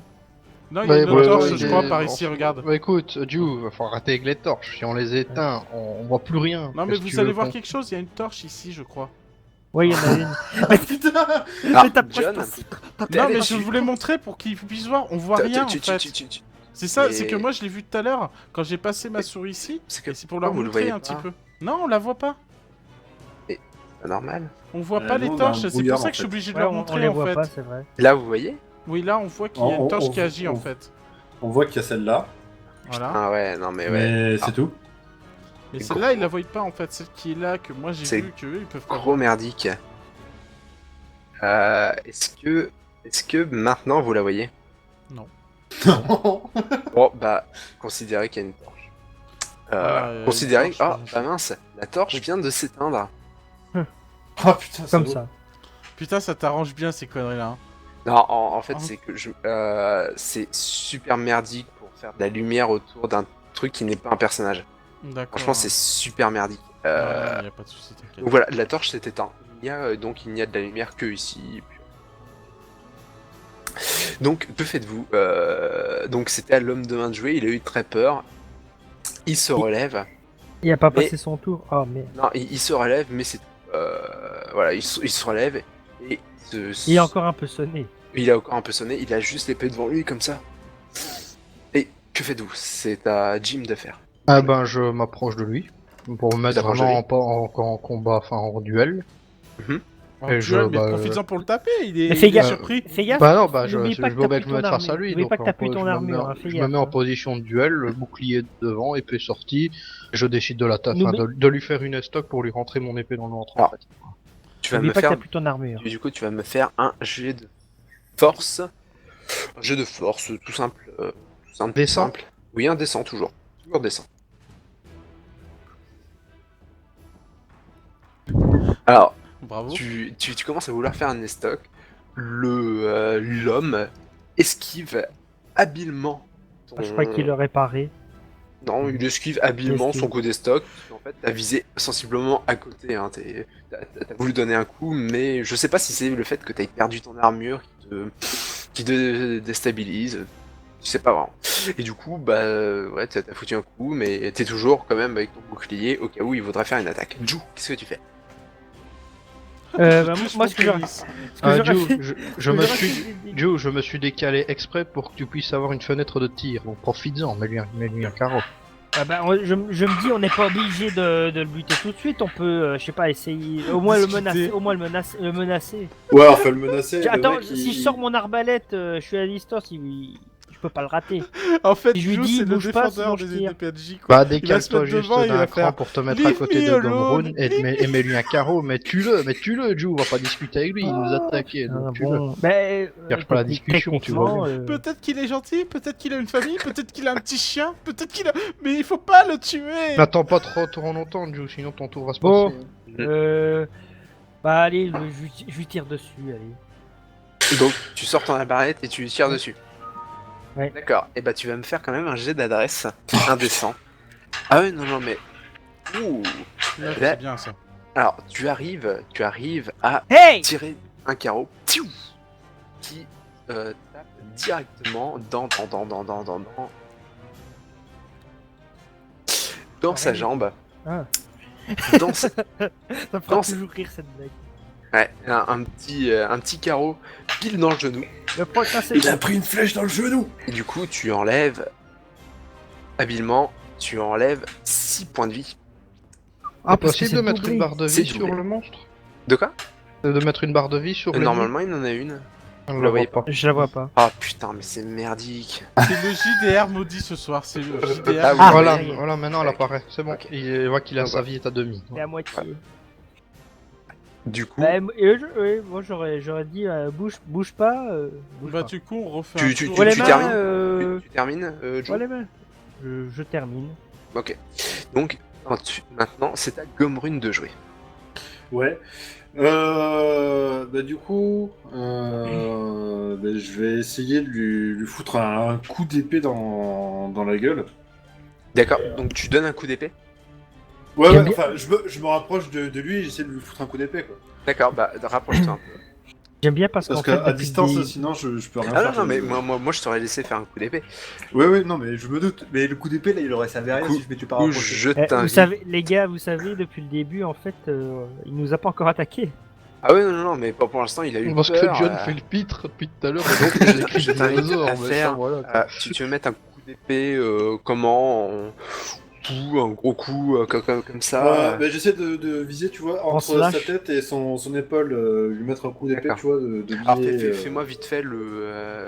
Non, il y a une autre torche, je crois, par on- ici, regarde. Bah écoute, Dieu, faut arrêter avec les torches. Si on les éteint, on voit plus rien. Non, mais Qu'est-ce que vous tu allez veux voir qu'on- quelque chose, il y a une torche ici, je crois. Oui, il y en a une. Ah, Mais t'approches John, pas. t'es Non, allé mais je dessus. voulais montrer pour qu'ils puissent voir, on voit rien en fait. C'est ça, Mais- c'est que moi je l'ai vu tout à l'heure, quand j'ai passé ma souris ici, C'est que et c'est pour leur vous le montrer voyez un petit pas. peu. Non, on la voit pas. pas normal. On voit pas nous, les on a un torches, c'est brouillard, pour ça en que je suis fait. obligé de Ouais, leur on montrer les en voit fait. pas, c'est vrai. Là, vous voyez? Oui, là on voit qu'il y a une torche qui agit en fait. On voit qu'il y a celle-là, Voilà. Ah ouais, non mais ouais. mais c'est tout. Mais celle-là, ils la voient pas en fait, celle qui est là, que moi j'ai C'est vu, qu'eux ils peuvent pas Gros merdique. Est-ce que maintenant vous la voyez? Bon, bah, considérez qu'il y a une torche. Considérez... une torche, Ah, bah mince, la torche vient de s'éteindre. Ah putain, Comme salaud. ça. Putain, ça t'arrange bien ces conneries là. Hein. Non, en fait, Ah. c'est que c'est super merdique pour faire de la lumière autour d'un truc qui n'est pas un personnage. D'accord. Franchement, c'est super merdique. Non, non, y a pas de soucis, t'inquiète. Donc voilà, la torche s'est éteinte. Donc il n'y a de la lumière que ici. et puis- Donc que faites-vous? Donc c'était à l'homme de main de jouer, il a eu très peur. Il se relève. Il a pas Mais- passé son tour. Oh merde. Non, il se relève, mais c'est tout. Voilà, il se relève et Il est encore un peu sonné. il a encore un peu sonné. Il a juste l'épée devant lui comme ça. Et que faites-vous? C'est à Jim de faire. Ah ben, je m'approche de lui. Pour me mettre T'approches de vraiment lui. en combat, enfin en duel. Oh, Et tu vois, mais bah, profites-en pour le taper, il est, Mais fais il est gaffe. surpris. Fais gaffe. Bah non, bah je n'oublie pas que veux t'as bien plus que je me ton mette face à armure. lui. N'oublie Donc pas que t'as plus ton je me armure, mets- hein, fais je me gaffe, mets en hein. position de duel, le bouclier devant, épée sortie. Je décide de l'attaquer, enfin, N'oublie- de lui faire une estoc pour lui rentrer mon épée dans le ventre. En Ah. fait. Tu vas N'oublie me pas que faire. t'as plus ton armure. Du coup, tu vas me faire un jet de force. Un jet de force, tout simple. Tout simple. tout Descend. simple. Oui, un descend toujours. Toujours descend. Alors, Bravo. tu commences à vouloir faire un estoc. L'homme esquive habilement. Je crois qu'il aurait paré. Non, il esquive habilement Esquive. son coup d'estoc. En fait, t'as visé sensiblement à côté. Hein. T'as voulu donner un coup, mais je sais pas si c'est le fait que t'aies perdu ton armure qui te déstabilise. Je sais pas vraiment. Et du coup, bah ouais, t'as foutu un coup, mais t'es toujours quand même avec ton bouclier au cas où il voudrait faire une attaque. Ju, qu'est-ce que tu fais? Bah, Touche moi, mon ce que j'aurais- pénis. ce que j'aurais fait- Je me suis décalé exprès pour que tu puisses avoir une fenêtre de tir. Donc profites-en, mets-lui un carreau. Ah bah, je me dis, on n'est pas obligé de le buter tout de suite. On peut, je sais pas, essayer. Au moins le Discuter. menacer. Au moins le menacer. Ouais, enfin le menacer. Tiens, le attends, mec, si je sors mon arbalète, je suis à distance, je peux pas le rater. En fait, Si je lui Joe, dis, c'est le bouge pas, défendeur sinon je des tire. PNJ, quoi. Bah Il va se décale-toi mettre juste devant, il d'un va cran faire pour te mettre à Leave côté me de alone. Gomrun et mets-lui un carreau. Mais tue-le, Joe, on va pas discuter avec lui, il nous attaquait. Ah, Donc tue-le. bon. Bah, Cherche pas la discussion, tu vois bien. Peut-être qu'il est gentil, peut-être qu'il a une famille, peut-être qu'il a un petit chien, peut-être qu'il a... Mais il faut pas le tuer. N'attends pas trop longtemps, Joe, sinon ton tour va se Bon. passer. Bah allez, je lui tire dessus, allez. Donc, tu sors ton arbalète et tu lui tires dessus. Ouais. D'accord. Et bah, tu vas me faire quand même un jet d'adresse indécent. Ah ouais, non, mais. Ouh. Là, Là- c'est bien ça. Alors, tu arrives à Hey! tirer un carreau tiou, qui tape directement dans sa jambe. Ah. Dans sa- Ça fera Non, toujours rire cette blague. Ouais, un petit carreau pile dans le genou. Le prochain, c'est. Il a pris une flèche dans le genou. Et du coup, tu enlèves habilement, tu enlèves 6 points de vie. Ah, parce que possible c'est de mettre doublé. une barre de C'est vie sur doublé. le monstre? De quoi? De mettre une barre de vie sur le Normalement, il en a une. on vous la la voyez voit pas. Je la vois pas. Ah putain, mais c'est merdique. C'est le JDR maudit ce soir, c'est le JDR. Ah oui. Ah, Voilà, ça y est. maintenant elle apparaît, c'est bon. Ok. Il voit qu'il a Donc, sa vie est à demi. C'est à moitié. Du coup, Moi j'aurais dit bouge pas. Bouge Bah pas. du coup on refait tu, un tu, tour. tu, Ouais, les tu mains, termines tu termines, Joe? Ouais, les mains. Je termine. Ok. Donc, maintenant, c'est à Gomrune de jouer. Ouais. Bah, du coup, bah, je vais essayer de lui foutre un coup d'épée dans la gueule. D'accord, donc tu donnes un coup d'épée. Ouais, J'aime ouais, bien- enfin, je me rapproche de lui et j'essaie de lui foutre un coup d'épée, quoi. D'accord, bah rapproche-toi un peu. J'aime bien parce Parce qu'en fait, qu'à depuis distance, des- sinon, je peux rien Ah faire. non, non, mais moi je t'aurais laissé faire un coup d'épée. Ouais, ouais, non, mais je me doute. Mais le coup d'épée, là, il aurait servi à rien Coup- si je m'étais pas Coup, rapproché. je vous t'invite. savez, les gars, vous savez, depuis le début, en fait, il nous a pas encore attaqué. Ah ouais, non, non, mais pas pour l'instant, il a eu Parce peur. que John fait le pitre depuis tout à l'heure. Donc, il a écrit je t'invite dinosaure, à mais faire. ça, voilà, quoi. Tu veux mettre un coup d'épée, coup, un gros coup, comme ça. Bah, j'essaie de viser, tu vois, entre slash. sa tête et son épaule, lui mettre un coup d'épée, D'accord. tu vois, de Alors, biais, fais-moi vite fait le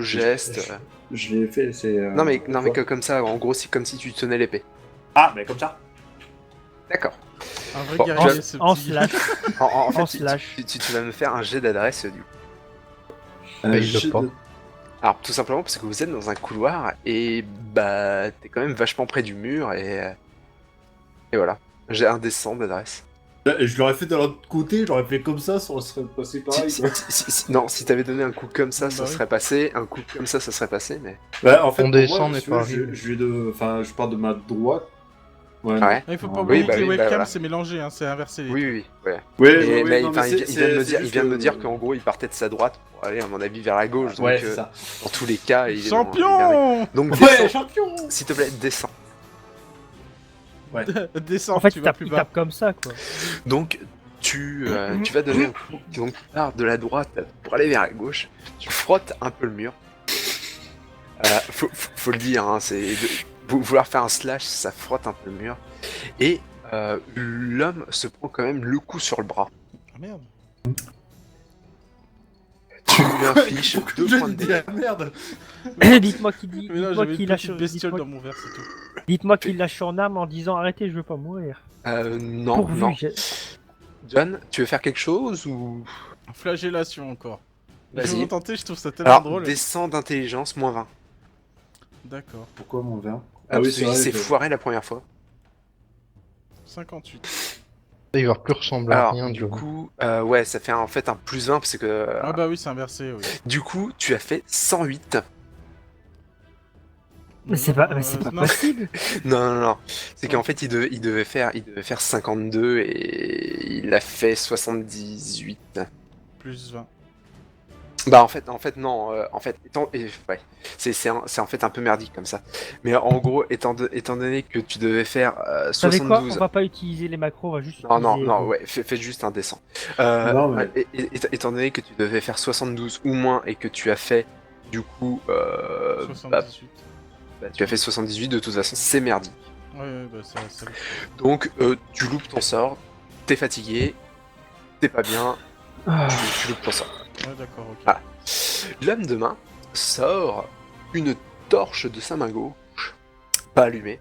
geste. Je l'ai fait, c'est. Non, mais quoi. comme ça, en gros, c'est comme si tu tenais l'épée. Ah, mais comme ça. D'accord. Un vrai Bon, guerrier, ce En petit. slash. En fait, En slash. tu vas me faire un jet d'adresse du coup. il l'a j'ai pas. de- Alors, tout simplement parce que vous êtes dans un couloir et bah, t'es quand même vachement près du mur et voilà. J'ai un descend d'adresse. Et je l'aurais fait de l'autre côté, j'aurais fait comme ça serait passé pareil. quoi. Non, si t'avais donné un coup comme ça, ça Bah oui. serait passé. Un coup comme ça serait passé, mais. Bah, en fait, On pour descend, moi, n'est si tu veux, pas je arrivé. lui ai de. Enfin, je pars de ma droite. Ouais. Ouais. Il faut pas Oui, oublier bah que les oui, bah webcams voilà. c'est mélangé, hein, c'est inversé. Les Oui, oui, ouais. Ouais, Et- ouais, mais non, enfin, mais il vient de me dire, c'est il vient de me juste, dire qu'en gros, il partait de sa droite pour aller, à mon avis, vers la gauche. Donc, Ouais, c'est ça. dans tous les cas, il est Champion Donc, Ouais, descends, champion. s'il te plaît, descends. Descends, En fait, tu il vas tape, plus il bas. tape comme ça, quoi. Donc, tu vas donner un coup. Donc, tu pars de la droite pour aller vers la gauche. Tu frottes un peu le mur. Faut le dire, hein, vouloir faire un slash, ça frotte un peu le mur. Et l'homme se prend quand même le coup sur le bras. Ah merde. Tu lui infliges Faut que 2 je points de dis dégâts. la merde. Dites-moi qui dit. Mais non, Dites-moi j'avais qui une lâche. petite bestiole Dites-moi dans mon verre, c'est tout. dites-moi qu'il lâche son arme en disant arrêtez, je veux pas mourir. Non, Pourvu. non. John, tu veux faire quelque chose ou. Flagellation encore. Je Vas-y. vais tenter, je trouve ça tellement Alors, drôle. descends d'intelligence, moins 20. D'accord. Pourquoi mon verre Parce qu'il s'est foiré la première fois. 58. Il va plus ressembler à Alors, rien, du John. coup, ouais, ça fait en fait un plus 1 parce que. Ah bah oui, c'est inversé, oui. Du coup, tu as fait 108. Mais c'est pas non, possible. Non, non, non. C'est qu'en fait, il devait faire 52 et il a fait 78. plus 20. Bah en fait non. En fait, ouais, c'est en fait un peu merdique comme ça. Mais en gros, étant donné que tu devais faire Vous savez quoi? 72. On va pas utiliser les macros, on va juste Non, non, utiliser... non, ouais, fais juste un descend. Non, mais- Étant donné que tu devais faire 72 ou moins et que tu as fait, du coup, 78. tu as fait 78, de toute façon, c'est merdique. Ouais, bah ça. Donc, tu loupes ton sort, t'es fatigué, t'es pas bien, Ah. tu loupes ton sort. Ouais, d'accord, ok. Ah. L'homme de main sort une torche de sa main gauche, pas allumée,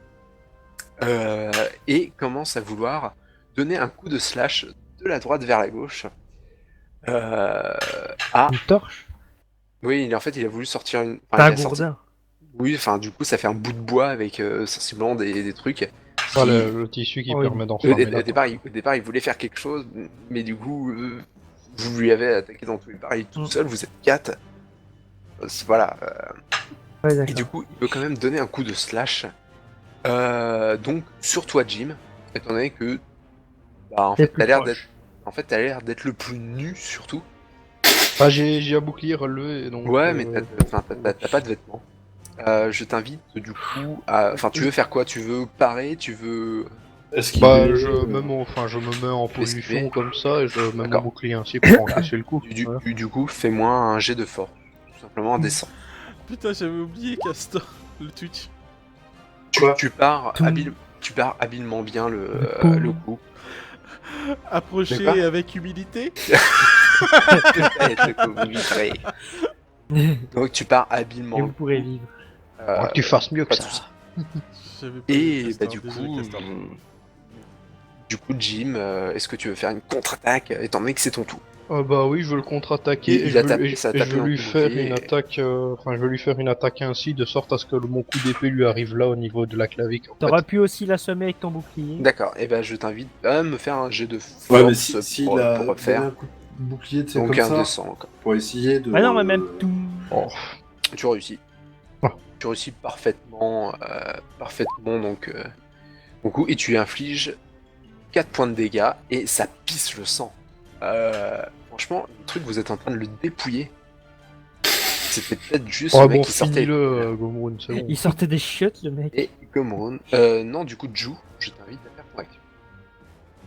et commence à vouloir donner un coup de slash de la droite vers la gauche. Une torche? Oui, en fait, il a voulu sortir une. T'as un il a sorti- gourdin. Oui, enfin, du coup, ça fait un bout de bois avec sensiblement des trucs. Pas qui- le tissu qui Oui. permet Au, d'enfermer au la départ, il voulait faire quelque chose, mais du coup, vous lui avez attaqué dans tous les pareils tout seul, vous êtes 4. Voilà. Ouais, Et d'accord. du coup, il peut quand même donner un coup de slash. Donc, sur toi, Jim, étant donné que. Bah, en T'es fait, plus t'as l'air proche. d'être. En fait, t'as l'air d'être le plus nu, surtout. Ah, j'ai un bouclier relevé, donc... Ouais, mais t'as pas de vêtements. Je t'invite, du coup, à. Enfin, tu veux faire quoi? Tu veux parer? Tu veux. Est-ce qu'il Bah, est- je me mets en esquiver. position comme ça, et je mets mon D'accord. bouclier ainsi pour encaisser le coup. Voilà. Du coup, fais-moi un jet de force. Tout simplement un descend. Putain, j'avais oublié Castor, le Twitch. Quoi Tu pars Tout. habilement bien le coup. Approcher De quoi avec humilité. Peut-être que vous vivrez. Donc tu pars habilement. Et vous pourrez vivre. euh, Que tu fasses mieux que pas de ça. soucis. J'avais pas Et vu bah Castor, du désolé, coup, Castor. Du coup, Jim, est-ce que tu veux faire une contre-attaque étant donné que c'est ton tour? Bah oui, je veux le contre-attaquer Il et je a veux, tapé, et- ça a et tapé je veux dans lui ton faire bouclier. une attaque, enfin je veux lui faire une attaque ainsi de sorte à ce que mon coup d'épée lui arrive là au niveau de la clavique. En fait. T'aurais pu aussi l'assommer avec ton bouclier. D'accord, et ben je t'invite à me faire un jet de force Ouais, mais s'il pour a refaire. donné un coup de bouclier, tu sais, Donc comme un ça, 200 encore. pour essayer de... Bah non, mais même tout. Oh. Tu réussis. Ah. Tu réussis parfaitement, donc ton coup, et tu lui infliges 4 points de dégâts et ça pisse le sang. Franchement, le truc, vous êtes en train de le dépouiller. C'était peut-être juste Oh le mec bon, qui sortait. finis-le, Gomrun, c'est bon. Il sortait des chiottes, le mec. Et Gomrun. Non, du coup, Ju, je t'invite à faire ton action.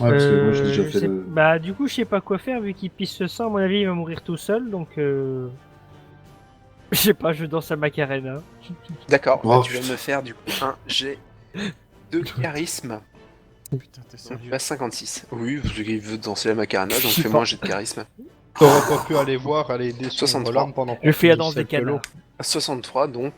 Ouais, parce que moi j'ai déjà je fait sais- le... Bah, du coup, je sais pas quoi faire vu qu'il pisse le sang. À mon avis, il va mourir tout seul, donc. Je sais pas, je danse à Macarena. D'accord, Oh, bah, tu vas me faire du coup un jet de charisme. Putain, t'es Donc sérieux. tu as 56. Oui, parce qu'il veut danser la Macarena, donc Je sais fais-moi pas. un jet de charisme. T'aurais pas pu aller voir, aller aider son 63. volant pendant qu'on Je fais la finisse danse des avec le lot. canards. 63, donc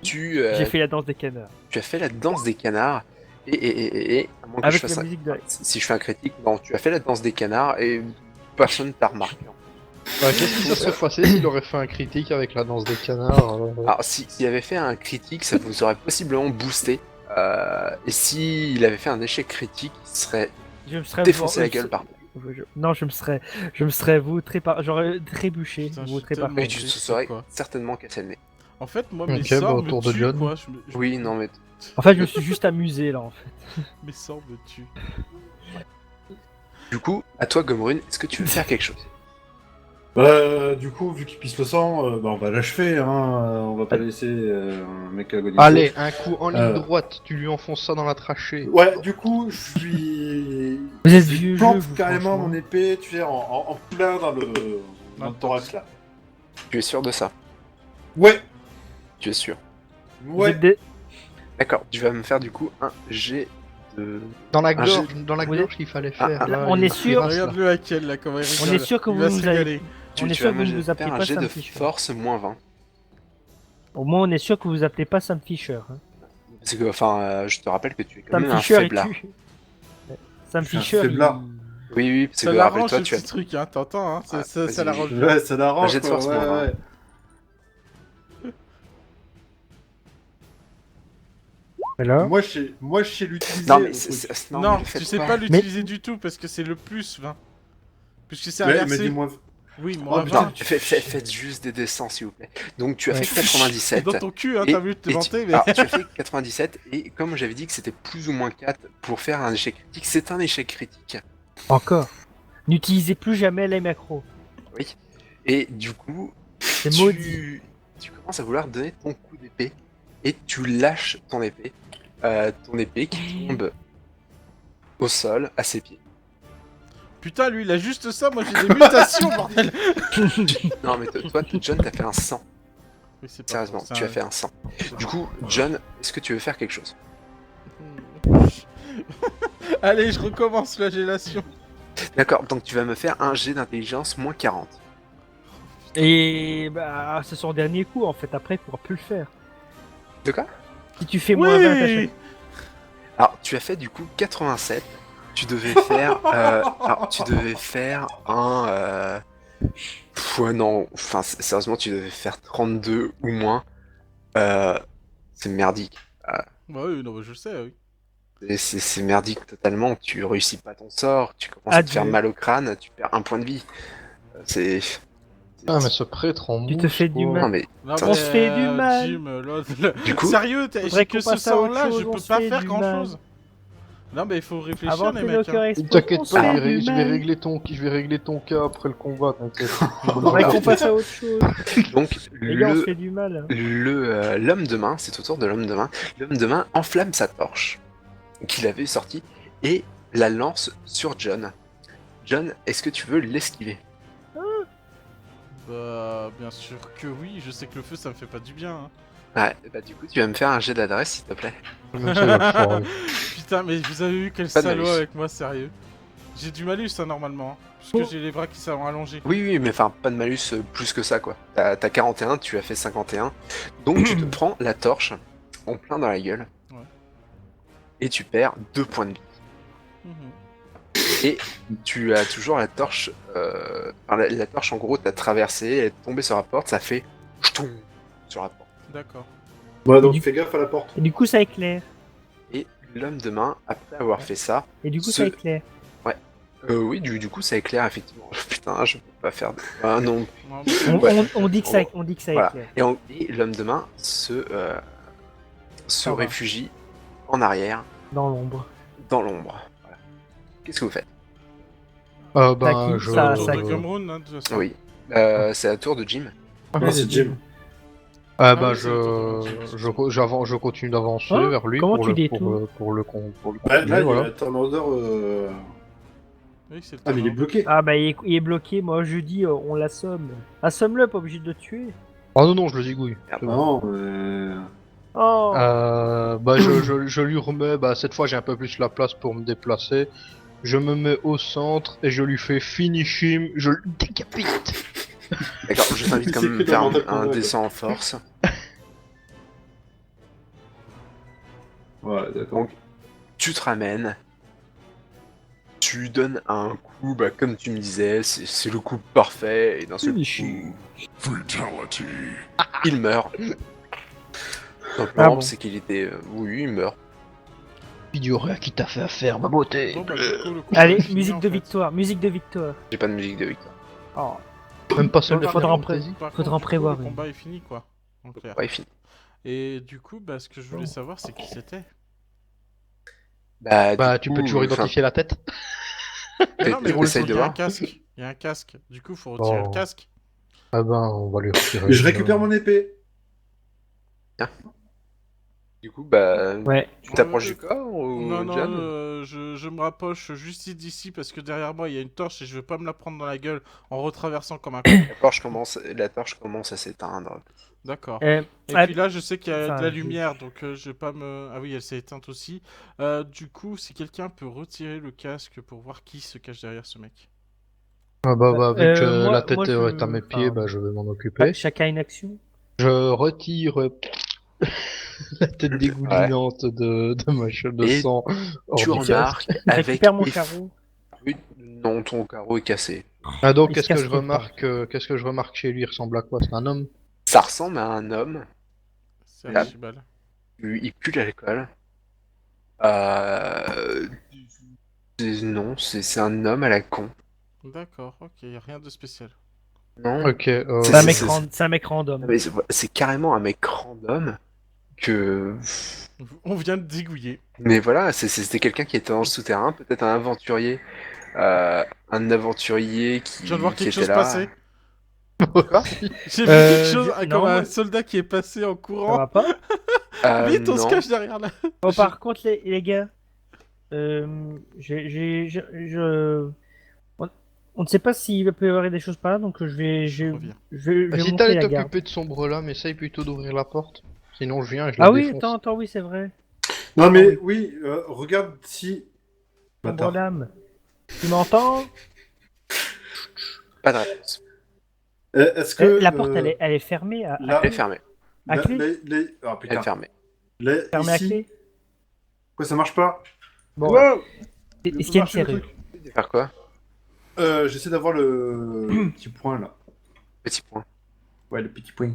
tu, J'ai fait la danse des canards. tu as fait la danse des canards. Et à moins que Avec je fasse la un- musique de. Si je fais un critique, non, tu as fait la danse des canards et personne t'a remarqué. Bah, qu'est-ce qui se serait passé s'il aurait fait un critique avec la danse des canards Alors, s'il avait fait un critique, ça vous aurait possiblement boosté. Et s'il avait fait un échec critique, il serait Je me serais défoncé la gueule par Non, je me serais voutré par. J'aurais trébuché. Putain, je Voutré suis par. tellement- Et tu te triste, serais quoi. certainement cassé le nez. En fait, moi, Ok, mes bah, sorts autour me de tuent, John. quoi. Oui, non, mais En fait, je me suis juste amusé là, en fait. Mes sorts me tuent. du coup, à toi, Gomrun, est-ce que tu veux faire quelque chose? Du coup, vu qu'il pisse le sang, bah, on va l'achever, hein. On va pas laisser un mec agoniser. Allez, un coup en ligne Euh. droite, tu lui enfonces ça dans la trachée. Ouais, du coup, je lui... Vous êtes je lui vieux plante jeu, vous, carrément franchement. mon épée, tu sais, en plein dans le thorax, là. Tu es sûr de ça? Ouais, Tu es sûr? Vous ouais. êtes des- D'accord, tu vas me faire du coup un G de... Dans la Un gorge, jet- dans la Vous gorge qu'il fallait Ah, faire. ah, là, on il est sûr- cuirasse, là. Regarde-le à quel là, comment il rigole. On est sûr que Il vous va nous se avez- régaler. On est tu sûr vas que me vous nous appelez faire un pas jet Sam de Fisher. force moins 20. Au moins, on est sûr que vous appelez pas Sam Fisher. Hein. Parce que, enfin, je te rappelle que tu es quand Sam même un Fisher, il faiblard. tue. Sam Je suis un Fisher, faiblard. Oui, oui, parce Ça que l'arrange rappelle-toi, ce tu as... petit truc, hein, t'entends, hein, Ah, ça vas-y, l'arrange. Ouais, ça l'arrange, Un jet de quoi, force, ouais, moi, hein. ouais. Alors Moi, je sais l'utiliser. Non, mais le c'est... truc. Non, Non, mais le faites tu sais pas. pas l'utiliser du tout parce que c'est le plus 20. Puisque c'est Ouais, mais inversé. dis-moi... Oui, Oh, moi, putain. Non, faites juste des dessins, s'il vous plaît. Donc, tu as Ouais. fait 97. Dans ton cul, hein, Et- t'as vu te et vanter, mais. alors, tu as fait 97, et comme j'avais dit que c'était plus ou moins 4 pour faire un échec critique, c'est un échec critique. Encore. N'utilisez plus jamais les macros. Et du coup, C'est maudit. tu commences à vouloir donner ton coup d'épée, et tu lâches ton épée. Ton épée qui tombe au sol, à ses pieds. Putain, lui, il a juste ça, moi j'ai des mutations, bordel. Non, mais toi, John, t'as fait un 100. Oui, c'est pas Sérieusement, faux, c'est tu un- as fait un 100. Du coup, John, est-ce que tu veux faire quelque chose? Allez, je recommence flagellation. D'accord, donc tu vas me faire un jet d'intelligence moins 40. Et bah, c'est son dernier coup en fait. Après, il pourra plus le faire. De quoi? Si tu fais moins 20 à Oui. chaque- Alors, tu as fait du coup 87. Tu devais faire. Alors, tu devais faire un. Ouais, non, enfin, sérieusement, tu devais faire 32 ou moins. C'est merdique. Bah oui, non, bah, je le sais, oui. C'est merdique totalement. Tu réussis pas ton sort, tu commences à te Adieu. faire mal au crâne, tu perds un point de vie. C'est. Ah, mais ce prêtre en Tu te mousse, fais du quoi. mal. Non, mais. Non, On mais, se fait du mal. Jim, Du coup- Sérieux, Faudrait j'ai que qu'on ce passe à autre sort-là, chose, je on peux se pas fait faire du grand-chose. Non, mais il faut réfléchir, Avant les que mecs. nos hein. cœurs explosent, T'inquiète on se pas, fait je vais du mal. régler ton cas après le combat, t'inquiète. Faudrait qu'on passe à autre chose. Donc, Les gars, on se fait du mal. l'homme de main, c'est au tour de l'homme de main. L'homme de main enflamme sa torche qu'il avait sortie et la lance sur John. John, est-ce que tu veux l'esquiver? Bah, bien sûr que oui, je sais que le feu ça me fait pas du bien. Hein. Ouais, bah du coup, tu vas me faire un jet d'adresse, s'il te plaît. Même ça, il va le foirer. Putain, mais vous avez vu quel Pas de salaud malus. avec moi, sérieux. J'ai du malus, ça, normalement. Hein, Oh. puisque j'ai les bras qui sont allongés. Oui, oui, mais enfin, pas de malus plus que ça, quoi. T'as 41, tu as fait 51. Donc, tu te prends la torche en plein dans la gueule. Ouais. Et tu perds 2 points de vie. Mhm. Et tu as toujours la torche. Enfin, la torche, en gros, t'as traversé, elle est tombée sur la porte, ça fait ch'toum sur la porte. D'accord. Ouais, donc du- fais gaffe à la porte. Et du coup, ça éclaire. Et l'homme de main, après avoir fait ça, Et du coup, Ce- ça éclaire. oui, du coup, ça éclaire effectivement. Putain, je peux pas faire. Ah non. Non, On dit que ça, on dit que ça Voilà. éclaire. Et l'homme de main se Ça va. réfugie en arrière, Dans l'ombre. dans l'ombre. Voilà. Qu'est-ce que vous faites? T'as Ben, qui je... Ça- tour ça- de Gumroon, hein, de toute façon. Oui. C'est à tour de Jim. Ah, c'est Jim. Ah Ah bah oui, c'est le tour de je continue d'avancer Hein vers lui Comment pour tu le, détournes pour le Là, continuer, il voilà. y a Turn Order. Oui, c'est le Ah, mais il est tour. bloqué. Ah bah il est bloqué, moi je dis on l'assomme. Assomme-le, pas obligé de le tuer. Oh non, non, je le zigouille. c'est bon. Non, Oh Bah je lui remets, bah cette fois j'ai un peu plus la place pour me déplacer. Je me mets au centre et je lui fais finish him, je le décapite. D'accord, je t'invite quand C'est même à que faire dans Mortal un Kombat, descent en force. Ouais, d'accord. Donc, tu te ramènes. Tu donnes un coup, bah, comme tu me disais, c'est le coup parfait, et d'un seul coup, il meurt. Simplement, Ah bon. c'est qu'il était... oui, il meurt. Ignoré à qui t'as fait affaire, ma beauté. Bon, bah, du coup, le coup, Allez, est fini, musique en de fait. victoire, musique de victoire. J'ai pas de musique de victoire. Oh. Même pas celle de Faudra Final en pré- Fantasy. Par Faudra contre, en du coup, prévoir Le une. combat est fini, quoi. En clair. Ouais, fini. Et du coup, bah, ce que je voulais savoir, c'est qui c'était. Bah Du tu coup, peux toujours enfin, identifier la tête. Mais non, mais essaye il de y a un voir. casque. Il y a un casque. Du coup, faut retirer Oh. le casque. Ah ben on va lui retirer. Je récupère mon épée. Du coup, bah, Ouais. tu t'approches du corps ou Non, non, John je me rapproche juste d'ici parce que derrière moi il y a une torche et je veux pas me la prendre dans la gueule en retraversant comme un con. La torche commence à s'éteindre. D'accord. Euh, Et ah, puis là, je sais qu'il y a enfin, de la je- lumière, donc je vais pas me. Ah oui, elle s'est éteinte aussi. Du coup, si quelqu'un peut retirer le casque pour voir qui se cache derrière ce mec. Ah bah vu que moi- la tête moi, est à mes pieds, enfin, bah je vais m'en occuper. Chacun une action. Je retire la tête dégoulinante de ma cheveux de Et sang. Tu orbital. remarques avec... Récupère mon carreau. Oui, non, ton carreau est cassé. Ah donc Il se qu'est-ce que casse je tout le remarque qu'est-ce que je remarque chez lui? Il ressemble à quoi? C'est un homme? Ça ressemble à un homme. C'est Ah. Archibald. Il pue l'alcool. Non, c'est un homme à la con. D'accord, ok, y a rien de spécial. Non. Ok. C'est un, c'est- c'est un mec random. Mais c'est carrément un mec random que. On vient de zigouiller. Mais voilà, c'était quelqu'un qui était dans le souterrain, peut-être un aventurier. Un aventurier qui, Je viens de voir qui quelque était chose là. passer. Quoi J'ai vu quelque chose non, comme un moi- soldat qui est passé en Ça courant. va pas? Vite, on se Non. cache derrière là. Bon, par contre, les gars, on ne sait pas s'il peut y avoir des choses par là, donc je vais reviens. je vais Si monter t'allais la garde. t'occuper de sombre là, mais essaye plutôt d'ouvrir la porte. Sinon je viens et je la Ah oui, défonce. attends, oui, c'est vrai. Non, mais oui, regarde si. Bon Bâtard. dame. Tu m'entends? Pas de réponse. Est-ce que. La porte, elle est fermée à là- Elle est fermée. à clé? Ah Elle est putain. fermée. Là, Fermée à ici. clé? Quoi, ça marche pas? Bon. Wow. Est-ce qu'il y a une serrure? De faire quoi? J'essaie d'avoir le petit point là. Petit point. Ouais, le petit point.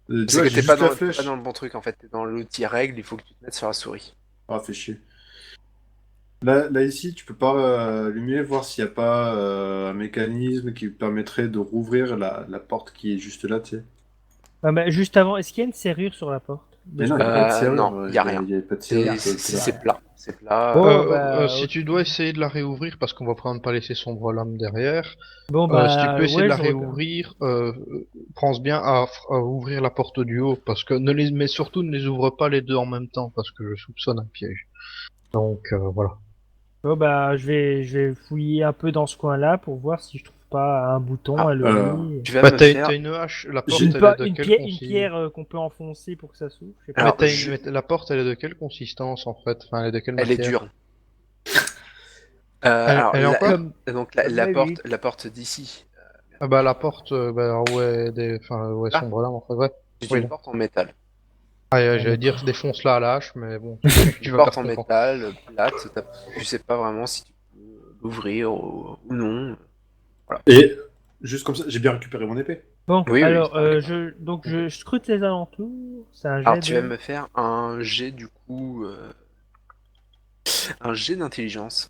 Tu C'est vois, que j'ai t'es juste pas, la t'es flèche. pas dans le bon truc en fait. T'es dans l'outil règle, il faut que tu te mettes sur la souris. Ah, fait chier. Là, ici, tu peux pas allumer, voir s'il n'y a pas un mécanisme qui permettrait de rouvrir la porte qui est juste là, tu sais. Ah, bah, juste avant, est-ce qu'il y a une serrure sur la porte? Mais non, il n'y a pas de serrure. non, y a rien. Il n'y a pas de serrure. C'est plat. C'est plat. Oh, Si ok. tu dois essayer de la réouvrir parce qu'on va probablement pas laisser sombre lame derrière. Bon, Si tu peux essayer de la ouais, je regarde. réouvrir, pense bien à ouvrir la porte du haut parce que mais surtout ne les ouvre pas les deux en même temps parce que je soupçonne un piège. Donc voilà. Bon, bah, je vais fouiller un peu dans ce coin-là pour voir si je trouve pas un bouton à lever. Tu vas Bah, me t'as faire. une hache, la porte J'ai elle est de Une quelle une pierre qu'on peut enfoncer pour que ça s'ouvre. Je sais pas. Alors, mais la porte elle est de quelle consistance en fait? Enfin, elle est de quelle Elle est matière? dure. Alors, elle est encore donc comme la la porte d'ici. Ah bah la porte, ouais, ouais, Ah. sombre lame en fait, ouais. C'est Oui. une porte en métal. Ah, j'allais dire défonce-la à la hache, mais bon. Tu Une vas porte en perdre ton temps. métal, plate. Tu sais pas vraiment si tu peux l'ouvrir ou non. Et juste comme ça, j'ai bien récupéré mon épée. Bon, Oui, oui, alors, d'accord. je scrute les alentours. C'est un Alors jet tu de... vas me faire un jet du coup, un jet d'intelligence.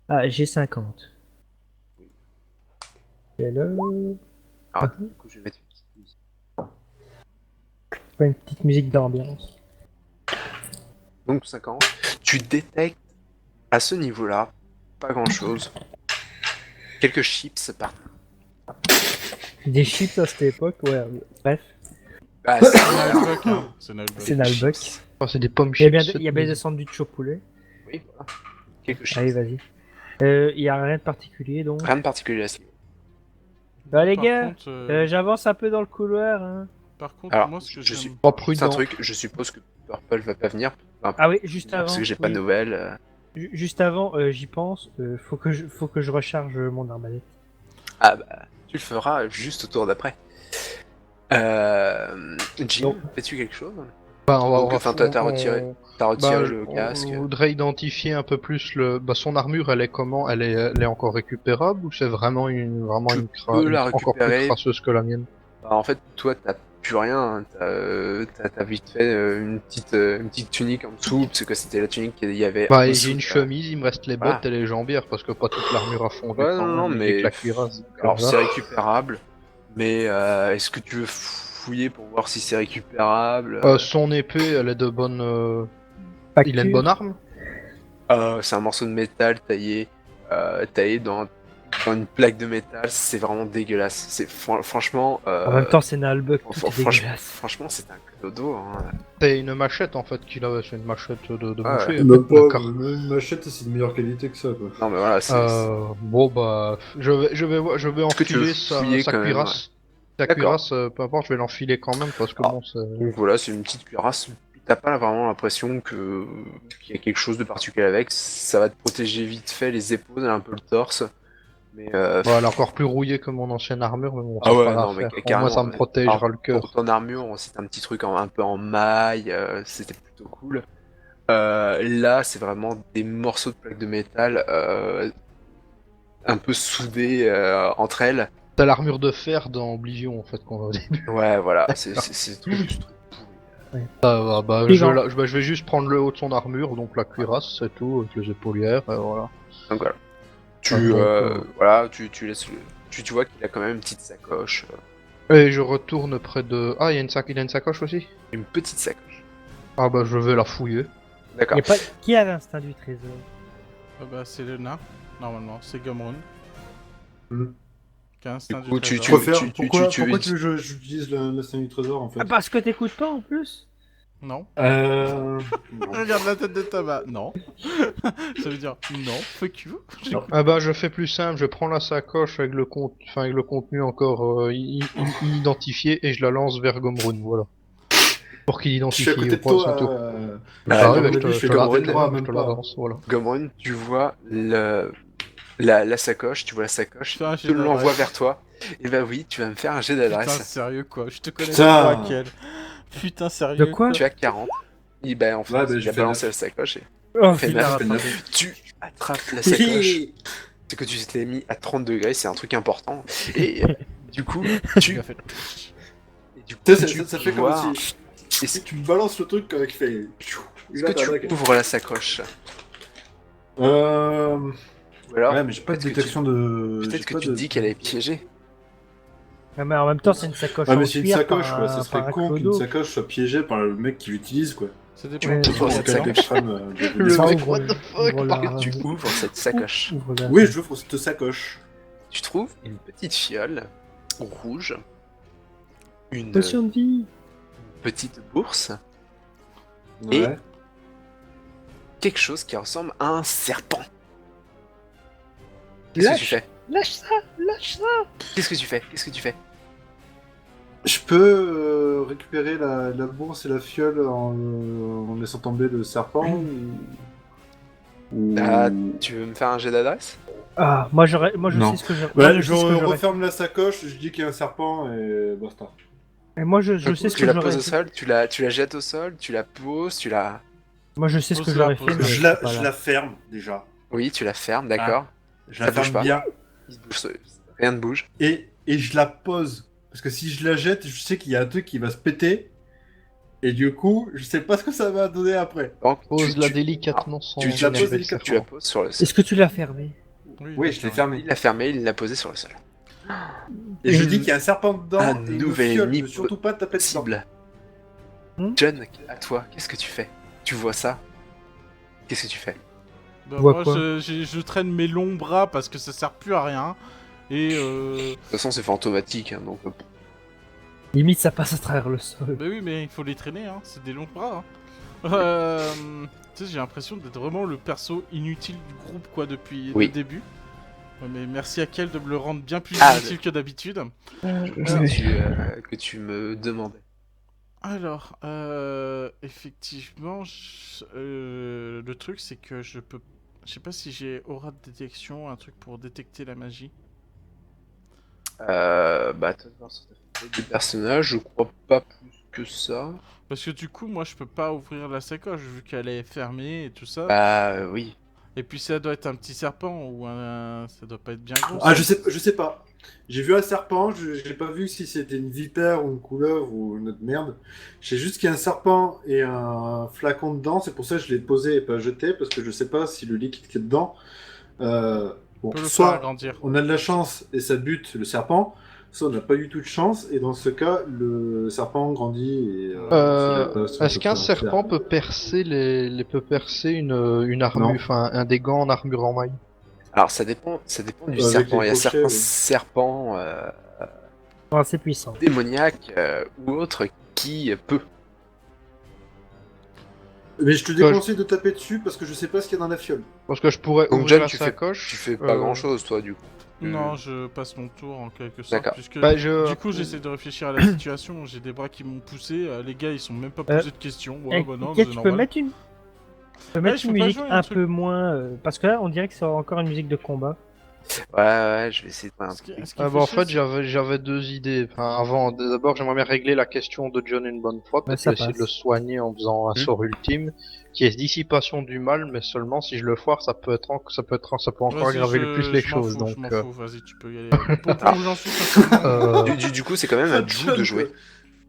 Ah, j'ai 50. Hello. Alors du coup je vais mettre une petite musique. Pas une petite musique d'ambiance. Donc 50. Tu détectes à ce niveau-là pas grand-chose. Quelques chips par. Des chips à cette époque, ouais. Bref, Ah, C'est Nalbuck, hein. C'est Nalbuck. c'est Nalbuck. Oh, c'est des pommes Il y a bien, chips. il y a bien des sandwichs au poulet. Oui, voilà. Quelques chips. Allez, vas-y. Il y a rien de particulier, donc. Rien de particulier à ce niveau. Bah, les Par gars, contre, j'avance un peu dans le couloir, hein. par contre, Alors, moi, ce que je suis j'aime- Pas C'est un prudent. truc, je suppose que Purple va pas venir. Enfin, Ah oui, juste avant. parce que j'ai pas de oui. nouvelles. Juste avant, j'y pense. Faut que je recharge mon arbalète. Ah bah, tu le feras juste au tour d'après. Jim, Non. fais-tu quelque chose? Bah, on va, Donc, enfin, t'as retiré Bah, le casque. on voudrait identifier un peu plus son armure, elle est comment? Elle est encore récupérable ou c'est vraiment Tu une peux la encore plus récupérer. crasseuse que la mienne? Bah, en fait, toi, t'as plus rien. Hein. T'as vite fait une petite tunique en dessous, parce que c'était la tunique qu'il y avait. Bah, en et dessous, j'ai une chemise, il me reste les Voilà. bottes et les jambières parce que pas toute l'armure a fondu Ouais, quand non, même, non, et j'ai mais. que la cuirasse. Alors, c'est récupérable, mais est-ce que tu veux fouiller pour voir si c'est récupérable? Son épée, elle est de bonne. Il a une Facture. bonne arme? C'est un morceau de métal taillé dans une plaque de métal, c'est vraiment dégueulasse. Franchement. En même temps, c'est Nalbuck, tout est dégueulasse. Franchement, c'est un clodo. Hein. C'est une machette en fait qu'il avait, c'est une machette de Ah, boucher. Même D'accord. pas, même une machette, c'est de meilleure qualité que ça, quoi. Non, mais voilà, c'est. Bon bah, je vais que tu veux enfiler fouiller sa quand même, cuirasse. Sa D'accord. cuirasse, peu importe, je vais l'enfiler quand même parce que Ah. bon, c'est. Donc voilà, c'est une petite cuirasse. T'as pas vraiment l'impression qu'il y a quelque chose de particulier avec. Ça va te protéger vite fait les épaules et un peu le torse. Mais Bon, elle est encore plus rouillée que mon ancienne armure, mais bon, Ah c'est ouais, pas non, mais l'affaire. Au moins, carrément. ça me protégera Alors, le cœur. pour ton armure, c'était un petit truc un peu en maille, c'était plutôt cool. Là, c'est vraiment des morceaux de plaques de métal un peu soudés entre elles. T'as l'armure de fer dans Oblivion en fait qu'on a au début. Ouais, voilà, c'est ce truc pourri. Ça va, bah, Puis je vais juste prendre le haut de son armure, donc la cuirasse, c'est tout, avec les épaulières, voilà. Donc voilà. Tu laisses tu vois qu'il a quand même une petite sacoche. Et je retourne près de. Ah, il a une sacoche aussi? Une petite sacoche. Ah bah je vais la fouiller. D'accord. Y a pas... Qui a l'instinct du trésor? Ah bah, c'est le nain, normalement. C'est Gumrun. Mhm. Qui a instinct Du coup, du Je trésor. préfère. Pourquoi tu pourquoi veux- tu veux que j'utilise l'instinct du trésor, en fait? Ah, parce que t'écoutes pas en plus? Non. Non. Regarde la tête de tabac. Non. Ça veut dire non, fuck you. Non. Ah bah je fais plus simple, je prends la sacoche avec le avec le contenu encore identifié et je la lance vers Gomrun, voilà. Pour qu'il Je suis à identifie côté de au point toi. son tour. Ah, ouais, à mon avis, je fais comme Redra, je même te la pas. lance, voilà. Gomrun, tu vois la sacoche, tu vois la sacoche, Fais un je jet te l'envoie d'adresse. vers toi. Et bah oui, tu vas me faire un jet Putain, d'adresse. sérieux quoi. Je te connais Putain. pas à quel. Putain, sérieux. De quoi Tu as 40. Et bah en fait, Ouais, bah, il je a fais balancé 9. la sacoche et Oh, Fais putain, neuf, fais neuf. tu attrapes la sacoche. C'est que tu t'es mis à 30 degrés, c'est un truc important. Et du coup, tu Tu as fait. et du coup, Tu sais, tu ça fait vois- comme si. Est-ce Si tu me balances le truc qui fait. est-ce que tu ouvres la sacoche? Ou alors, Ouais, mais j'ai pas de est-ce que détection de. peut-être que tu te dis qu'elle est piégée. Ouais, mais en même temps, c'est une sacoche Ah, en mais c'est une cuir sacoche, par quoi. un- Ça par serait un con qu'une clodo. sacoche soit piégée par le mec qui l'utilise, quoi. Ça dépend Ouais, de c'est ton pour C'est cette quand même talent. extrême. Le Ça, mec, ouvre- what the fuck, ouvre par la- Tu ouvres cette sacoche. ouvre la- Oui, je l'ouvre cette sacoche. Tu trouves une petite fiole rouge, une Potion de vie. petite bourse, Et- Ouais. quelque chose qui ressemble à un serpent. Qu'est-ce que tu fais? Lâche ça, lâche ça. Qu'est-ce que tu fais? Qu'est-ce que tu fais? Je peux récupérer la bourse et la fiole en laissant tomber le serpent ou... Ah, tu veux me faire un jet d'adresse? Ah, moi je Non. sais ce que je. Ouais, moi, je sais ce que j'aurais- referme la sacoche, je dis qu'il y a un serpent et basta. Et moi je sais ce Tu que la j'aurais poses au fait. sol, tu la jettes au sol, tu la poses, tu la... Moi je sais ce que Pose-la, j'aurais fait. pose-la. mais Je c'est la, pas je là. la ferme déjà. Oui, tu la fermes, d'accord. Je la Ça bouge ferme pas. bien Rien ne bouge. et je la pose. Parce que si je la jette, je sais qu'il y a un truc qui va se péter. Et du coup, je sais pas ce que ça va donner après. Donc, Pose-la délicatement sans tu la énerver poses le délicatement. Tu la serpent. poses sur le sol. Est-ce que tu l'as fermé? Oui, je l'ai fermé. Il l'a fermé, il l'a posé sur le sol. Et je dis qu'il y a un serpent dedans Un et une nouvel fiole, niveau ne surtout pas taper dedans. Cible. Hmm John, à toi, qu'est-ce que tu fais? Tu vois ça? Qu'est-ce que tu fais? Bah, vois moi, quoi je traîne mes longs bras parce que ça sert plus à rien. Et De toute façon, c'est fait automatique, hein, donc. Limite, ça passe à travers le sol. bah oui, mais il faut les traîner, hein. C'est des longs bras. Hein. Tu sais, j'ai l'impression d'être vraiment le perso inutile du groupe, quoi, depuis Oui. le début. Ouais, mais merci à Kel de me le rendre bien plus Ah, inutile que d'habitude. Que tu me demandais. Alors, effectivement, le truc c'est que je peux... Je sais pas si j'ai aura de détection, un truc pour détecter la magie. Bah, toi, de voir sur ta feuille de personnage, je crois pas plus que ça. Parce que du coup, moi je peux pas ouvrir la sacoche vu qu'elle est fermée et tout ça. Bah, oui. Et puis ça doit être un petit serpent ou un... Ça doit pas être bien gros. Ah, ça. je sais pas. J'ai vu un serpent, j'ai pas vu si c'était une vipère ou une couleuvre ou une autre merde. Je sais juste qu'il y a un serpent et un flacon dedans, c'est pour ça que je l'ai posé et pas jeté, parce que je sais pas si le liquide qui est dedans. Bon, On peut le faire soit agrandir. on a de la chance et ça bute le serpent, soit on n'a pas du tout de chance, et dans ce cas, le serpent grandit et. Est-ce qu'un serpent peut percer peut percer une armure, Non. enfin un des gants en armure en maille? Alors, ça dépend du Avec serpent. les Il y a crochets, certains oui. serpents Assez puissant. démoniaques ou autres qui peut. Mais je te déconseille de taper dessus parce que je sais pas ce qu'il y a dans la fiole. Parce que je pourrais Donc, ouvrir John, la tu fais sacoche. pas grand chose, toi, du coup. Non, je passe mon tour en quelque sorte. D'accord. Puisque Bah, du coup, j'essaie de réfléchir à la situation. J'ai des bras qui m'ont poussé. Les gars, ils sont même pas posés de questions. Ouais, bah non, Ok, c'est tu peux normal. mettre une. Tu peux Ouais, mettre je une peux pas musique jouer, un un truc. peu moins. Parce que là, on dirait que c'est encore une musique de combat. Ouais, je vais essayer de faire un Ce qui- truc. ce qui me Bah, en chier, fait, c'est- j'avais deux idées. Enfin, avant, d'abord, j'aimerais bien régler la question de John une bonne fois. Peut-être ça essayer de passe. le soigner en faisant un sort ultime, qui est dissipation du mal, mais seulement si je le foire, ça peut encore Vas-y, aggraver le plus les je m'en choses. fous, Donc, je m'en fous. Vas-y, tu peux y aller. Pour où j'en suis, ça fait- Du coup, c'est quand même à Jou de jouer.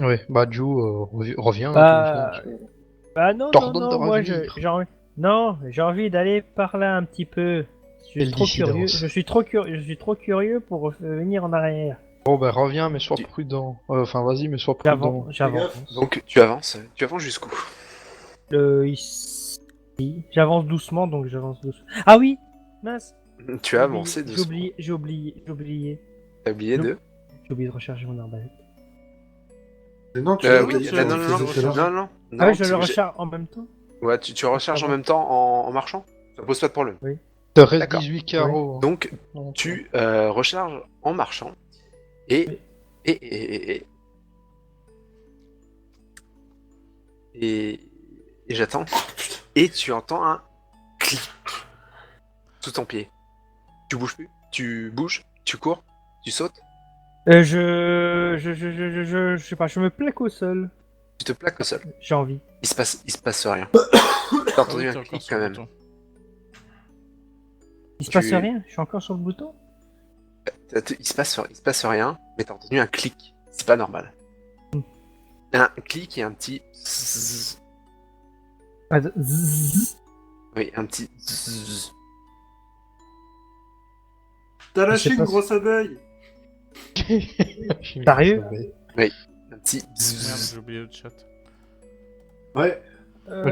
oui, bah, Ju revient. Bah, tout doucement. bah non, non, T'ordonne non, de moi revenir. j'ai envie. Non, j'ai envie d'aller par là un petit peu. Je suis Quelle trop curieux. dissidence. Je suis trop curieux pour venir en arrière. Bon, bah, reviens, mais sois Tu- prudent. Enfin, vas-y, mais sois prudent. J'avance. Donc, tu avances jusqu'où? Ici. J'avance doucement, donc j'avance doucement. Ah oui, mince. Tu as avancé J'ai doucement. oublié, j'ai oublié, j'ai oublié. T'as oublié Non. de. J'ai oublié de recharger mon arbalète. Mais non, tu Oui, tu non, as non, oublié non, de recharger. non. Ah oui, je tu- le j'ai- recharge en même temps. Ouais, tu recharges en Pardon. même temps en marchant. Ça pose pas de problème. Te reste D'accord. 18 carreaux. Donc, Donc, tu recharges en marchant. Et. Oui. Et j'attends. Et tu entends un clic sous ton pied. Tu bouges plus. Tu bouges. Tu cours. Tu sautes. Je sais pas, je me plaque au sol. Tu te plaques au sol. J'ai envie. Il se passe rien. T'as Ah entendu oui, un t'es encore clic sur quand le même. bouton. Il se Tu- passe rien, je suis encore sur le bouton. Il se passe rien, mais t'as entendu un clic. C'est pas normal. Un clic et un petit. Zzzz. Ah, zzz. Oui, un petit. Zzzz. T'as Je lâché sais une pas grosse abeille. Sérieux Un petit. Merde, Zzzz. j'ai oublié le chat. Ouais.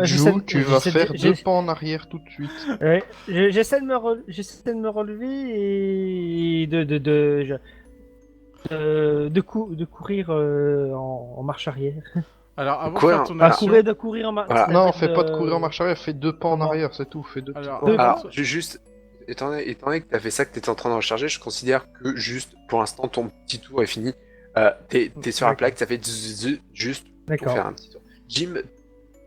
Jou, tu vas j'essaie faire de- deux pas en arrière tout de suite. Ouais, j'essaie de me relever et de courir en marche arrière. Alors, avant de Quoi, faire hein ton Ah, action... De courir en marche. Voilà. Non, fais pas de courir en marche arrière, fais deux pas en comment arrière, c'est tout. Fais deux petits Alors, pas. Alors, juste. Étant donné que t'as fait ça, que t'étais en train de recharger, je considère que juste pour l'instant ton petit tour est fini. T'es sur la D'accord. plaque, ça fait zzzz, juste pour D'accord. faire un petit tour. Jim,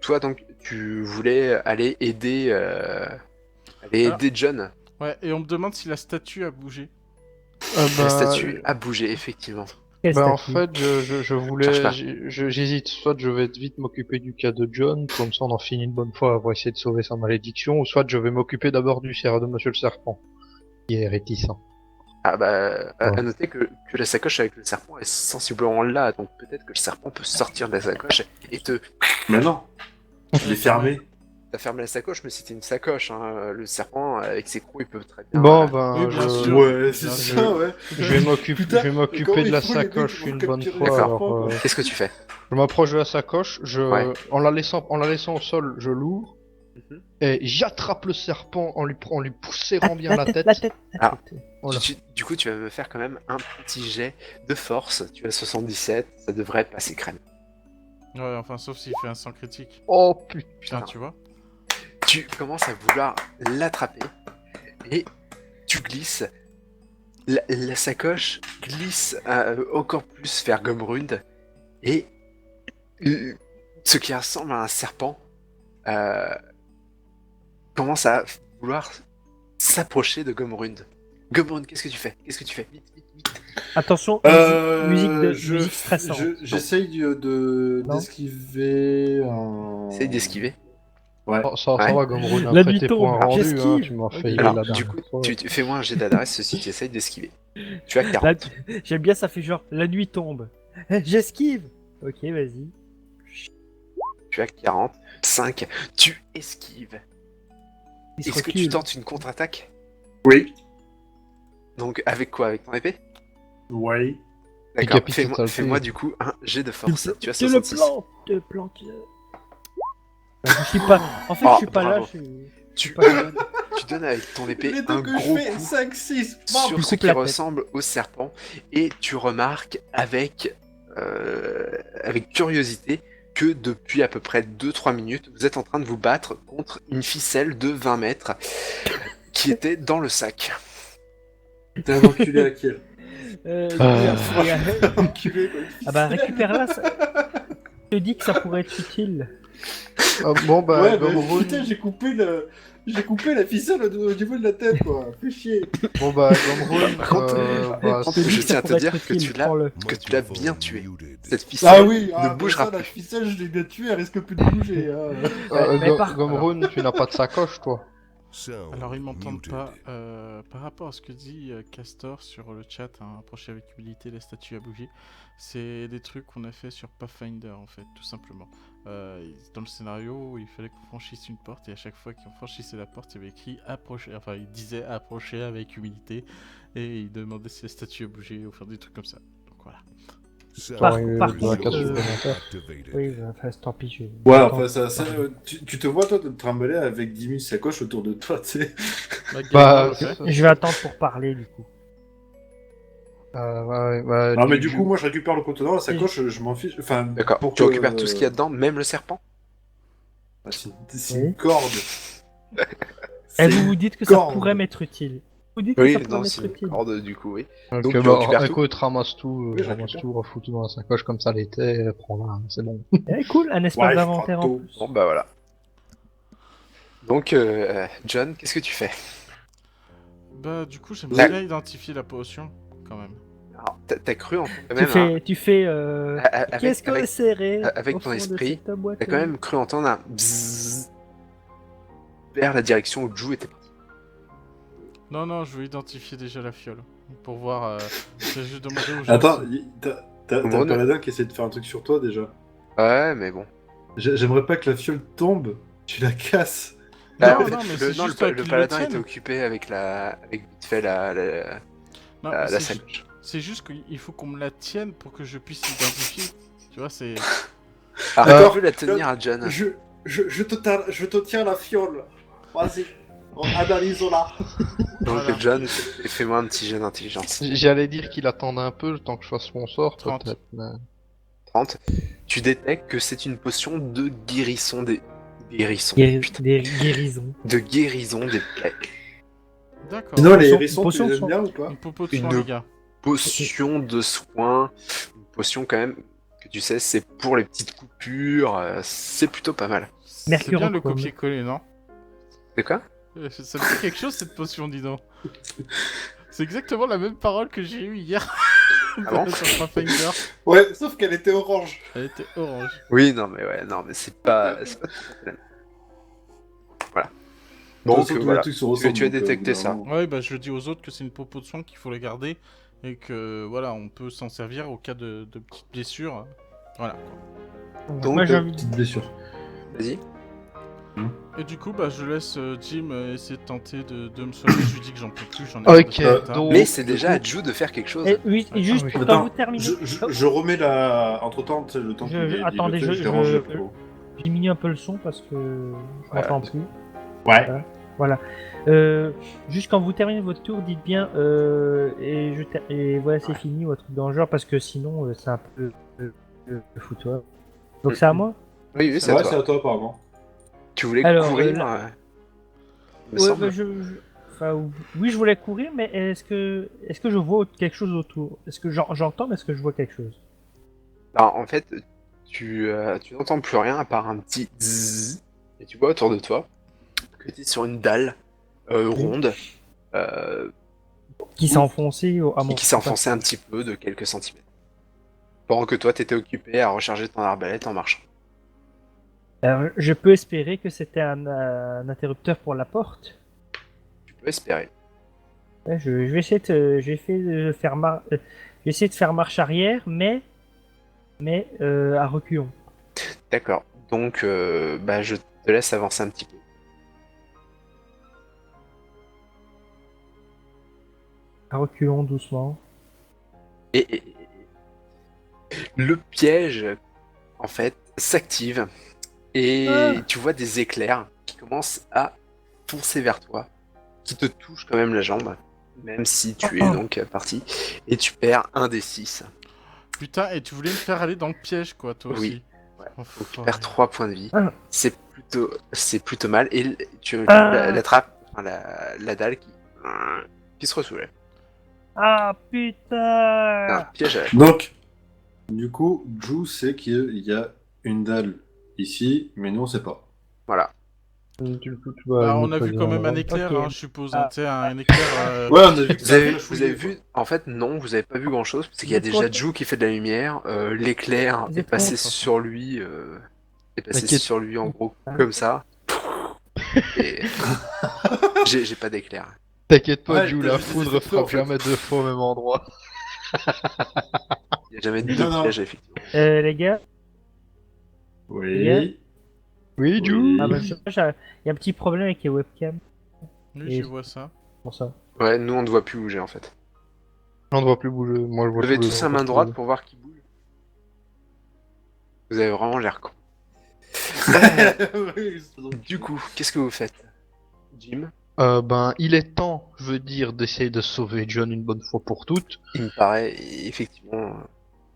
toi donc, tu voulais aller aider. Alors- John. Ouais, et on me demande si la statue a bougé. La statue a bougé, effectivement. Quelle Bah en statue fait, je voulais, Cherche pas. j'hésite. Soit je vais vite m'occuper du cas de John, comme ça on en finit une bonne fois pour essayer de sauver sa malédiction, ou soit je vais m'occuper d'abord du de Monsieur le Serpent, qui est réticent. Ah bah, à Ouais. noter que la sacoche avec le serpent est sensiblement là, donc peut-être que le serpent peut sortir de la sacoche et te... Mais non, il est fermé. T'as fermé la sacoche, mais c'était une sacoche, hein. Le serpent, avec ses crocs, il peut très bien... Bon, Oui, ben, bien je... sûr. Ouais, c'est Bien ça, sûr. ouais. je vais m'occuper, Putain, je vais comment m'occuper de il la faut les mecs sacoche pour une bonne capturer fois. le Alors, serpent, quoi. Qu'est-ce que tu fais? je m'approche de la sacoche, Ouais. en la laissant au sol, je l'ouvre Mhm. et j'attrape le serpent en lui serrant bien la tête. La tête. Ah. Voilà. Du coup, tu vas me faire quand même un petit jet de force. Tu as 77, ça devrait passer crème. Ouais, enfin, sauf s'il fait un sang critique. Oh putain. Putain, tu vois. Tu commences à vouloir l'attraper et tu glisses. La sacoche glisse encore plus vers Gumrund et ce qui ressemble à un serpent commence à vouloir s'approcher de Gumrund. Gumrund, qu'est-ce que tu fais? Qu'est-ce que tu fais? Vite, vite, vite. Attention, musique stressante. J'essaye Non. d'esquiver un... Essaye d'esquiver. Ouais. Oh, ça Ouais. va, Gomrune, La après nuit tes tombe, points rendus, hein, j'esquive. tu m'as failli Alors, la du dernière coup, fois. fais-moi un jet d'adresse si tu essayes d'esquiver. Tu as 40. J'aime bien, ça fait genre la nuit tombe. J'esquive. Ok, vas-y. Tu as 45. Tu esquives. Il se Est-ce que tu recule. tentes une contre-attaque? Oui. Donc, avec quoi? Avec ton épée? Ouais. D'accord, Décapite cette saleté. fais-moi du coup un jet de force. Tu as Tu le 66. plantes, te plantes. Je suis pas. En fait, Oh, je suis pas bravo. là. Je suis... Tu pas là. tu donnes avec ton épée Les deux un que je gros fais, coup 5, 6, sur Il ce coupe qui la tête. ressemble au serpent et tu remarques avec curiosité que depuis à peu près 2-3 minutes, vous êtes en train de vous battre contre une ficelle de 20 mètres qui était dans le sac. T'es un enculé à qui Enculé. Ah bah récupère-la. Ça... Je te dis que ça pourrait être utile. Ah, bon, bah, Ouais, mais Gomrune, putain, j'ai coupé la ficelle au niveau de la tête, quoi. Fais chier. bon, bah, Gomrune, Par contre, bah, Je te dis je que ça tiens à te pourrait dire être que utile, tu l'as- prends-le. que tu l'as bien tué. Cette ficelle Ah oui, ne mais bougera ça, la plus. ficelle, je l'ai bien tuée, elle risque plus de bouger. Hein. Mais par- Gomrune, tu n'as pas de sacoche, toi. Alors, ils m'entendent pas. Par rapport à ce que dit Castor sur le chat, hein, approcher avec humilité, la statue à bouger, c'est des trucs qu'on a fait sur Pathfinder, en fait, tout simplement. Dans le scénario, il fallait qu'on franchisse une porte, et à chaque fois qu'on franchissait la porte, il y avait écrit approcher, enfin, il disait approcher avec humilité, et il demandait si la statue a bougé, ou faire des trucs comme ça. Donc voilà. Par contre, contre, oui, enfin, tant pis. Ouais, enfin, tu te vois, toi, de te trimballer avec 10 000 sacoches autour de toi, tu sais. Bah, Je vais attendre pour parler du coup. ouais, Non, mais du coup, moi, je récupère le contenant, la sacoche, je m'en fiche. Enfin, D'accord, pour tu que- récupères tout ce qu'il y a dedans, même le serpent? C'est une corde. Et C'est vous vous dites que ça corde. pourrait m'être utile. Vous dites que Oui, ça pourrait non, m'être c'est une utile. corde du coup, oui. Ok, Donc, tu bah, récupères tout écoute, ramasse tout, Oui, je ramasse récupère. tout, refous tout dans la sacoche comme ça l'été, prends-la, hein, c'est bon. Eh, cool, un espace Ouais, d'inventaire en je plus. Bon, bah voilà. Donc, John, qu'est-ce que tu fais? Bah, du coup, j'aimerais La- bien identifier la potion, quand même. Alors, t'as cru en quand même, Tu fais. avec- Qu'est-ce que avec- c'est avec ton esprit, t'as quand même cru entendre un bzzz vers la direction où Ju était parti. Non, je veux identifier déjà la fiole. Pour voir. J'ai juste demandé aux gens. Attends, si- t'as un Monde. paladin qui essaie de faire un truc sur toi, déjà. Ouais, mais bon. J'aimerais pas que la fiole tombe, tu la casses. Non, en non, mais c'est non, juste le qu'ils le paladin tiennent. était occupé avec vite fait la Non, la c'est sacoche. C'est juste qu'il faut qu'on me la tienne pour que je puisse l'identifier. Tu vois, c'est. Alors, D'accord. tu veux la tenir à John? Je te tiens la fiole. Vas-y, analyse-la. Donc, Voilà. John, fais-moi un petit jet d'intelligence. J'allais dire qu'il attendait un peu le temps que je fasse mon sort, 30. peut-être, mais... 30. Tu détectes que c'est une potion de guérison des. Guérison. Des Putain. guérisons. De guérison des plaies. D'accord. Sinon, les Potion- hérissons, tu potion les de aimes sang. bien ou pas Une popo de Une- sang, les gars. Potion de soin. Une potion, quand même, que tu sais, c'est pour les petites coupures. C'est plutôt pas mal. C'est Mercure bien en le chrome. C'est quoi? Ça me fait quelque chose cette potion, dis donc. C'est exactement la même parole que j'ai eue hier. Ah bon Sur Pathfinder. Ouais, sauf qu'elle était orange. Elle était orange. Oui, non, mais c'est pas. C'est pas tout à fait la même. Voilà. Donc toute façon, tous les voilà, trucs se ressemblent, tu as donc, détecté au bout d'un ça. moment. Ouais, bah je dis aux autres que c'est une popo de soin qu'il faut les garder et que voilà, on peut s'en servir au cas de petites blessures. Voilà. Donc, Moi j'ai envie Petite blessure. Vas-y. Et du coup, bah je laisse Jim essayer de tenter de me soigner. Je lui dis que j'en peux plus, j'en ai marre de Ok, ce état. donc. Mais c'est du déjà coup- à Jou de faire quelque chose. Et oui, et juste oui. quand Attends, vous terminez. je remets la. Entre-temps, tu sais, le temps qu'il ait dit Attendez, le truc, je dérange le pot. je diminue un peu le son parce que je Ouais. m'entends plus. Ouais. Voilà. Juste quand vous terminez votre tour, dites bien et voilà, c'est fini ou un truc dans le genre parce que sinon c'est un peu foutoir. Donc c'est à moi. Oui, oui, c'est Ouais, à c'est toi. à toi, apparemment. Tu voulais Alors, courir, me Ouais, semble. bah, enfin, oui, je voulais courir, mais est-ce que je vois quelque chose autour? Est-ce que j'entends, mais est-ce que je vois quelque chose? Alors, en fait, tu n'entends plus rien à part un petit zzz, et tu vois autour de toi que tu es sur une dalle ronde Qui s'est enfoncé à mon qui s'est enfoncée un petit peu de quelques centimètres. Pendant que toi, t'étais occupé à recharger ton arbalète en marchant. Alors, je peux espérer que c'était un interrupteur pour la porte. Tu peux espérer. Ouais, je vais essayer de faire je vais essayer de faire marche arrière, mais à reculons. D'accord. Donc, bah, je te laisse avancer un petit peu. À reculons doucement. Et le piège, en fait, s'active. Et tu vois des éclairs qui commencent à foncer vers toi, qui te touchent quand même la jambe, même si tu es donc parti. Et tu perds un des 6. Putain, et tu voulais me faire aller dans le piège, quoi, toi Oui. aussi. Ouais. Donc tu Enfoiré. perds 3 points de vie. Ah. C'est plutôt mal. Et tu Ah. l'attrapes, enfin, la dalle qui se ressoulève. Ah Un putain! piège à la Donc, du coup, Ju sait qu'il y a une dalle ici, mais nous on sait pas. Voilà. Bah, on a vu quand même un éclair, Ok. hein, je suppose. Hein, tu sais, un éclair. Ouais, on a vu que Vous avez, ça vous avez vu, en fait, non, vous avez pas vu grand chose, parce qu'il y a Vous êtes déjà content Ju qui fait de la lumière, l'éclair Vous est êtes passé content sur lui, T'inquiète. sur lui en gros, comme ça. Et j'ai pas d'éclair. T'inquiète pas, Ouais, Ju, t'as la juste des foudre effets de feu, en frappe fait. jamais deux fois au même endroit. Il y a jamais Non, deux non. pièges, effectivement. Les gars, Oui. Oui, Oui. Ju. ah bah, je sais pas, il y a un petit problème avec les webcams. Oui, Et- je vois ça. Pour ça. Ouais, nous on ne voit plus bouger en fait. On ne voit plus bouger. Moi, je vois Levez tout le tous la temps main quand droite je- pour voir qui bouge. Vous avez vraiment l'air con. Du coup, qu'est-ce que vous faites, Jim? Ben, il est temps, je veux dire, d'essayer de sauver John une bonne fois pour toutes. Il me paraît effectivement.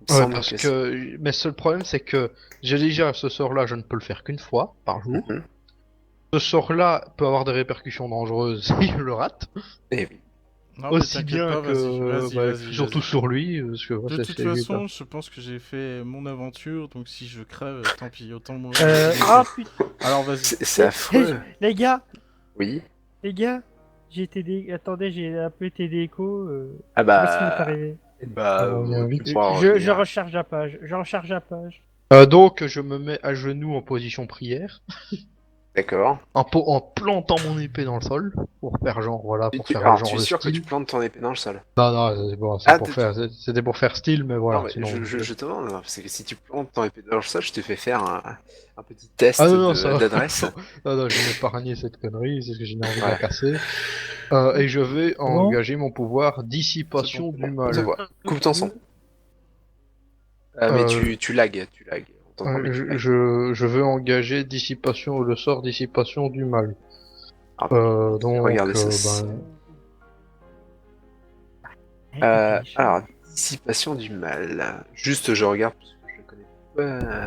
Il me Ouais, semble parce que que. Mais seul problème, c'est que j'ai déjà ce sort-là, je ne peux le faire qu'une fois par jour. Mhm. Ce sort-là peut avoir des répercussions dangereuses si je le rate. Eh oui. Non, mais Aussi t'inquiète bien pas, que. vas-y. Surtout sur lui, parce que ouais, De c'est- toute c'est lui, façon, je pense que j'ai fait mon aventure, donc si je crève, tant pis, autant mourir. Ah putain, Alors vas-y. C'est affreux. les gars, Oui. j'ai été attendez, j'ai un peu été déco. Ah Qu'est-ce qui m'est bah. arrivé? On vient vite. tu pourras Je revenir. recharge la page. Donc, je me mets à genoux en position prière, D'accord. en plantant mon épée dans le sol, pour faire genre, voilà, pour faire Alors, genre tu es le sûr que tu style. plantes ton épée dans le sol? Non, non, c'est bon, Ah, c'était pour faire style, mais voilà, Non, mais sinon. je te demande, hein, parce que si tu plantes ton épée dans le sol, je te fais faire un petit test Ah non, ça va. d'adresse. Non, non, je vais m'épargner cette connerie, c'est ce que j'ai envie de Ouais. la casser. Et je vais bon engager mon pouvoir dissipation C'est du bon, On se mal. voit. Coupe ton son. Mais tu lagues. On t'entend, mais tu lagues. Je veux engager dissipation, le sort dissipation du mal. Ah, Donc, regardez ça. Alors, dissipation du mal. Juste, je regarde parce que je le connais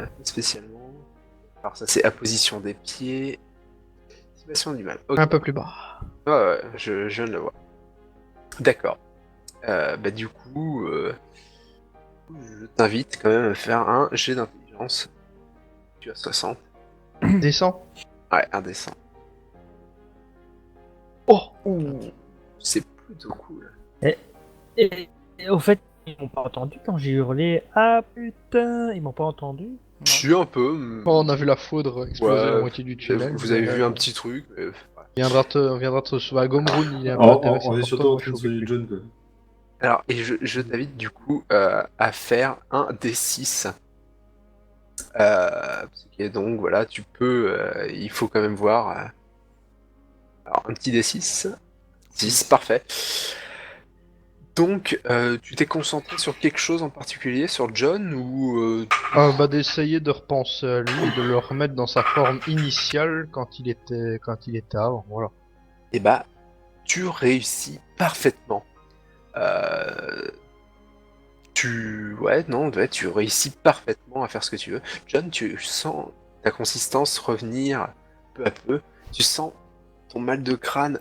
pas spécialement. Alors, ça, c'est apposition des pieds. Dissipation du mal. Ok. un peu plus bas. Ouais, je viens de le voir. D'accord. Bah, du coup, je t'invite quand même à faire un jet d'intelligence. Tu as 60. Descends. Ouais, indécent. Oh. C'est plutôt cool. Et au fait, ils m'ont pas entendu quand j'ai hurlé. Ah putain, ils m'ont pas entendu. Je suis un peu. Oh, on a vu la foudre exploser Ouais, la moitié du tunnel. Vous avez vu un petit truc, mais On viendra te sauver à Gomrun, il est un peu On intéressant est pour surtout toi, en moi, train de je sauver suis John, quoi. Alors, et je t'invite du coup à faire un D6. Et donc voilà, tu peux. Il faut quand même voir. Alors, un petit D6. 10, parfait. Donc, tu t'es concentré sur quelque chose en particulier, sur John ou Bah, d'essayer de repenser à lui et de le remettre dans sa forme initiale quand il était avant, voilà. eh bah, tu réussis parfaitement. Euh, ouais, non, ouais, tu réussis parfaitement à faire ce que tu veux. John, tu sens ta consistance revenir peu à peu. Tu sens ton mal de crâne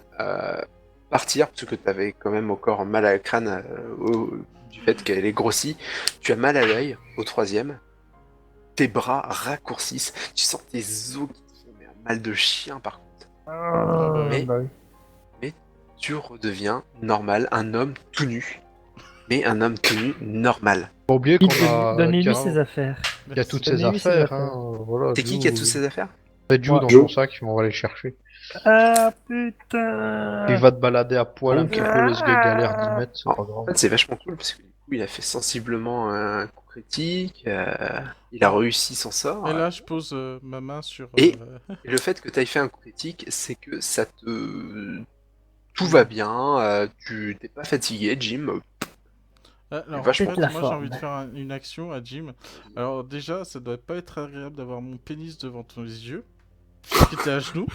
partir, parce que tu avais quand même encore mal à la crâne du fait qu'elle est grossie. Tu as mal à l'œil au troisième. Tes bras raccourcissent. Tu sens tes os qui te font mais un mal de chien par contre. Mais, Bah oui. mais tu redeviens normal, un homme tout nu. Mais un homme tout nu normal. Pas oublier qu'on Donnez-lui qu'il ses affaires. y a toutes ses Donnez-lui ses affaires, affaires. hein, voilà. C'est qui a toutes ces affaires? Joe Moi. dans Joe. son sac, on va aller le chercher. Ah putain. Il va te balader à poil un Ok. petit peu, laisse gars galère 10 mètres, c'est pas En grave. fait, c'est vachement cool parce que du coup, il a fait sensiblement un coup critique. Il a réussi son sort. Et là, je pose ma main sur. Et Et le fait que tu aies fait un coup critique, c'est que ça te. Tout va bien, tu t'es pas fatigué, Jim. Alors, en vachement fait, la moi j'ai forme. envie de faire une action à Jim. Alors, déjà, ça doit pas être agréable d'avoir mon pénis devant tes yeux. Puisque t'es à genoux,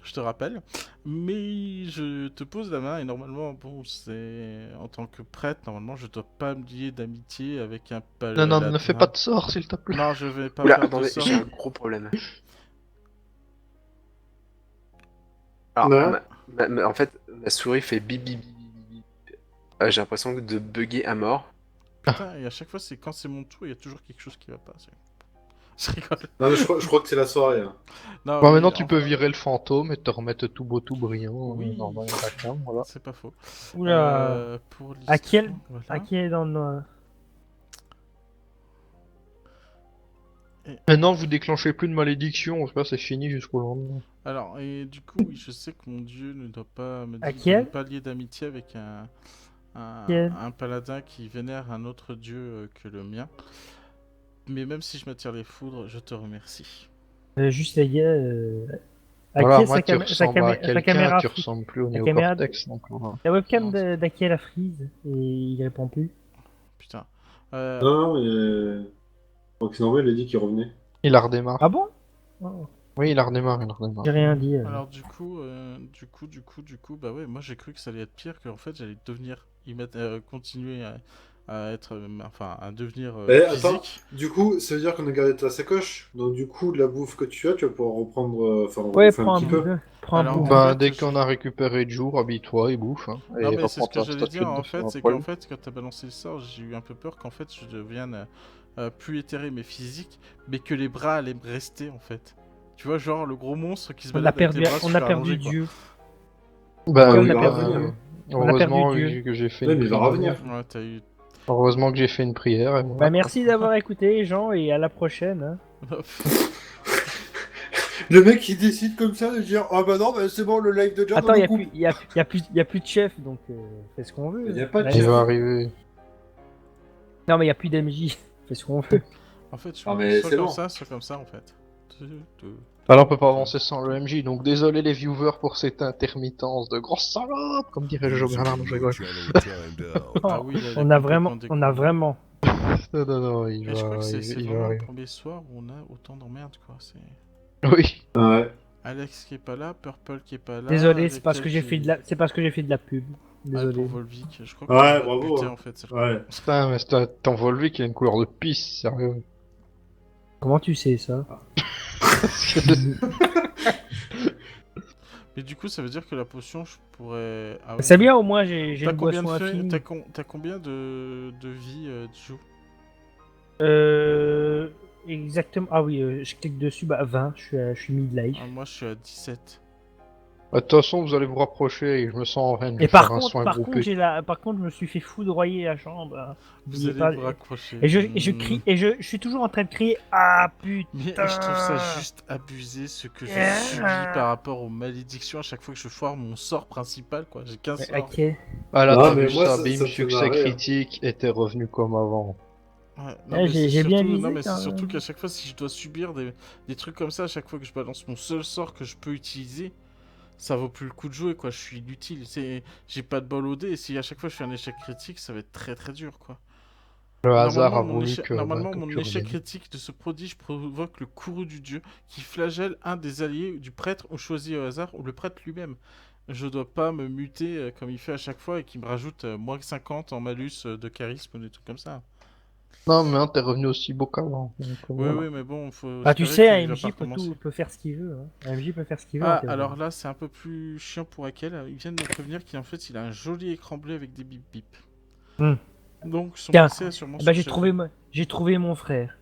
je te rappelle. Mais je te pose la main et normalement, bon, c'est. En tant que prêtre, normalement, je dois pas me lier d'amitié avec un paladin. Non, ne fais pas de sort, s'il te plaît. Non, je vais pas Oula, faire de attendez, sort. j'ai un gros problème. Alors, Ouais. en fait, ma souris fait bip bip bip bip bip. J'ai l'impression de bugger à mort. Putain, et à chaque fois, c'est quand c'est mon tour, il y a toujours quelque chose qui va pas. Je rigole. Non, mais je crois que c'est la soirée. Hein. Non, Bon, mais maintenant tu en peux fait, virer le fantôme et te remettre tout beau, tout brillant, Oui. normalement à la cam, voilà. c'est pas faux. Oula. Pour À qui elle- l'histoire, voilà. À qui est dans le noir? Maintenant vous déclenchez plus de malédiction, ça c'est fini jusqu'au lendemain. Alors, et du coup, oui, je sais que mon dieu ne doit pas me À dire qui de elle ne pas lier d'amitié avec Qui elle un paladin qui vénère un autre dieu que le mien. Mais même si je m'attire les foudres, je te remercie. Juste les gars. À Voilà, qui est moi sa, tu cam- sa, ressembles à camé- sa quelqu'un, caméra tu fri- ressembles plus au la caméra néocortex, donc voilà. La webcam Non, d'Aki a freeze et il répond plus. Putain. Non, mais. Roxy il a dit qu'il revenait. Il a redémarré. Ah bon Oh, Oui, il a redémarré, il a redémarré. j'ai rien dit. Alors du coup, bah ouais, moi j'ai cru que ça allait être pire, qu'en fait j'allais devenir, continuer à être, enfin, à devenir Attends, physique. du coup, ça veut dire qu'on a gardé ta sacoche. Donc, du coup, de la bouffe que tu as, tu vas pouvoir reprendre. Enfin, Ouais, bouffer prends un un petit bout. peu. Prends un Alors, bout. en Bah, fait, dès qu'on a récupéré le jour, habille-toi et bouffe. Hein, Non et mais c'est ce reprends que ta j'allais dire statuette en de fait, fer à c'est poil. qu'en fait quand t'as balancé le sort, j'ai eu un peu peur qu'en fait je devienne plus éthéré mais physique, mais que les bras allaient me rester en fait. Tu vois, genre le gros monstre qui se On a balade avec perdu, les bras on a super perdu allongés, quoi. Dieu. Bah Ouais, oui, il va bah, revenir. On a perdu heureusement Dieu. que j'ai fait Ouais, une mais il va prière. revenir. Ouais, t'as eu... Heureusement que j'ai fait une prière et voilà. Bah merci d'avoir écouté, Jean, et à la prochaine. Hein. Le mec qui décide comme ça de dire ah bah non, bah, c'est bon, le live de John, Attends, on il le coupe. y a plus de chef, donc fais ce qu'on veut. Il y a pas de Ouais. Il chef. va arriver. Non, mais il y a plus d'MJ. Fais ce qu'on veut. En fait, je Ah, mais soit c'est comme bon. ça, soit comme ça en fait. Alors on peut pas avancer sans le MJ, donc désolé les viewers pour cette intermittence de grosse salope, comme dirait Joe Bernard, non, je rigole. Ah oui, là, On a vraiment. Non, il Et je crois va, que c'est il va vraiment le arriver. premier soir où on a autant d'emmerdes quoi. C'est Oui. Ouais. Alex qui est pas là, Purple qui est pas là. Désolé, c'est parce Lequel que j'ai qui- fait de la, c'est parce que j'ai fait de la pub. Ah, Désolé. pour Volvic, je crois que Ouais, tu vas te bravo, buter hein. en fait. cette Ouais. fois. Putain, mais t'en lui qui a une couleur de pisse, sérieux. Comment tu sais ça? Mais du coup, ça veut dire que la potion, je pourrais. Ah ouais. C'est bien, au moins j'ai T'as une combien, boisson infinie. t'as combien de vie, Jou? Exactement. Ah oui, je clique dessus, bah 20, je suis midlife. Ah, moi, je suis à 17. De toute façon, vous allez vous rapprocher et je me sens en reine de Et faire par un contre, soin par groupé. contre, par contre, je me suis fait foudroyer la jambe. Vous N'oubliez allez pas. vous raccrocher. Et je crie, et je suis toujours en train de crier. Ah Mais putain. je trouve ça juste abusé ce que je subis par rapport aux malédictions à chaque fois que je foire mon sort principal, quoi. J'ai qu'un sort. Ok. Ah là, Ah, t'as mais vu moi, ça, ça bim, me fait succès marrer, hein. critique, et t'es revenu comme avant. Ouais, Ouais, j'ai bien surtout, visé, non, mais c'est quand surtout même. qu'à chaque fois, si je dois subir des trucs comme ça, à chaque fois que je balance mon seul sort que je peux utiliser, ça vaut plus le coup de jouer, quoi. Je suis inutile. J'ai pas de bol au dé, et si à chaque fois je fais un échec critique, ça va être très très dur, quoi. Le hasard a voulu Normalement, que mon tu échec reviennes. critique de ce prodige provoque le courroux du dieu qui flagelle un des alliés du prêtre ou choisi au hasard ou le prêtre lui-même. Je dois pas me muter comme il fait à chaque fois et qui me rajoute moins 50 en malus de charisme ou des trucs comme ça. Non, mais hein, t'es revenu aussi beau qu'avant. Donc, Oui, voilà. oui, mais bon, faut Ah, tu espérer sais, qu'il va pas AMJ recommencer. peut faire ce qu'il veut. Hein. AMJ peut faire ce qu'il veut en Ah, théorie. alors là, c'est un peu plus chiant pour Raquel. Il vient de me prévenir qu'en fait, il a un joli écran bleu avec des bip bip. Hmm. Donc, son Tiens, PC a sûrement Bah, surchargé. j'ai trouvé mon frère.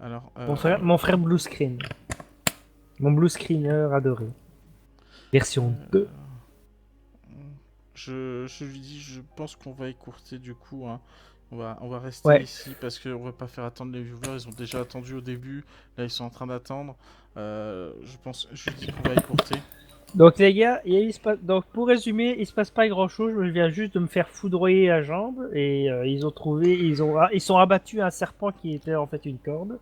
Alors, Mon frère Blue Screen. Mon Blue Screener adoré. Version 2. je lui dis, je pense qu'on va écourter du coup. Hein. On va rester Ouais. ici parce qu'on va pas faire attendre les viewers. Ils ont déjà attendu au début. Là, ils sont en train d'attendre. Je lui dis qu'on va écourter. Donc les gars, donc pour résumer, il se passe pas grand chose. Je viens juste de me faire foudroyer la jambe et ils sont abattus un serpent qui était en fait une corde.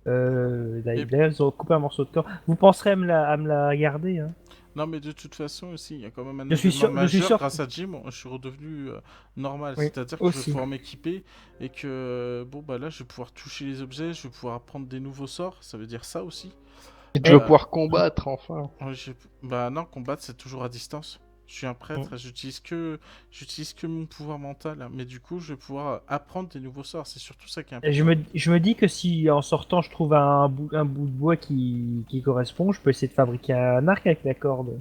D'ailleurs, ils ont coupé un morceau de corps. Vous penserez à me la garder, hein. Non, mais de toute façon, aussi, il y a quand même un Je suis événement sûr- je suis majeur. sûr- Grâce à Jim, je suis redevenu normal. Oui, C'est-à-dire que je vais aussi. pouvoir m'équiper et que, bon, bah là, je vais pouvoir toucher les objets, je vais pouvoir apprendre des nouveaux sorts. Ça veut dire ça aussi. Et tu vas pouvoir combattre, enfin. Ouais, bah non, combattre, c'est toujours à distance. Je suis un prêtre, j'utilise que mon pouvoir mental. Hein. Mais du coup, je vais pouvoir apprendre des nouveaux sorts. C'est surtout ça qui est Et important. je me dis que si en sortant je trouve un bout de bois qui correspond, je peux essayer de fabriquer un arc avec la corde.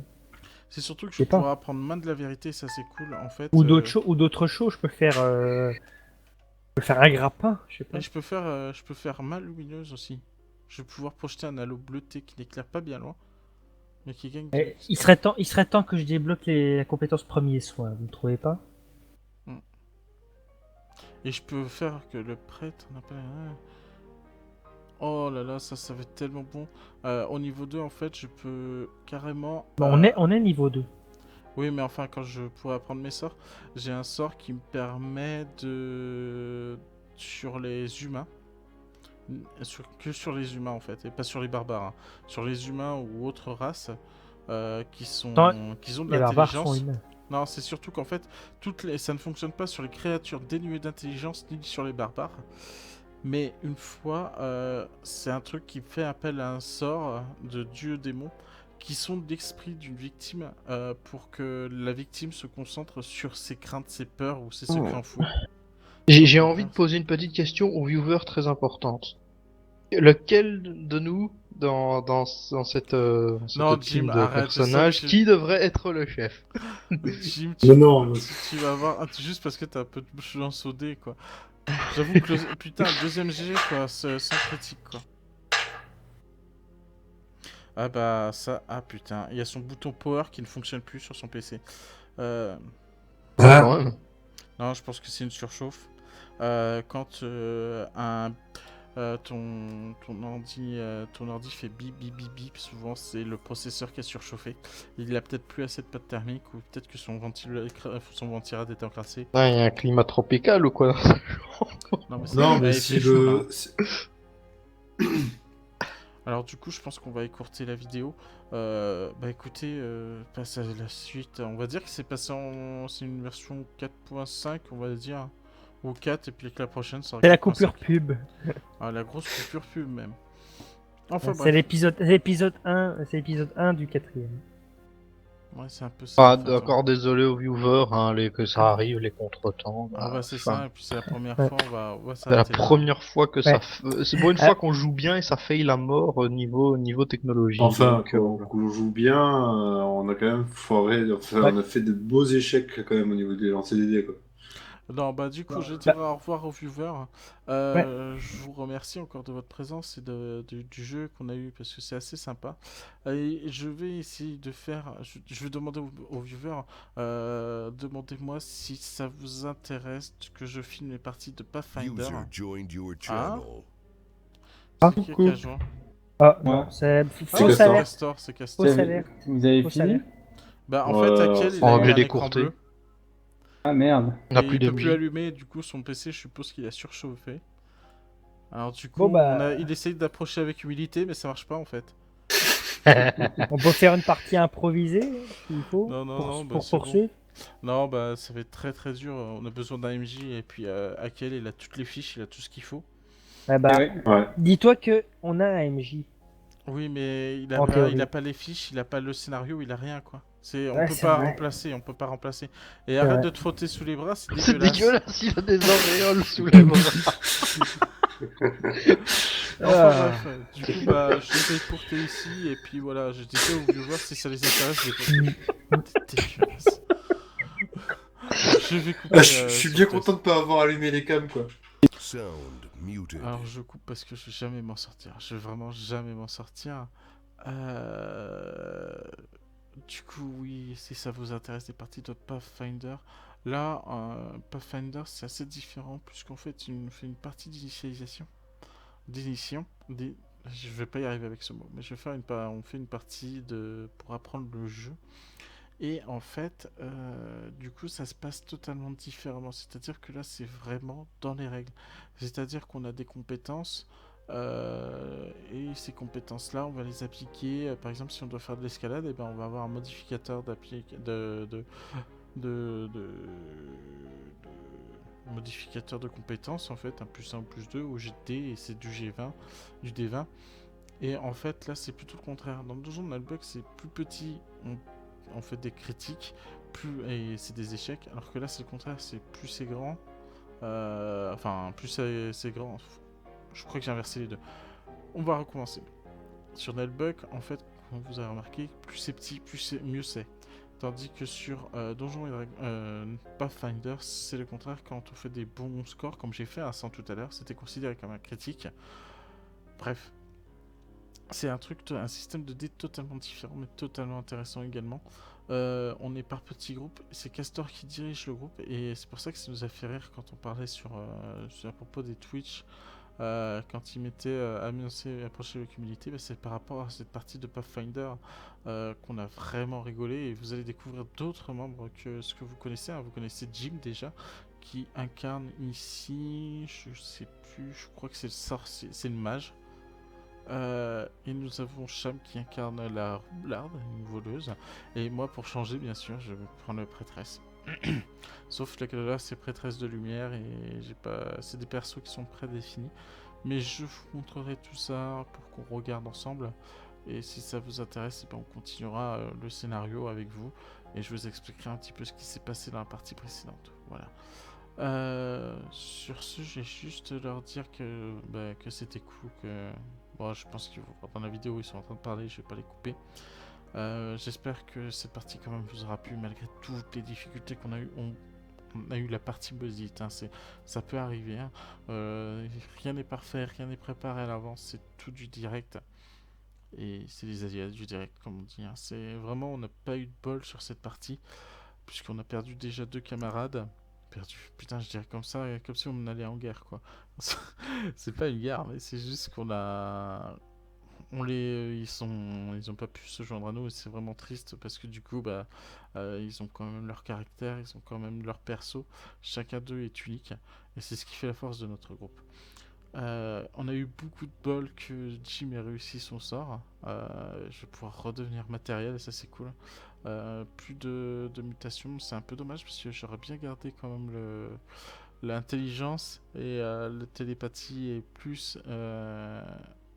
C'est surtout que je sais vais pas. pouvoir apprendre main de la vérité, ça c'est cool. En fait, Ou d'autres choses, je peux faire un grappin, je sais pas. et je peux faire main lumineuse aussi. Je vais pouvoir projeter un halo bleuté qui n'éclaire pas bien loin, mais qui gagne. Et il serait temps que je débloque la compétence premier soin, vous ne trouvez pas? Et je peux faire que le prêtre n'a pas. Oh là là, ça va être tellement bon. Au niveau 2, en fait, je peux carrément. Bon, on est niveau 2. Oui, mais enfin, quand je pourrai apprendre mes sorts, j'ai un sort qui me permet de. Sur les humains. Que sur les humains, en fait, et pas sur les barbares. Hein. Sur les humains ou autres races qui ont de Les barbares sont l'intelligence. humains. Non, c'est surtout qu'en fait, ça ne fonctionne pas sur les créatures dénuées d'intelligence ni sur les barbares. Mais une fois, c'est un truc qui fait appel à un sort de dieu-démon qui sonde l'esprit d'une victime pour que la victime se concentre sur ses craintes, ses peurs ou ses secrets enfouis. J'ai envie de poser une petite question aux viewers très importante. Lequel de nous, dans cette Non, team Jim, de arrête, je sens personnages, que qui devrait être le chef? Jim, Mais non, tu vas voir, juste parce que t'as un peu de chance au dé, quoi. J'avoue que putain, le deuxième GG, quoi, sans critique, quoi. Ah bah ça, ah putain, il y a son bouton power qui ne fonctionne plus sur son PC. Ah, quand même. Non, je pense que c'est une surchauffe. Quand ton ordi fait bip bip bip bip, souvent c'est le processeur qui est surchauffé. Il a peut-être plus assez de pâte thermique ou peut-être que son ventirad est encrassé. Ah, il y a un climat tropical ou quoi? Non mais, non, mais il si fait chaud, là. le. Alors du coup, je pense qu'on va écourter la vidéo. Bah écoutez, passe à la suite. On va dire que c'est passé c'est une version 4.5, on va dire. Ou 4, et puis que la prochaine sera C'est la 4.5. coupure pub. Ah, la grosse coupure pub même. Enfin C'est bref. l'épisode 1 du 4ème. Ouais, c'est un peu ça. Ah, en fait, hein. d'accord, désolé aux viewers, hein, que ça arrive, les contretemps. Ah bah c'est enfin, ça, et puis c'est la première Ouais. fois, on va C'est la s'arrêter là. première fois que ça. Ouais. C'est pour une fois qu'on joue bien et ça faille la mort au niveau technologie. Enfin, donc, qu'on joue bien, on a quand même foiré, enfin, Ouais. on a fait de beaux échecs quand même au niveau des lancers des dés, quoi. Non, bah du coup, je dirais au revoir aux viewers. Je vous remercie encore de votre présence et du jeu qu'on a eu parce que c'est assez sympa. Et je vais essayer de faire. Je vais demander aux viewers. Demandez-moi si ça vous intéresse que je filme les parties de Pathfinder. User joined your Hein? channel. C'est qui qui a joué? Ah, Ouais. non, c'est Ah, faux c'est salaire. Castor, c'est Faux Castor. salaire. Vous avez Faux fini salaire. Bah en fait, Akel, il en a objet un écran décourté. bleu. Ah merde. On n'a Et plus il peut plus d'MJ. allumer, du coup son PC je suppose qu'il a surchauffé. Alors du coup Bon, bah. il essaye d'approcher avec humilité mais ça marche pas en fait. On peut faire une partie improvisée s'il faut Non, non, pour, non, bah, pour c'est bon. poursuivre. Non bah ça va être très très dur, on a besoin d'un MJ et puis Akel il a toutes les fiches, il a tout ce qu'il faut. Ah bah, Eh ouais. Ouais. dis-toi que on a un MJ. Oui mais En théorie. il a pas les fiches, il a pas le scénario, il a rien quoi. On Ouais, peut c'est pas vrai. remplacer, on peut pas remplacer. Et C'est arrête vrai. de te frotter sous les bras, c'est C'est dégueulasse. dégueulasse, il a des auréoles sous les bras. Enfin bref, du coup bah je vais porter ici et puis voilà, je disais aux viewers si ça les intéresse, je les porte. C'est dégueulasse. Je vais couper. Je suis bien content de pas avoir allumé les cams, quoi. Sound muted. Alors je coupe parce que je vais jamais m'en sortir. Je vais vraiment jamais m'en sortir. Du coup oui, si ça vous intéresse des parties de Pathfinder, là Pathfinder c'est assez différent puisqu'en fait il fait une partie d'initialisation, je vais pas y arriver avec ce mot, mais on fait une partie pour apprendre le jeu. Et en fait, du coup, ça se passe totalement différemment. C'est-à-dire que là, c'est vraiment dans les règles. C'est-à-dire qu'on a des compétences, et ces compétences-là, on va les appliquer. Par exemple, si on doit faire de l'escalade, eh ben, on va avoir un modificateur modificateur de compétences, en fait, un +1 ou +2 au GT, et c'est du G20, du D20. Et en fait, là, c'est plutôt le contraire. Dans le Donjon de Nullbug, c'est plus petit, on fait des critiques, et c'est des échecs, alors que là, c'est le contraire, c'est plus c'est grand, plus c'est grand, je crois que j'ai inversé les deux. On va recommencer. Sur Nullbug, en fait, comme vous avez remarqué, plus c'est petit, mieux c'est. Tandis que sur Donjon et Dragons, Pathfinder, c'est le contraire. Quand on fait des bons scores, comme j'ai fait un 100 tout à l'heure, c'était considéré comme un critique. Bref, c'est un système de dés totalement différent, mais totalement intéressant également. On est par petits groupes, c'est Castor qui dirige le groupe, et c'est pour ça que ça nous a fait rire quand on parlait à propos des Twitch. Quand il m'était annoncé approcher avec humilité, bah, c'est par rapport à cette partie de Pathfinder qu'on a vraiment rigolé, et vous allez découvrir d'autres membres que ce que vous connaissez. Vous connaissez Jim déjà, qui incarne ici, je sais plus, je crois que c'est le sorcier, c'est le mage. Et nous avons Cham qui incarne la roublarde, une voleuse, et moi pour changer bien sûr je vais prendre la prêtresse. Sauf que là c'est prêtresse de lumière et c'est des persos qui sont prédéfinis, mais je vous montrerai tout ça pour qu'on regarde ensemble, et si ça vous intéresse, on continuera le scénario avec vous et je vous expliquerai un petit peu ce qui s'est passé dans la partie précédente. Voilà. Sur ce, je vais juste leur dire que c'était cool, que bon, je pense qu'ils vont dans la vidéo, ils sont en train de parler, je vais pas les couper. J'espère que cette partie quand même vous aura plu malgré toutes les difficultés qu'on a eues. On a eu la partie maudite, hein, ça peut arriver, hein. Rien n'est parfait, rien n'est préparé à l'avance, c'est tout du direct. Et c'est les aléas du direct comme on dit, hein. C'est vraiment, on n'a pas eu de bol sur cette partie, puisqu'on a perdu déjà 2 camarades. Putain, je dirais comme ça, comme si on allait en guerre, quoi. C'est pas une guerre, mais c'est juste qu'on a... Ils ont pas pu se joindre à nous, et c'est vraiment triste parce que du coup, ils ont quand même leur caractère, ils ont quand même leur perso. Chacun d'eux est unique, et c'est ce qui fait la force de notre groupe. On a eu beaucoup de bol que Jim ait réussi son sort. Je vais pouvoir redevenir matériel, et ça c'est cool. Plus de mutations, c'est un peu dommage parce que j'aurais bien gardé quand même l'intelligence et la télépathie, et plus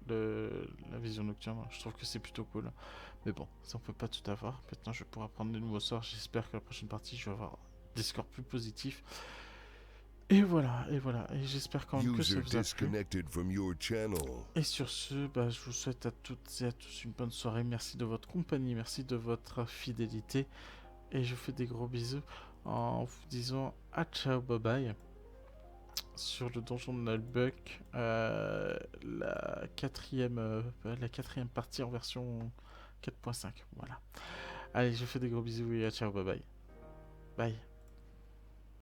la vision nocturne. Je trouve que c'est plutôt cool, mais bon, ça on peut pas tout avoir. Maintenant je vais pouvoir prendre de nouveaux sorts, j'espère que la prochaine partie je vais avoir des scores plus positifs. Et voilà, et j'espère quand même que ça vous a plu. Et sur ce, je vous souhaite à toutes et à tous une bonne soirée. Merci de votre compagnie, merci de votre fidélité, et je vous fais des gros bisous. en vous disant à ciao, bye bye. Sur le donjon de Nullbuck, la quatrième partie en version 4.5. Voilà. Allez, je vous fais des gros bisous et à ciao, bye bye. Bye.